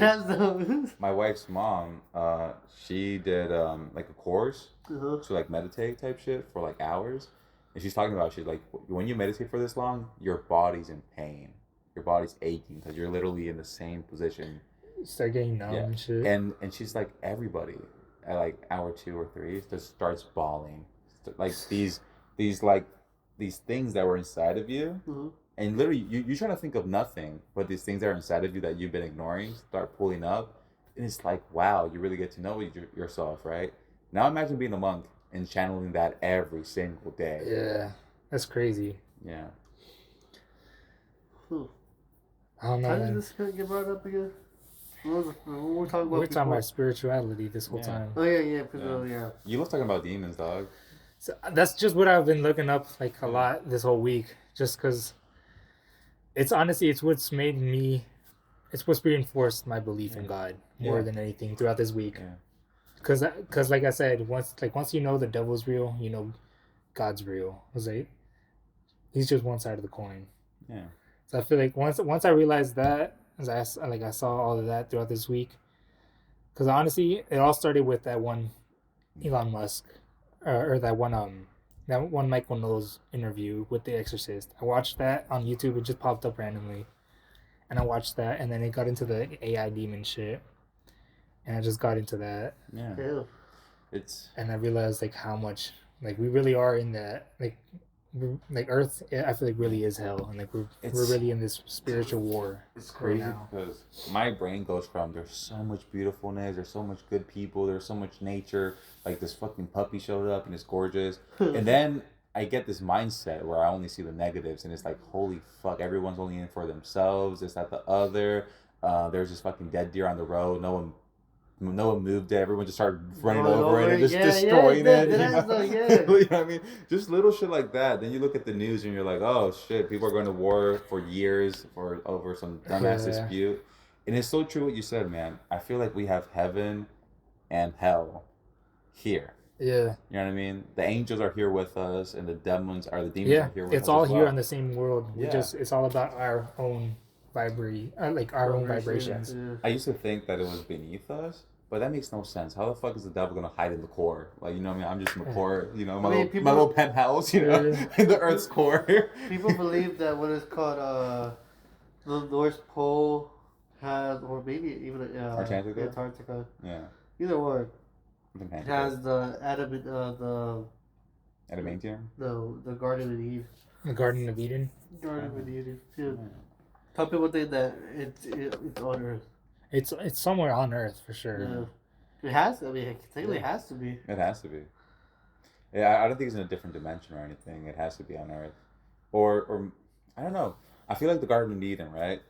[SPEAKER 3] wife's mom, she did like a course to like meditate type shit for like hours, and she's talking about she's like when you meditate for this long, your body's in pain, your body's aching because you're literally in the same position.
[SPEAKER 1] Start getting numb and shit.
[SPEAKER 3] And she's like everybody at like hour 2 or 3 just starts bawling, like these things that were inside of you.
[SPEAKER 2] Mm-hmm.
[SPEAKER 3] And literally, you're trying to think of nothing, but these things that are inside of you that you've been ignoring start pulling up. And it's like, wow, you really get to know yourself, right? Now imagine being a monk and channeling that every single day.
[SPEAKER 1] Yeah, that's crazy.
[SPEAKER 3] Yeah.
[SPEAKER 1] I don't know.
[SPEAKER 2] How did this get brought up again? What were we talking about?
[SPEAKER 1] We're talking about spirituality this whole time.
[SPEAKER 2] Oh, yeah.
[SPEAKER 3] You was talking about demons, dog.
[SPEAKER 1] So that's just what I've been looking up like a lot this whole week, just because it's honestly it's what's reinforced my belief in God more than anything throughout this week. Because like I said, once you know the devil's real, you know God's real. It was like he's just one side of the coin.
[SPEAKER 3] Yeah.
[SPEAKER 1] So I feel like once I realized that, as I saw all of that throughout this week, because honestly, it all started with that one Elon Musk, or that one Michael Knowles interview with The Exorcist. I watched that on YouTube. It just popped up randomly, and I watched that, and then it got into the AI demon shit, and I just got into that.
[SPEAKER 3] Yeah.
[SPEAKER 1] And I realized like how much like we really are in that like Earth. I feel like really is hell, and like we're really in this spiritual war.
[SPEAKER 3] It's crazy because my brain goes from there's so much beautifulness, there's so much good people, there's so much nature. Like this fucking puppy showed up and it's gorgeous, and then I get this mindset where I only see the negatives, and it's like holy fuck, everyone's only in for themselves. It's not the other. There's this fucking dead deer on the road. No one moved it. Everyone just started running over it and just destroying it. You know what I mean? Just little shit like that. Then you look at the news and you're like, oh shit, people are going to war for years over some dumbass dispute. And it's so true what you said, man. I feel like we have heaven and hell here.
[SPEAKER 1] Yeah.
[SPEAKER 3] You know what I mean? The angels are here with us, and the demons are here with us.
[SPEAKER 1] It's all here on the same world. It's all about our own our own vibrations.
[SPEAKER 2] Yeah.
[SPEAKER 3] I used to think that it was beneath us, but that makes no sense. How the fuck is the devil gonna hide in the core? Like, you know what I mean? I'm just in the core, you know, my little penthouse, you know, in the Earth's core.
[SPEAKER 2] People believe that what is called the North Pole has, or maybe even Antarctica.
[SPEAKER 3] Yeah.
[SPEAKER 2] Either one. Has the
[SPEAKER 3] adamantium?
[SPEAKER 2] No, the Garden of Eve.
[SPEAKER 1] The Garden of Eden.
[SPEAKER 2] Garden of Eden. Yeah. Some people think that it's on Earth.
[SPEAKER 1] It's somewhere on Earth for sure.
[SPEAKER 2] Yeah. It has. I mean, technically, it has to be.
[SPEAKER 3] It has to be. Yeah, I don't think it's in a different dimension or anything. It has to be on Earth, or I don't know. I feel like the Garden of Eden, right?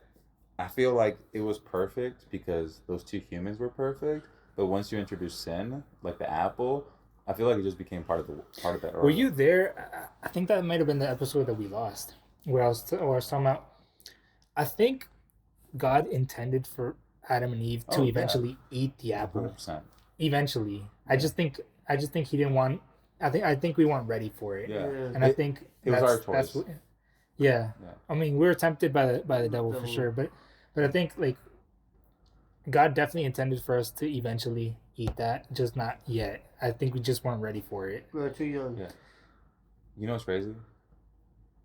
[SPEAKER 3] I feel like it was perfect because those two humans were perfect. But once you introduce sin, like the apple, I feel like it just became part of that. Order.
[SPEAKER 1] Were you there? I think that might have been the episode that we lost, where I was talking about. I think God intended for Adam and Eve to eventually eat the apple.
[SPEAKER 3] 100%.
[SPEAKER 1] Eventually, I just think he didn't want. I think we weren't ready for it.
[SPEAKER 3] Yeah.
[SPEAKER 1] And I think
[SPEAKER 3] it was our choice.
[SPEAKER 1] Yeah. I mean, we were tempted by the devil for sure, but I think like God definitely intended for us to eventually eat that, just not yet. I think we just weren't ready for it.
[SPEAKER 2] We were too young.
[SPEAKER 3] Yeah. You know what's crazy?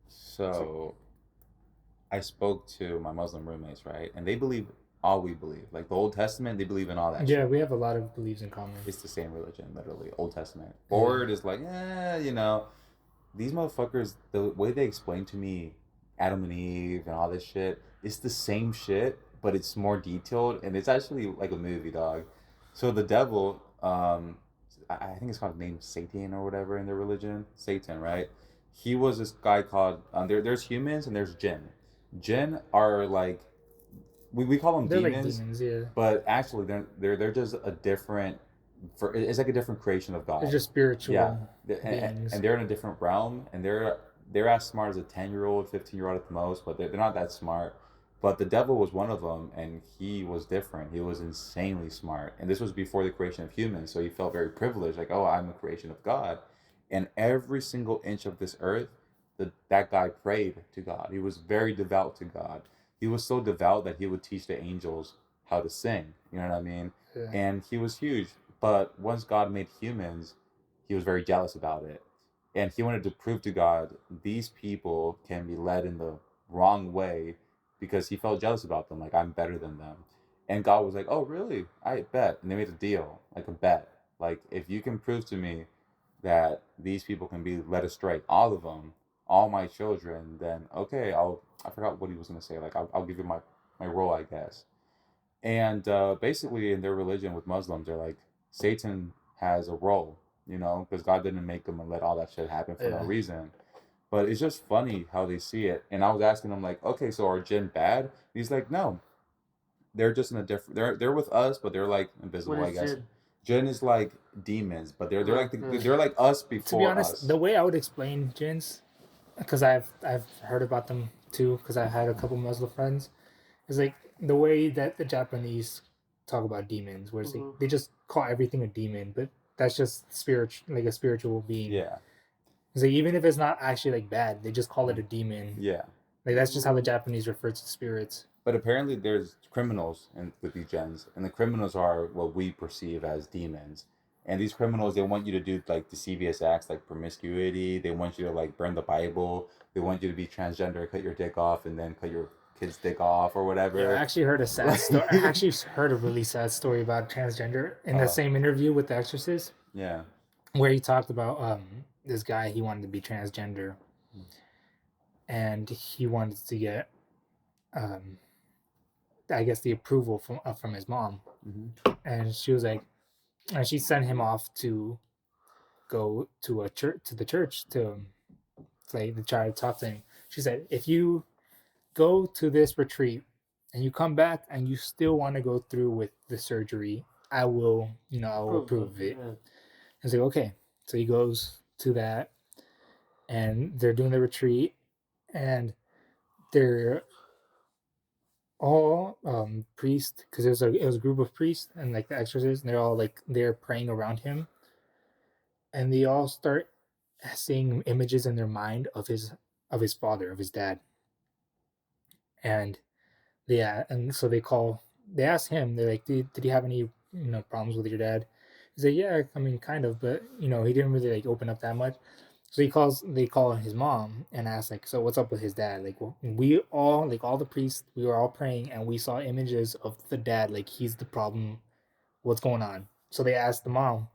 [SPEAKER 3] So I spoke to my Muslim roommates, right? And they believe all we believe. Like the Old Testament, they believe in all that
[SPEAKER 1] Yeah,
[SPEAKER 3] shit.
[SPEAKER 1] we have a lot of beliefs in common.
[SPEAKER 3] It's the same religion, literally. Old Testament. Forward is like, these motherfuckers, the way they explain to me Adam and Eve and all this shit, it's the same shit, but it's more detailed, and it's actually like a movie, dog. So the devil, I think it's called named Satan or whatever in their religion. Satan, right? He was this guy called, there's humans and there's jinn. Jinn are like, we call them
[SPEAKER 1] They're like
[SPEAKER 3] demons,
[SPEAKER 1] demons, yeah.
[SPEAKER 3] but actually they're just a different, it's like a different creation of God.
[SPEAKER 1] They're just spiritual
[SPEAKER 3] and they're in a different realm, and they're as smart as a 10-year-old, 15-year-old at the most, but they're not that smart. But the devil was one of them, and he was different. He was insanely smart, and this was before the creation of humans, so he felt very privileged, like, oh, I'm a creation of God. And every single inch of this earth, that guy prayed to God. He was very devout to God. He was so devout that he would teach the angels how to sing. You know what I mean?
[SPEAKER 1] Yeah.
[SPEAKER 3] And he was huge. But once God made humans, he was very jealous about it. And he wanted to prove to God, these people can be led in the wrong way, because he felt jealous about them. Like, I'm better than them. And God was like, oh, really? I bet. And they made a deal, like a bet. Like, if you can prove to me that these people can be led astray, all of them, all my children, then okay, I forgot what he was going to say. Like, I'll give you my role, I guess. And basically, in their religion with Muslims, they're like, Satan has a role, because God didn't make them and let all that shit happen for no reason. But it's just funny how they see it. And I was asking them, like, okay, so are jinn bad? He's like, no, they're just in a different. They're with us, but they're like invisible, I guess. Jinn is like demons, but they're like they're like us before.
[SPEAKER 1] To be honest,
[SPEAKER 3] us.
[SPEAKER 1] The way I would explain jinns, because I've heard about them too, because I had a couple Muslim friends, is like the way that the Japanese talk about demons, where it's like they just call everything a demon, but that's just like a spiritual being.
[SPEAKER 3] Yeah.
[SPEAKER 1] It's like even if it's not actually like bad, they just call it a demon.
[SPEAKER 3] Yeah.
[SPEAKER 1] Like that's just how the Japanese refer to spirits.
[SPEAKER 3] But apparently there's criminals with these gens, and the criminals are what we perceive as demons. And these criminals, they want you to do like the devious acts, like promiscuity. They want you to like burn the Bible. They want you to be transgender, cut your dick off, and then cut your kid's dick off or whatever.
[SPEAKER 1] Yeah, I actually heard a sad story. I actually heard a really sad story about transgender in the same interview with The Exorcist.
[SPEAKER 3] Yeah.
[SPEAKER 1] Where he talked about this guy, he wanted to be transgender, and he wanted to get I guess the approval from his mom. And she was like, and she sent him off to go to a church, to the church, to like to try to talk to him. She said, if you go to this retreat and you come back and you still want to go through with the surgery, I will approve of it. And he's like, okay. So he goes to that, and they're doing the retreat, and they're all priests, because it was a group of priests and like the exorcists, and they're all like they're praying around him, and they all start seeing images in their mind of his father, of his dad. And so they ask him, they're like, did you have any problems with your dad? He's like, yeah, I mean, kind of, but he didn't really like open up that much. So they call his mom and ask, like, so what's up with his dad? Like, we all, like all the priests, we were all praying and we saw images of the dad, like he's the problem. What's going on? So they asked the mom,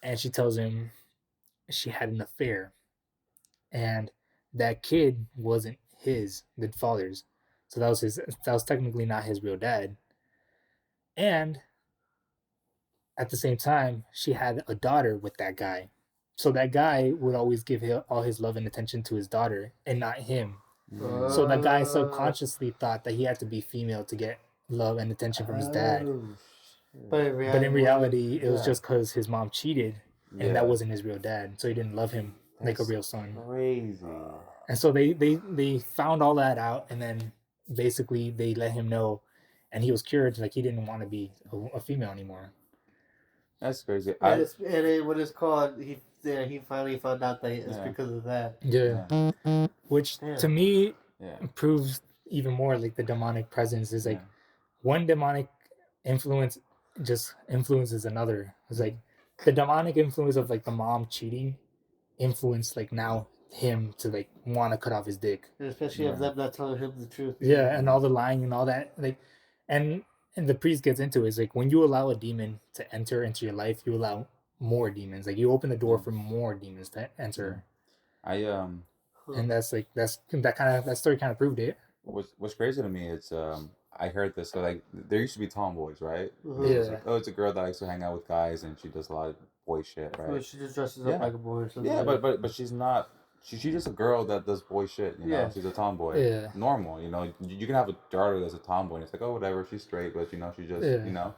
[SPEAKER 1] and she tells him she had an affair, and that kid wasn't the father's. So that was technically not his real dad. And at the same time, she had a daughter with that guy. So that guy would always give all his love and attention to his daughter and not him. So that guy subconsciously thought that he had to be female to get love and attention from his dad. But in reality, it was just because his mom cheated, and that wasn't his real dad. So he didn't love him like a real son.
[SPEAKER 3] Crazy.
[SPEAKER 1] And so they found all that out, and then basically they let him know, and he was cured. Like he didn't want to be a female anymore.
[SPEAKER 3] That's crazy.
[SPEAKER 2] And what it's called, he finally found out that it's because of that.
[SPEAKER 1] Yeah. Which to me proves even more like the demonic presence is like one demonic influence just influences another. It's like the demonic influence of like the mom cheating influenced like now him to like want to cut off his dick.
[SPEAKER 2] And especially of them not telling him the truth.
[SPEAKER 1] Yeah, and all the lying and all that. Like And the priest gets into it, is like when you allow a demon to enter into your life, you allow more demons. Like you open the door for more demons to enter.
[SPEAKER 3] I
[SPEAKER 1] And that's like that story kind of proved it.
[SPEAKER 3] what's crazy to me is I heard this, so like there used to be tomboys, right? And
[SPEAKER 2] Mhm.
[SPEAKER 3] it was
[SPEAKER 1] Yeah.
[SPEAKER 3] like, oh, it's a girl that likes to hang out with guys and she does a lot of boy shit,
[SPEAKER 2] But
[SPEAKER 3] right?
[SPEAKER 2] she just dresses up
[SPEAKER 3] Yeah.
[SPEAKER 2] like a boy or something.
[SPEAKER 3] Yeah,
[SPEAKER 2] like
[SPEAKER 3] but she's not. She's just a girl that does boy shit. You know,
[SPEAKER 2] Yeah.
[SPEAKER 3] she's a tomboy.
[SPEAKER 1] Yeah.
[SPEAKER 3] Normal. You know, you can have a daughter that's a tomboy, and it's like, oh, whatever, she's straight, but you know, she just,
[SPEAKER 1] Yeah.
[SPEAKER 3] you know.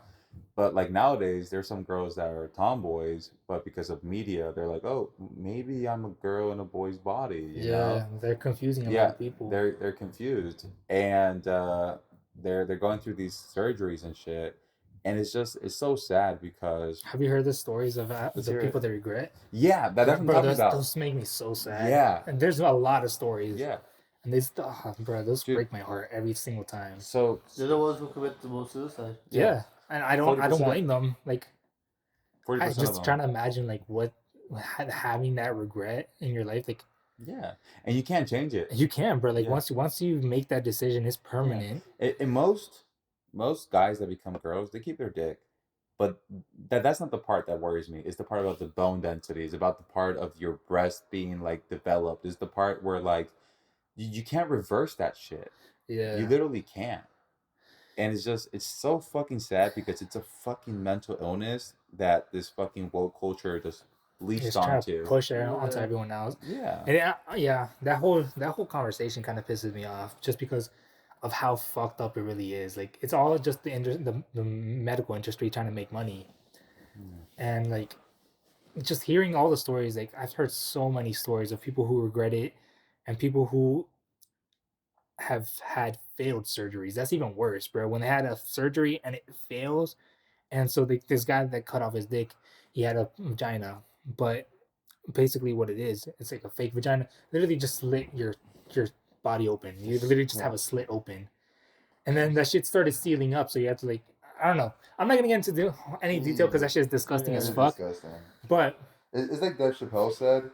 [SPEAKER 3] But like nowadays, there's some girls that are tomboys, but because of media, they're like, oh, maybe I'm a girl in a boy's body. You know?
[SPEAKER 1] Yeah, they're confusing a lot
[SPEAKER 3] Yeah,
[SPEAKER 1] of people.
[SPEAKER 3] they're confused, and they're going through these surgeries and shit, and it's so sad because
[SPEAKER 1] Have you heard the stories of
[SPEAKER 3] let's
[SPEAKER 1] the
[SPEAKER 3] hear
[SPEAKER 1] people
[SPEAKER 3] it.
[SPEAKER 1] they regret?
[SPEAKER 3] Yeah, that's what I'm
[SPEAKER 1] Bro,
[SPEAKER 3] talking
[SPEAKER 1] those
[SPEAKER 3] about.
[SPEAKER 1] those make me so sad.
[SPEAKER 3] Yeah,
[SPEAKER 1] And there's a lot of stories.
[SPEAKER 3] yeah.
[SPEAKER 1] And they, bro, those
[SPEAKER 3] Dude,
[SPEAKER 1] break my heart every single time.
[SPEAKER 3] so
[SPEAKER 2] they're the ones who commit the most suicide.
[SPEAKER 1] Yeah, and I don't
[SPEAKER 3] 40%.
[SPEAKER 1] blame them. Like, I
[SPEAKER 3] 40% of
[SPEAKER 1] just
[SPEAKER 3] them.
[SPEAKER 1] trying to imagine like what having that regret in your life. Like,
[SPEAKER 3] Yeah, and you can't change it.
[SPEAKER 1] you can, bro. Like
[SPEAKER 3] Yeah.
[SPEAKER 1] once you make that decision, it's permanent.
[SPEAKER 3] And most guys that become girls, they keep their dick, but that's not the part that worries me. It's the part about the bone density. It's about the part of your breast being like developed. It's the part where like you can't reverse that shit.
[SPEAKER 1] Yeah,
[SPEAKER 3] You literally can't. And it's so fucking sad because it's a fucking mental illness that this fucking woke culture just leached
[SPEAKER 1] just trying
[SPEAKER 3] onto.
[SPEAKER 1] to push it
[SPEAKER 2] Yeah.
[SPEAKER 1] onto everyone else.
[SPEAKER 3] Yeah.
[SPEAKER 1] And yeah, that whole conversation kind of pisses me off just because of how fucked up it really is. Like it's all just the medical industry trying to make money, and like just hearing all the stories. Like I've heard so many stories of people who regret it, and people who have had failed surgeries. That's even worse, bro. When they had a surgery and it fails, and so this guy that cut off his dick, he had a vagina, but basically what it is, it's like a fake vagina. Literally just slit your body open. You literally just have a slit open, and then that shit started sealing up. So you have to like, I don't know. I'm not gonna get into any detail because that shit is disgusting as
[SPEAKER 3] It's
[SPEAKER 1] fuck.
[SPEAKER 3] disgusting.
[SPEAKER 1] But
[SPEAKER 3] It's like Dave Chappelle said.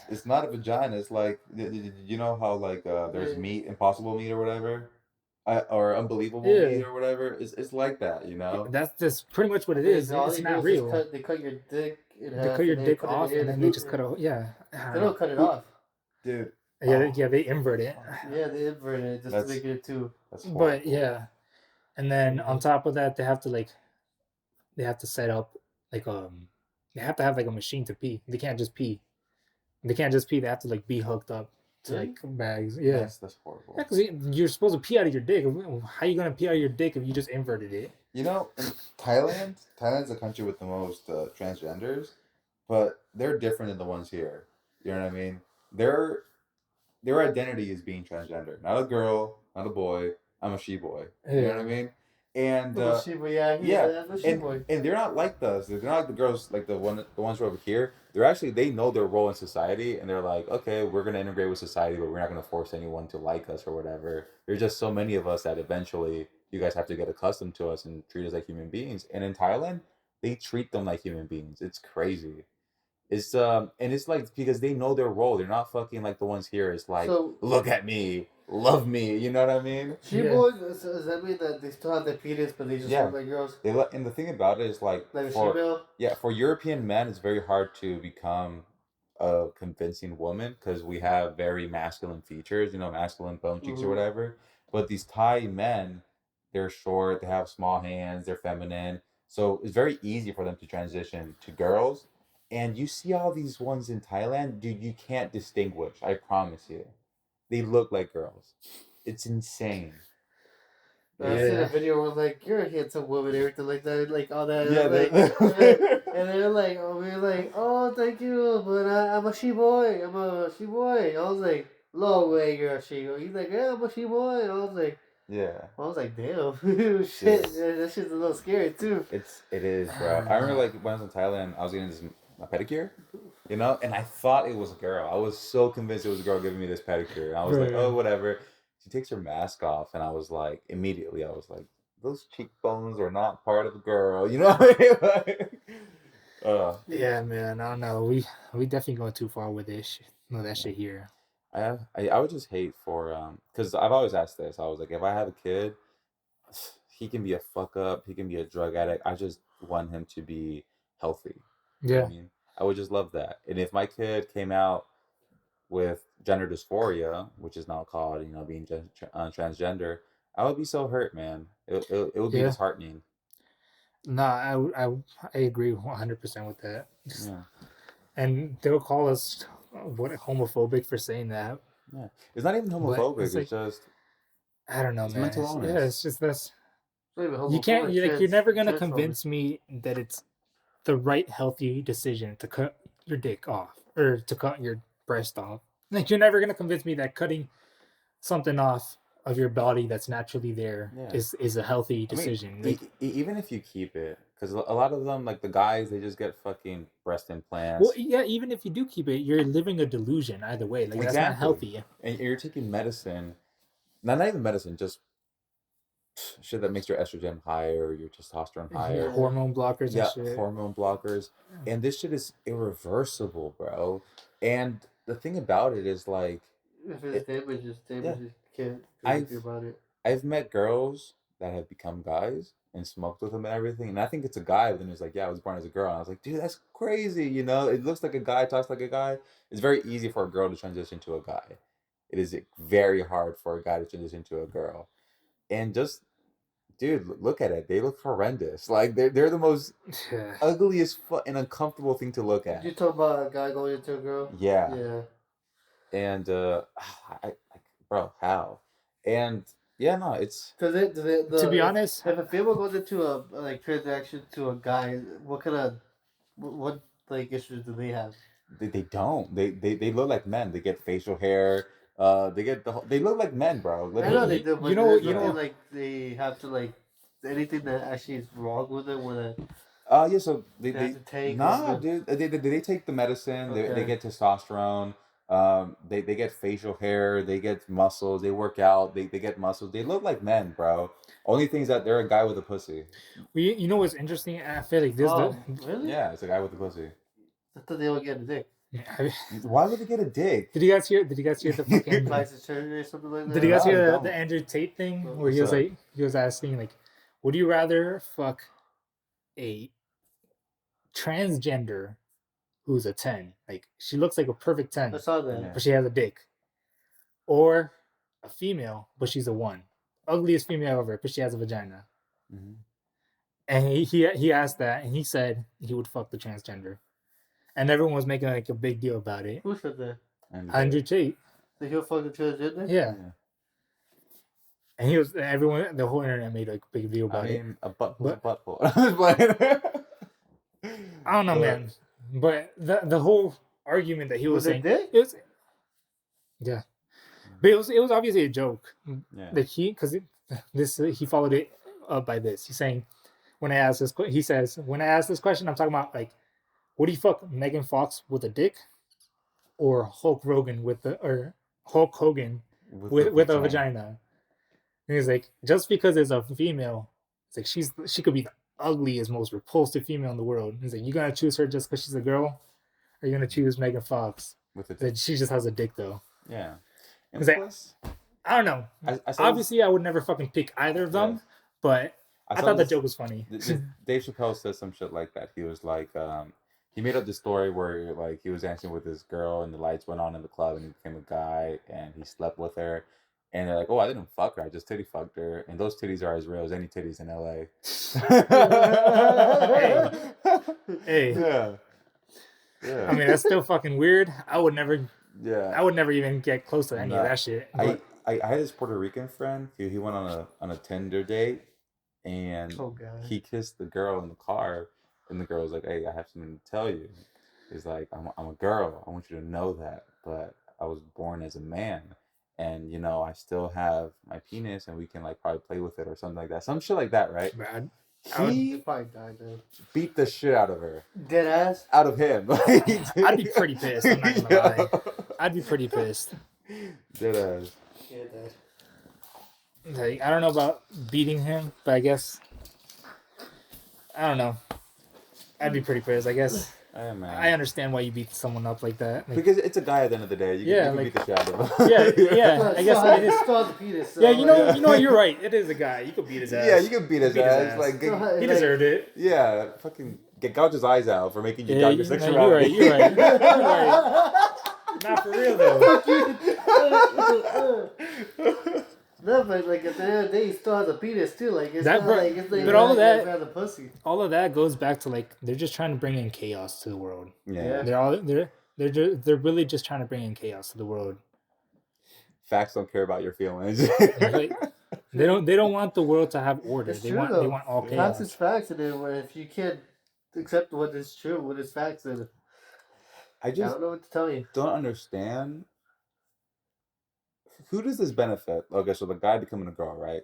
[SPEAKER 3] It's not a vagina. It's like you know how like there's meat, impossible meat or whatever, or unbelievable meat or whatever. It's like that, you know.
[SPEAKER 1] that's just pretty much what it is.
[SPEAKER 2] All
[SPEAKER 1] It's
[SPEAKER 2] they
[SPEAKER 1] not
[SPEAKER 2] do is
[SPEAKER 1] real.
[SPEAKER 2] they cut your dick in
[SPEAKER 1] They
[SPEAKER 2] half.
[SPEAKER 1] cut your
[SPEAKER 2] and
[SPEAKER 1] dick
[SPEAKER 2] put
[SPEAKER 1] off
[SPEAKER 2] it in
[SPEAKER 1] and then they just cut off. Yeah,
[SPEAKER 2] They don't cut it off.
[SPEAKER 3] Dude.
[SPEAKER 1] Yeah, they invert it.
[SPEAKER 2] Yeah, they invert it just to make it too.
[SPEAKER 3] That's
[SPEAKER 1] But yeah, and then on top of that, they have to set up like they have to have like a machine to pee. They can't just pee. They can't just pee. They have to like be hooked up to like bags. Yeah,
[SPEAKER 3] that's horrible.
[SPEAKER 1] yeah, because you're supposed to pee out of your dick. How are you gonna pee out of your dick if you just inverted it?
[SPEAKER 3] You know, in Thailand's a country with the most transgenders, but they're different than the ones here. You know what I mean? Their identity is being transgender. Not a girl, not a boy. I'm a she boy. You know what I mean? And
[SPEAKER 2] I'm a she boy.
[SPEAKER 3] and they're not like us. They're not like the girls, like the ones who are over here. They know their role in society, and they're like, okay, we're gonna integrate with society, but we're not gonna force anyone to like us or whatever. There's just so many of us that eventually you guys have to get accustomed to us and treat us like human beings. And in Thailand, they treat them like human beings. It's crazy. It's and it's like because they know their role. They're not fucking like the ones here. It's like, look at me, love me. You know what I mean?
[SPEAKER 2] She boys, does that mean that they still have their penis, but they just look like girls?
[SPEAKER 3] And the thing about it is like
[SPEAKER 2] a female?
[SPEAKER 3] Yeah, for European men, it's very hard to become a convincing woman because we have very masculine features. You know, masculine bone cheeks or whatever. But these Thai men, they're short. They have small hands. They're feminine. So it's very easy for them to transition to girls. And you see all these ones in Thailand, dude, you can't distinguish. I promise you. They look like girls. It's insane.
[SPEAKER 2] I seen a video where like you're a handsome woman, everything like that, like all that.
[SPEAKER 3] Yeah,
[SPEAKER 2] and they're like, oh, thank you, but I'm a she boy. I'm a she boy. I was like, no way, you're a she. He's like, yeah, I'm a she boy. I was like,
[SPEAKER 3] yeah.
[SPEAKER 2] I was like, damn, shit, that shit's a little scary too.
[SPEAKER 3] It is, bro. I remember like when I was in Thailand, I was getting a pedicure, you know, and I thought it was a girl. I was so convinced it was a girl giving me this pedicure. And I was like, oh, whatever. She takes her mask off, and I was like, immediately, I was like, those cheekbones are not part of a girl, you know what I mean?
[SPEAKER 1] Yeah, man. I don't know. We definitely going too far with this shit. No, that shit here.
[SPEAKER 3] I would just hate for because I've always asked this. I was like, if I have a kid, he can be a fuck up, he can be a drug addict. I just want him to be healthy. You know what
[SPEAKER 1] Yeah.
[SPEAKER 3] I mean? I would just love that. And if my kid came out with gender dysphoria, which is now called, being transgender, I would be so hurt, man. It would be
[SPEAKER 1] Yeah.
[SPEAKER 3] disheartening.
[SPEAKER 1] No, I agree 100% with that.
[SPEAKER 3] Yeah.
[SPEAKER 1] And they'll call us what homophobic for saying that.
[SPEAKER 3] Yeah. It's not even
[SPEAKER 1] But
[SPEAKER 3] homophobic.
[SPEAKER 1] it's like,
[SPEAKER 3] It's just
[SPEAKER 1] I don't know,
[SPEAKER 3] it's
[SPEAKER 1] man.
[SPEAKER 3] mental
[SPEAKER 1] Yeah,
[SPEAKER 3] illness.
[SPEAKER 1] it's just that's
[SPEAKER 2] Not
[SPEAKER 1] you can't. You're never gonna
[SPEAKER 2] transphobic.
[SPEAKER 1] convince me that it's the right healthy decision to cut your dick off or to cut your breast off. Like you're never gonna convince me that cutting something off of your body that's naturally there
[SPEAKER 3] Yeah.
[SPEAKER 1] is a healthy
[SPEAKER 3] I mean,
[SPEAKER 1] decision. Like,
[SPEAKER 3] even if you keep it, because a lot of them, like the guys, they just get fucking breast implants.
[SPEAKER 1] well, yeah, even if you do keep it, you're living a delusion either way. Like that's not healthy.
[SPEAKER 3] And you're taking medicine, not even medicine, just shit that makes your estrogen higher, your testosterone higher.
[SPEAKER 1] Hormone blockers
[SPEAKER 3] Yeah,
[SPEAKER 1] and shit.
[SPEAKER 3] hormone blockers. And this shit is irreversible, bro. And the thing about it is like,
[SPEAKER 2] if it's damage, it's damage. You can't do anything about it.
[SPEAKER 3] I've met girls that have become guys and smoked with them and everything, and I think it's a guy, but then it's like, yeah, I was born as a girl. And I was like, dude, that's crazy. It looks like a guy, talks like a guy. It's very easy for a girl to transition to a guy. It is very hard for a guy to transition to a girl. And just, dude, look at it. They look horrendous. Like they're the most ugliest and uncomfortable thing to look at.
[SPEAKER 2] Did you talk about a guy going into a girl?
[SPEAKER 3] Yeah.
[SPEAKER 2] Yeah.
[SPEAKER 3] And bro, how? And yeah, no, it's
[SPEAKER 2] because
[SPEAKER 1] to be honest,
[SPEAKER 2] if a female goes into a transaction to a guy, what kind of what like issues do they have?
[SPEAKER 3] They don't. They look like men. They get facial hair. They get they look like men, bro.
[SPEAKER 2] I know they do, but
[SPEAKER 1] you know,
[SPEAKER 2] like they have to like anything that actually is wrong with it, where
[SPEAKER 3] yeah. So they
[SPEAKER 2] have to take.
[SPEAKER 3] dude. They take the medicine.
[SPEAKER 2] Okay.
[SPEAKER 3] They get testosterone. They get facial hair. They get muscles. They work out. They get muscles. They look like men, bro. Only thing is that they're a guy with a pussy.
[SPEAKER 1] Well, you know what's interesting? I feel like this.
[SPEAKER 2] Really?
[SPEAKER 3] Yeah, it's a guy with a pussy.
[SPEAKER 2] I thought they would get a dick.
[SPEAKER 3] Why would they get a dick?
[SPEAKER 1] Did you guys hear the fucking
[SPEAKER 2] plastic surgery or something like that?
[SPEAKER 1] Did you guys hear the Andrew Tate thing where he was asking like, would you rather fuck a transgender who's a 10, like she looks like a perfect 10,
[SPEAKER 2] I saw that,
[SPEAKER 1] but she has a dick, or a female but she's a 1, ugliest female ever, but she has a vagina?
[SPEAKER 3] Mm-hmm.
[SPEAKER 1] And he asked that, and he said he would fuck the transgender. And everyone was making like a big deal about it.
[SPEAKER 2] Who said that?
[SPEAKER 1] Andrew Tate.
[SPEAKER 2] Did he fuck the transgender?
[SPEAKER 1] Yeah. And the whole internet made like a big deal about it.
[SPEAKER 3] A butthole.
[SPEAKER 1] I don't know, man. But the whole argument that he was saying,
[SPEAKER 2] it
[SPEAKER 1] was, yeah. But it was obviously a joke.
[SPEAKER 3] Yeah.
[SPEAKER 1] That he followed it up by this. He's saying, when I ask this question, I'm talking about like, would he fuck Megan Fox with a dick, or Hulk Hogan with a vagina? And he's like, just because it's a female, it's like she could be the ugliest, most repulsive female in the world. He's like, you gonna choose her just because she's a girl, or are you gonna choose Megan Fox? She just has a dick though.
[SPEAKER 3] Yeah.
[SPEAKER 1] And plus, I don't know. Obviously, I would never fucking pick either of them, but I thought the joke was funny.
[SPEAKER 3] Dave Chappelle said some shit like that. He was like, he made up this story where like he was dancing with this girl and the lights went on in the club and he became a guy and he slept with her. And they're like, oh, I didn't fuck her. I just titty fucked her. And those titties are as real as any titties in LA.
[SPEAKER 1] Hey.
[SPEAKER 3] Yeah.
[SPEAKER 1] I mean, that's still fucking weird. I would never even get close to any of that shit.
[SPEAKER 3] I had this Puerto Rican friend who he went on a Tinder date and he kissed the girl in the car and the girl was like, hey, I have something to tell you. He's like, I'm a girl. I want you to know that. But I was born as a man. And, I still have my penis and we can like probably play with it or something like that. Some shit like that, right? He beat the shit out of her.
[SPEAKER 2] Dead ass?
[SPEAKER 3] Out of him.
[SPEAKER 1] I'd be pretty pissed. I'm not gonna lie. I'd be pretty pissed.
[SPEAKER 3] Dead ass.
[SPEAKER 2] Yeah, Dad.
[SPEAKER 1] Like, I don't know about beating him, but I guess I don't know. I'd be pretty pissed, I guess.
[SPEAKER 3] Hey, man.
[SPEAKER 1] I understand why you beat someone up like that. Like,
[SPEAKER 3] because it's a guy at the end of the day. You can beat the shit out of him.
[SPEAKER 1] Yeah. I guess it is.
[SPEAKER 2] Still has a penis. So
[SPEAKER 1] Yeah, you know, you're right. It is a guy. You could beat his ass.
[SPEAKER 3] Yeah, you can beat his ass. Like
[SPEAKER 1] he deserved it.
[SPEAKER 3] Yeah, fucking gouge his eyes out for making you doubt your sexuality.
[SPEAKER 1] You're right. Not for real though.
[SPEAKER 2] No, but like at the end of the day, he still has a penis too. Like it's
[SPEAKER 1] that,
[SPEAKER 2] not like it's like
[SPEAKER 1] but all of that,
[SPEAKER 2] has a pussy.
[SPEAKER 1] All of that goes back to like they're just trying to bring in chaos to the world.
[SPEAKER 3] Yeah.
[SPEAKER 1] They're really just trying to bring in chaos to the world.
[SPEAKER 3] Facts don't care about your feelings.
[SPEAKER 1] Like, they don't want the world to have order.
[SPEAKER 2] It's
[SPEAKER 1] they
[SPEAKER 2] true,
[SPEAKER 1] want all chaos.
[SPEAKER 2] Facts is facts, and then if you can't accept what is true, what is facts, then I don't know what to tell you.
[SPEAKER 3] Don't understand. Who does this benefit? Okay, so the guy becoming a girl, right?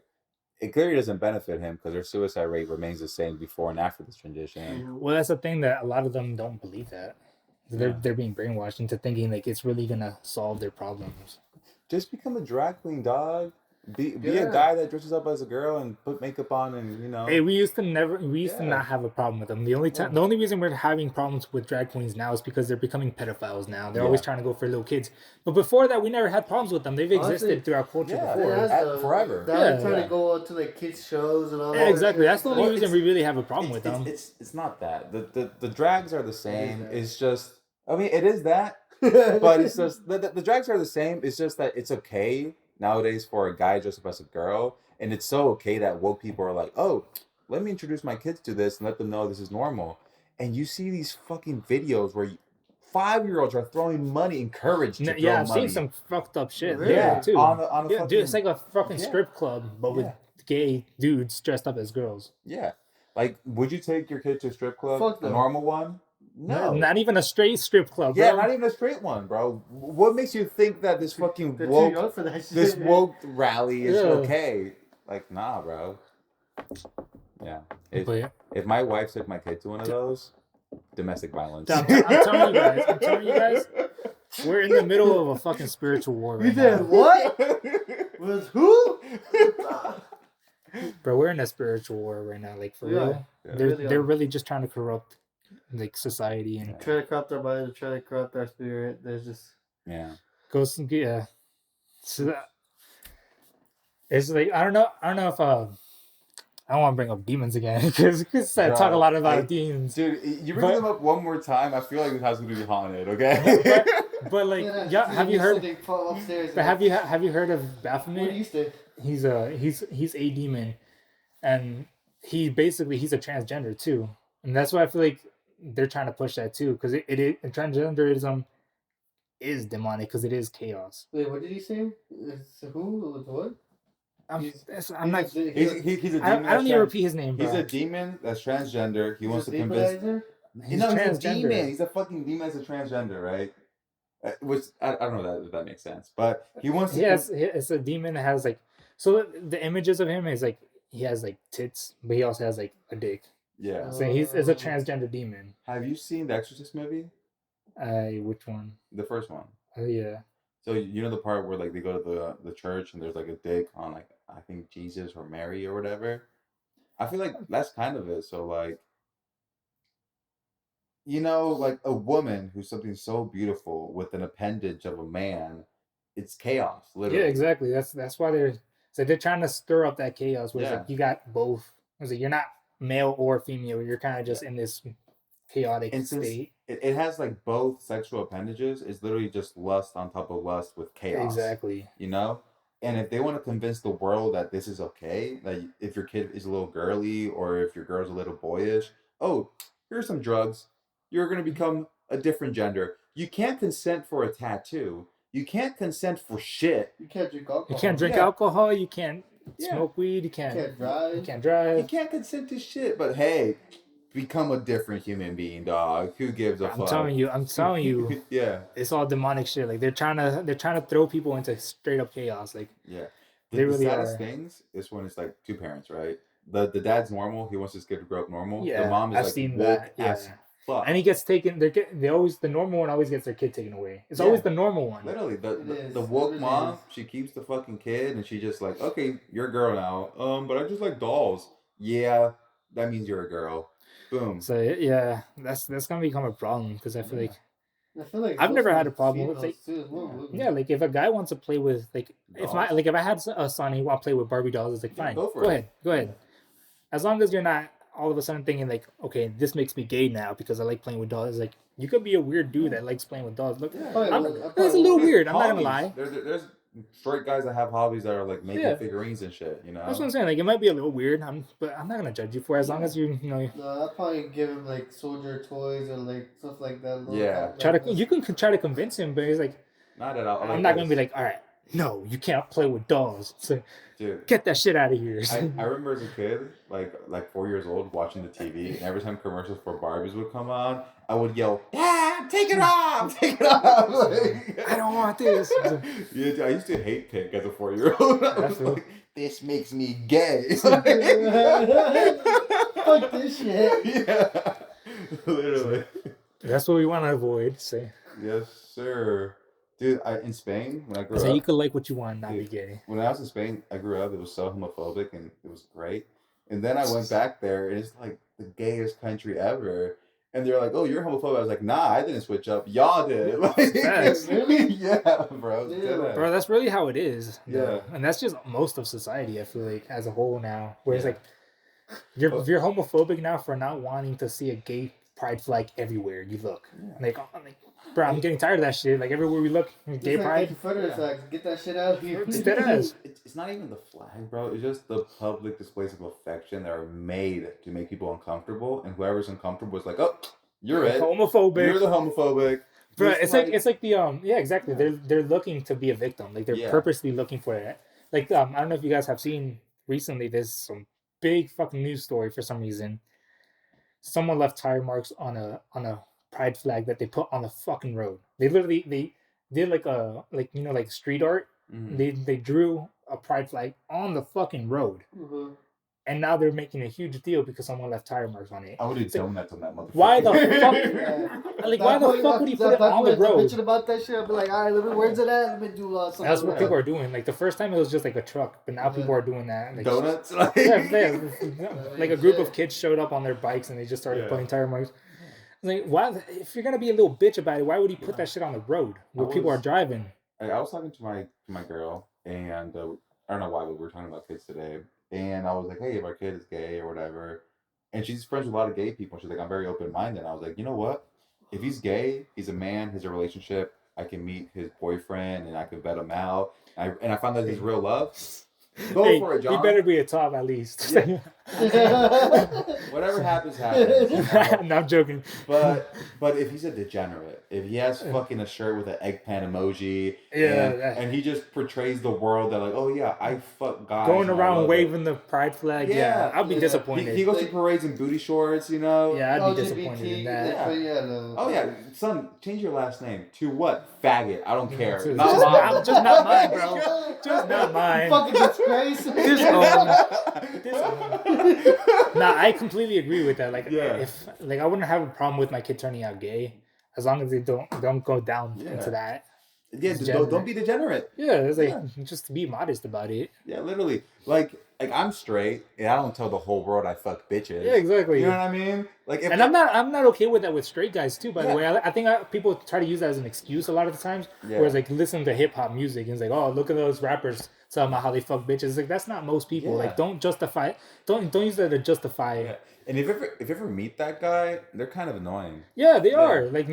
[SPEAKER 3] It clearly doesn't benefit him because their suicide rate remains the same before and after this transition.
[SPEAKER 1] Well, that's the thing that a lot of them don't believe that. They're being brainwashed into thinking like it's really gonna solve their problems.
[SPEAKER 3] Just become a drag queen, dog. Be a guy that dresses up as a girl and put makeup on, and
[SPEAKER 1] Hey, we used to not have a problem with them. The only reason we're having problems with drag queens now is because they're becoming pedophiles now. They're always trying to go for little kids. But before that, we never had problems with them. They've existed through our culture before.
[SPEAKER 3] Forever.
[SPEAKER 2] Now they're trying to go to like kids shows and all that.
[SPEAKER 1] Exactly. That's the only reason we really have a problem with them.
[SPEAKER 3] It's not that. The drags are the same. It's just, I mean, it is that. But it's just the drags are the same. It's just that it's okay nowadays for a guy dressed up as a girl, and it's so okay that woke people are like, oh, let me introduce my kids to this and let them know this is normal. And you see these fucking videos where 5-year-olds are throwing money, encouraged to throw money.
[SPEAKER 1] I've seen some fucked up shit.
[SPEAKER 2] Really?
[SPEAKER 1] Yeah, too.
[SPEAKER 3] On a fucking,
[SPEAKER 1] dude, it's like a fucking strip club, but with gay dudes dressed up as girls.
[SPEAKER 3] Yeah. Like, would you take your kid to a strip club?
[SPEAKER 2] Fuck no.
[SPEAKER 3] A normal one? No.
[SPEAKER 1] Not even a straight strip club, bro.
[SPEAKER 3] Yeah, not even a straight one, bro. What makes you think that this fucking woke rally is okay? Like, nah, bro. Yeah. If my wife took my kid to one of those, domestic violence.
[SPEAKER 1] I'm telling you guys, we're in the middle of a fucking spiritual war right now.
[SPEAKER 2] What? With who?
[SPEAKER 1] Bro, we're in a spiritual war right now, like for real. Yeah. They're really just trying to corrupt like society and
[SPEAKER 2] try to corrupt our mind, try to corrupt our spirit. There's just
[SPEAKER 1] So it's like I don't know if I don't want to bring up demons again because I talk a lot about demons.
[SPEAKER 3] Dude, you bring them up one more time, I feel like this house is gonna be haunted. Okay.
[SPEAKER 1] but like, have you heard? But have you heard of Baphomet?
[SPEAKER 2] What do you say?
[SPEAKER 1] He's a demon, and he's a transgender too, and that's why I feel like they're trying to push that too, because transgenderism is demonic because it is chaos.
[SPEAKER 2] Wait, what did he say? Who? What?
[SPEAKER 3] He's a demon.
[SPEAKER 1] I don't need to repeat his name, bro.
[SPEAKER 3] He's a demon that's transgender. He wants to convince. He's a demon. He's a fucking demon as a transgender, right? Which I don't know if that makes sense, but he wants to.
[SPEAKER 1] Yes, it's a demon that has like. So the images of him is like he has like tits, but he also has like a dick.
[SPEAKER 3] Yeah.
[SPEAKER 1] So it's a transgender demon.
[SPEAKER 3] Have you seen the Exorcist movie?
[SPEAKER 1] Which one?
[SPEAKER 3] The first one.
[SPEAKER 1] Oh yeah.
[SPEAKER 3] So you know the part where like they go to the church and there's like a dick on like I think Jesus or Mary or whatever. I feel like that's kind of it. So like, you know, like a woman who's something so beautiful with an appendage of a man, it's chaos. Literally.
[SPEAKER 1] Yeah, exactly. That's why they're trying to stir up that chaos. Where it's like you got both. It's like you're not male or female. You're kind of just in this chaotic state.
[SPEAKER 3] It has like both sexual appendages. It's literally just lust on top of lust with chaos.
[SPEAKER 1] Exactly.
[SPEAKER 3] You know? And if they want to convince the world that this is okay, that if your kid is a little girly or if your girl's a little boyish, oh, here's some drugs. You're going to become a different gender. You can't consent for a tattoo. You can't consent for shit.
[SPEAKER 2] You can't drink alcohol.
[SPEAKER 1] You can't drink alcohol. You can't smoke weed. You can't
[SPEAKER 2] drive.
[SPEAKER 1] You can't drive.
[SPEAKER 3] You can't consent to shit. But hey, become a different human being, dog. Who gives a fuck?
[SPEAKER 1] I'm telling you.
[SPEAKER 3] Yeah.
[SPEAKER 1] It's all demonic shit. Like they're trying to throw people into straight up chaos. Like
[SPEAKER 3] they really saddest things is when it's like two parents, right? The dad's normal. He wants his kid to grow up normal.
[SPEAKER 1] Yeah,
[SPEAKER 3] the mom is
[SPEAKER 1] I've
[SPEAKER 3] like
[SPEAKER 1] seen
[SPEAKER 3] woke
[SPEAKER 1] that.
[SPEAKER 3] as fuck.
[SPEAKER 1] And he gets taken. The normal one always gets their kid taken away. It's always the normal one.
[SPEAKER 3] Literally, the woke mom, she keeps the fucking kid, and she just like, okay, you're a girl now. But I just like dolls. Yeah, that means you're a girl. Boom.
[SPEAKER 1] So yeah, that's gonna become a problem because I feel like
[SPEAKER 2] I feel like
[SPEAKER 1] I've never had a problem with like
[SPEAKER 2] females
[SPEAKER 1] yeah, like if a guy wants to play with like if my
[SPEAKER 3] Dolls?
[SPEAKER 1] like if I had a son and he want to play with Barbie dolls, it's like
[SPEAKER 3] Yeah,
[SPEAKER 1] fine,
[SPEAKER 3] go for
[SPEAKER 1] go
[SPEAKER 3] it.
[SPEAKER 1] ahead, go ahead. As long as you're not all of a sudden thinking like, okay, this makes me gay now because I like playing with dolls. Like you could be a weird dude that likes playing with dolls. Look, that's a little weird. I'm not gonna lie.
[SPEAKER 3] There's straight guys that have hobbies that are like making
[SPEAKER 1] Yeah.
[SPEAKER 3] figurines and shit. You know.
[SPEAKER 1] That's what I'm saying. Like it might be a little weird, but I'm not gonna judge you for it as long as you know.
[SPEAKER 2] No, I'll probably give him like soldier toys or like stuff like that.
[SPEAKER 3] Yeah.
[SPEAKER 1] You can try to convince him, but he's like,
[SPEAKER 3] Not at all.
[SPEAKER 1] I'm not gonna be like, all right, no, you can't play with dolls. So
[SPEAKER 3] Dude,
[SPEAKER 1] get that shit out of here.
[SPEAKER 3] I remember as a kid, like 4 years old, watching the TV, and every time commercials for Barbies would come on, I would yell, "Dad, take it off! Take it off!" Like,
[SPEAKER 1] I don't want this.
[SPEAKER 3] yeah, dude, I used to hate pink as a 4-year-old. I was like, this makes me gay.
[SPEAKER 2] Fuck this shit.
[SPEAKER 3] Yeah, literally.
[SPEAKER 1] That's what we want to avoid. Say,
[SPEAKER 3] Yes, sir. Dude, in Spain, when I grew
[SPEAKER 1] so
[SPEAKER 3] up,
[SPEAKER 1] you could like what you want, not
[SPEAKER 3] dude,
[SPEAKER 1] be gay.
[SPEAKER 3] when I was in Spain, I grew up. It was so homophobic, and it was great. And then I went back there, and it's like the gayest country ever. And they're like, "Oh, you're homophobic." I was like, "Nah, I didn't switch up. Y'all did." Like,
[SPEAKER 1] Facts.
[SPEAKER 3] yeah, bro.
[SPEAKER 2] Yeah.
[SPEAKER 1] Bro, that's really how it is.
[SPEAKER 3] Yeah.
[SPEAKER 1] And that's just most of society, I feel like, as a whole now. Where it's
[SPEAKER 3] Yeah.
[SPEAKER 1] like you're homophobic now for not wanting to see a gay pride flag everywhere you look. Like, bro, I'm getting tired of that shit. Like everywhere we look, gay pride.
[SPEAKER 2] Confederate flags. Get that shit out of here.
[SPEAKER 1] It's dead ass.
[SPEAKER 3] It's not even the flag, bro. It's just the public displays of affection that are made to make people uncomfortable, and whoever's uncomfortable is like, "Oh, you're it.
[SPEAKER 1] Homophobic.
[SPEAKER 3] You're the homophobic."
[SPEAKER 1] Bro,
[SPEAKER 3] Just
[SPEAKER 1] it's like the yeah, exactly. They're looking to be a victim. Like they're purposely looking for it. Like I don't know if you guys have seen recently. There's some big fucking news story for some reason. Someone left tire marks on a pride flag that they put on the fucking road. They literally they did like street art.
[SPEAKER 3] Mhm.
[SPEAKER 1] They drew a pride flag on the fucking road.
[SPEAKER 2] Mm-hmm.
[SPEAKER 1] And now they're making a huge deal because someone left tire marks on it.
[SPEAKER 3] I would have donuts on that motherfucker.
[SPEAKER 1] Why the fuck? Like, why the fuck would he put it on the road?
[SPEAKER 2] Bitching about that shit, I'd be like, all right, where's it at? Let me do something.
[SPEAKER 1] That's what people are doing. Like the first time it was just like a truck, but now people are doing that. Like,
[SPEAKER 3] Donuts?
[SPEAKER 1] like a group of kids showed up on their bikes and they just started putting tire marks. Like, why? If you're gonna be a little bitch about it, why would he put that shit on the road where people are driving?
[SPEAKER 3] I was talking to my girl, and I don't know why, but we were talking about kids today. And I was like, "Hey, if our kid is gay or whatever," and she's friends with a lot of gay people. She's like, "I'm very open minded." And I was like, "You know what? If he's gay, he's a man. He's a relationship. I can meet his boyfriend, and I can vet him out. I found that he's real love. Go for it, John.
[SPEAKER 1] He better be a top at least."
[SPEAKER 3] Yeah. Whatever happens, happens. You know?
[SPEAKER 1] No, I'm joking.
[SPEAKER 3] But if he's a degenerate, if he has fucking a shirt with an eggplant emoji, and he just portrays the world that like, oh yeah, I fuck guys,
[SPEAKER 1] going around waving the pride flag, I'll be disappointed.
[SPEAKER 3] He goes to parades in booty shorts, you know.
[SPEAKER 1] Yeah, I'd be disappointed in that.
[SPEAKER 3] Oh yeah, son, change your last name to what? Faggot. I don't care.
[SPEAKER 1] Just not mine, bro. Just not mine.
[SPEAKER 2] Fucking disgrace.
[SPEAKER 1] Nah, I completely agree with that. Like, if like I wouldn't have a problem with my kid turning out gay, as long as they don't go down into that.
[SPEAKER 3] Yeah, don't be degenerate.
[SPEAKER 1] Yeah, it's like just be modest about it.
[SPEAKER 3] Yeah, literally. Like I'm straight, and I don't tell the whole world I fuck bitches.
[SPEAKER 1] Yeah, exactly.
[SPEAKER 3] You know what I mean? Like,
[SPEAKER 1] and I'm not okay with that with straight guys too. By the way, I think people try to use that as an excuse a lot of the times.
[SPEAKER 3] Yeah.
[SPEAKER 1] Whereas like listen to hip hop music and it's like, oh, look at those rappers talking about how they fuck bitches. It's like that's not most people.
[SPEAKER 3] Yeah.
[SPEAKER 1] Like don't justify. Don't use that to justify.
[SPEAKER 3] Yeah. And if you ever meet that guy, they're kind of annoying.
[SPEAKER 1] Yeah, they are. Like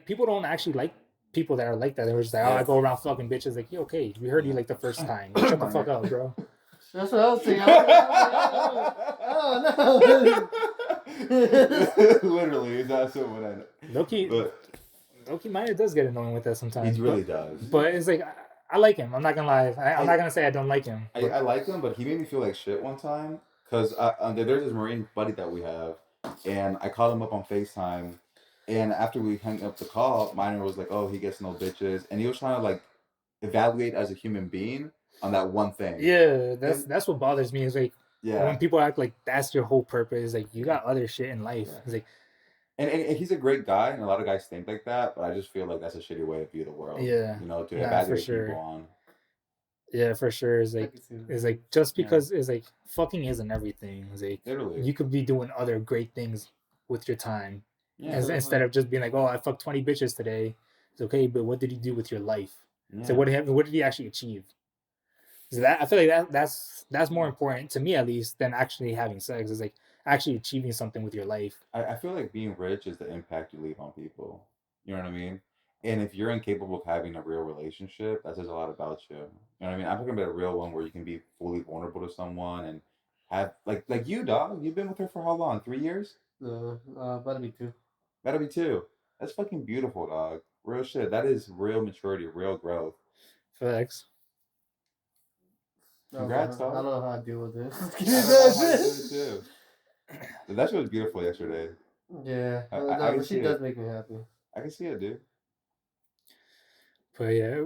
[SPEAKER 1] people don't actually like people that are like that. They're just like, oh, I go around fucking bitches. Like, yeah, okay, we heard you like the first time. Shut the fuck up, bro.
[SPEAKER 2] That's what I was thinking. Oh
[SPEAKER 3] no. Literally, that's what I know.
[SPEAKER 1] Loki Minor does get annoying with that sometimes.
[SPEAKER 3] He really does.
[SPEAKER 1] But it's like I like him. I'm not gonna lie. I'm not gonna say I don't like him.
[SPEAKER 3] I like him, but he made me feel like shit one time. Because there's this Marine buddy that we have, and I called him up on FaceTime, and after we hung up the call, Minor was like, "Oh, he gets no bitches," and he was trying to like evaluate as a human being on that one thing.
[SPEAKER 1] Yeah, that's what bothers me. Is like when people act like that's your whole purpose. Like you got other shit in life. It's like,
[SPEAKER 3] and he's a great guy, and a lot of guys think like that, but I just feel like that's a shitty way to view the world.
[SPEAKER 1] Yeah,
[SPEAKER 3] you know, to evaluate people on.
[SPEAKER 1] Yeah, for sure. It's like just because it's like fucking isn't everything. It's like
[SPEAKER 3] literally
[SPEAKER 1] you could be doing other great things with your time.
[SPEAKER 3] Yeah.
[SPEAKER 1] Instead of just being like, oh, I fucked 20 bitches today. It's okay, but what did you do with your life?
[SPEAKER 3] Yeah.
[SPEAKER 1] So what did he actually achieve? So that I feel like that's more important to me, at least, than actually having sex. Is like actually achieving something with your life.
[SPEAKER 3] I feel like being rich is the impact you leave on people. You know what I mean? And if you're incapable of having a real relationship, that says a lot about you. You know what I mean? I'm talking about a real one where you can be fully vulnerable to someone and have like you, dog. You've been with her for how long? 3 years?
[SPEAKER 2] About to be 2.
[SPEAKER 3] That'll be 2. That's fucking beautiful, dog. Real shit. That is real maturity, real growth.
[SPEAKER 1] Facts.
[SPEAKER 3] Congrats,
[SPEAKER 2] I
[SPEAKER 3] dog.
[SPEAKER 2] don't know how to deal with this.
[SPEAKER 3] I don't know how to do it too. That shit was beautiful yesterday.
[SPEAKER 2] Yeah,
[SPEAKER 3] I
[SPEAKER 2] no,
[SPEAKER 3] can
[SPEAKER 2] but she
[SPEAKER 3] see
[SPEAKER 2] does
[SPEAKER 3] it.
[SPEAKER 2] make me happy.
[SPEAKER 3] I can see it, dude.
[SPEAKER 1] But yeah,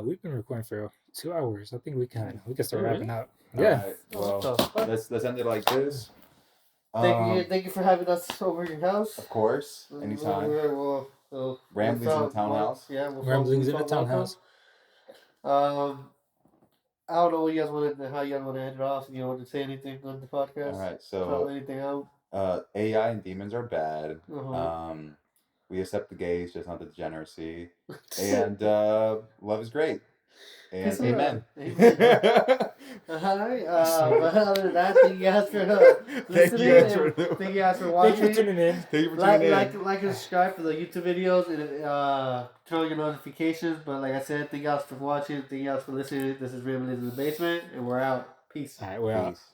[SPEAKER 1] we've been recording for 2 hours. I think we can start wrapping up.
[SPEAKER 3] All
[SPEAKER 1] Yeah.
[SPEAKER 3] right.
[SPEAKER 2] What the
[SPEAKER 3] Well,
[SPEAKER 2] fuck?
[SPEAKER 3] let's end it like this.
[SPEAKER 2] Thank you for having us over your house.
[SPEAKER 3] Of course, anytime. Ramblings in the townhouse.
[SPEAKER 2] Yeah,
[SPEAKER 1] Ramblings in the townhouse.
[SPEAKER 2] I don't know what you guys want to, how you guys want to end it off. If you want to say anything on the podcast,
[SPEAKER 3] All right.
[SPEAKER 2] shout
[SPEAKER 3] So
[SPEAKER 2] anything out.
[SPEAKER 3] AI and demons are bad.
[SPEAKER 2] Uh-huh.
[SPEAKER 3] We accept the gays, just not the degeneracy. And love is great. And
[SPEAKER 2] Peace
[SPEAKER 3] amen.
[SPEAKER 2] Alright, but other than that, thank you guys for listening. Thank you guys for watching.
[SPEAKER 1] Thank you for tuning in.
[SPEAKER 3] Thank you for tuning in.
[SPEAKER 2] Like and subscribe for the YouTube videos and turn on your notifications. But like I said, thank you guys for watching. Thank you guys for listening. This is Ramblings in the Basement, and we're out. Peace.
[SPEAKER 1] All right, we're out.
[SPEAKER 3] Peace.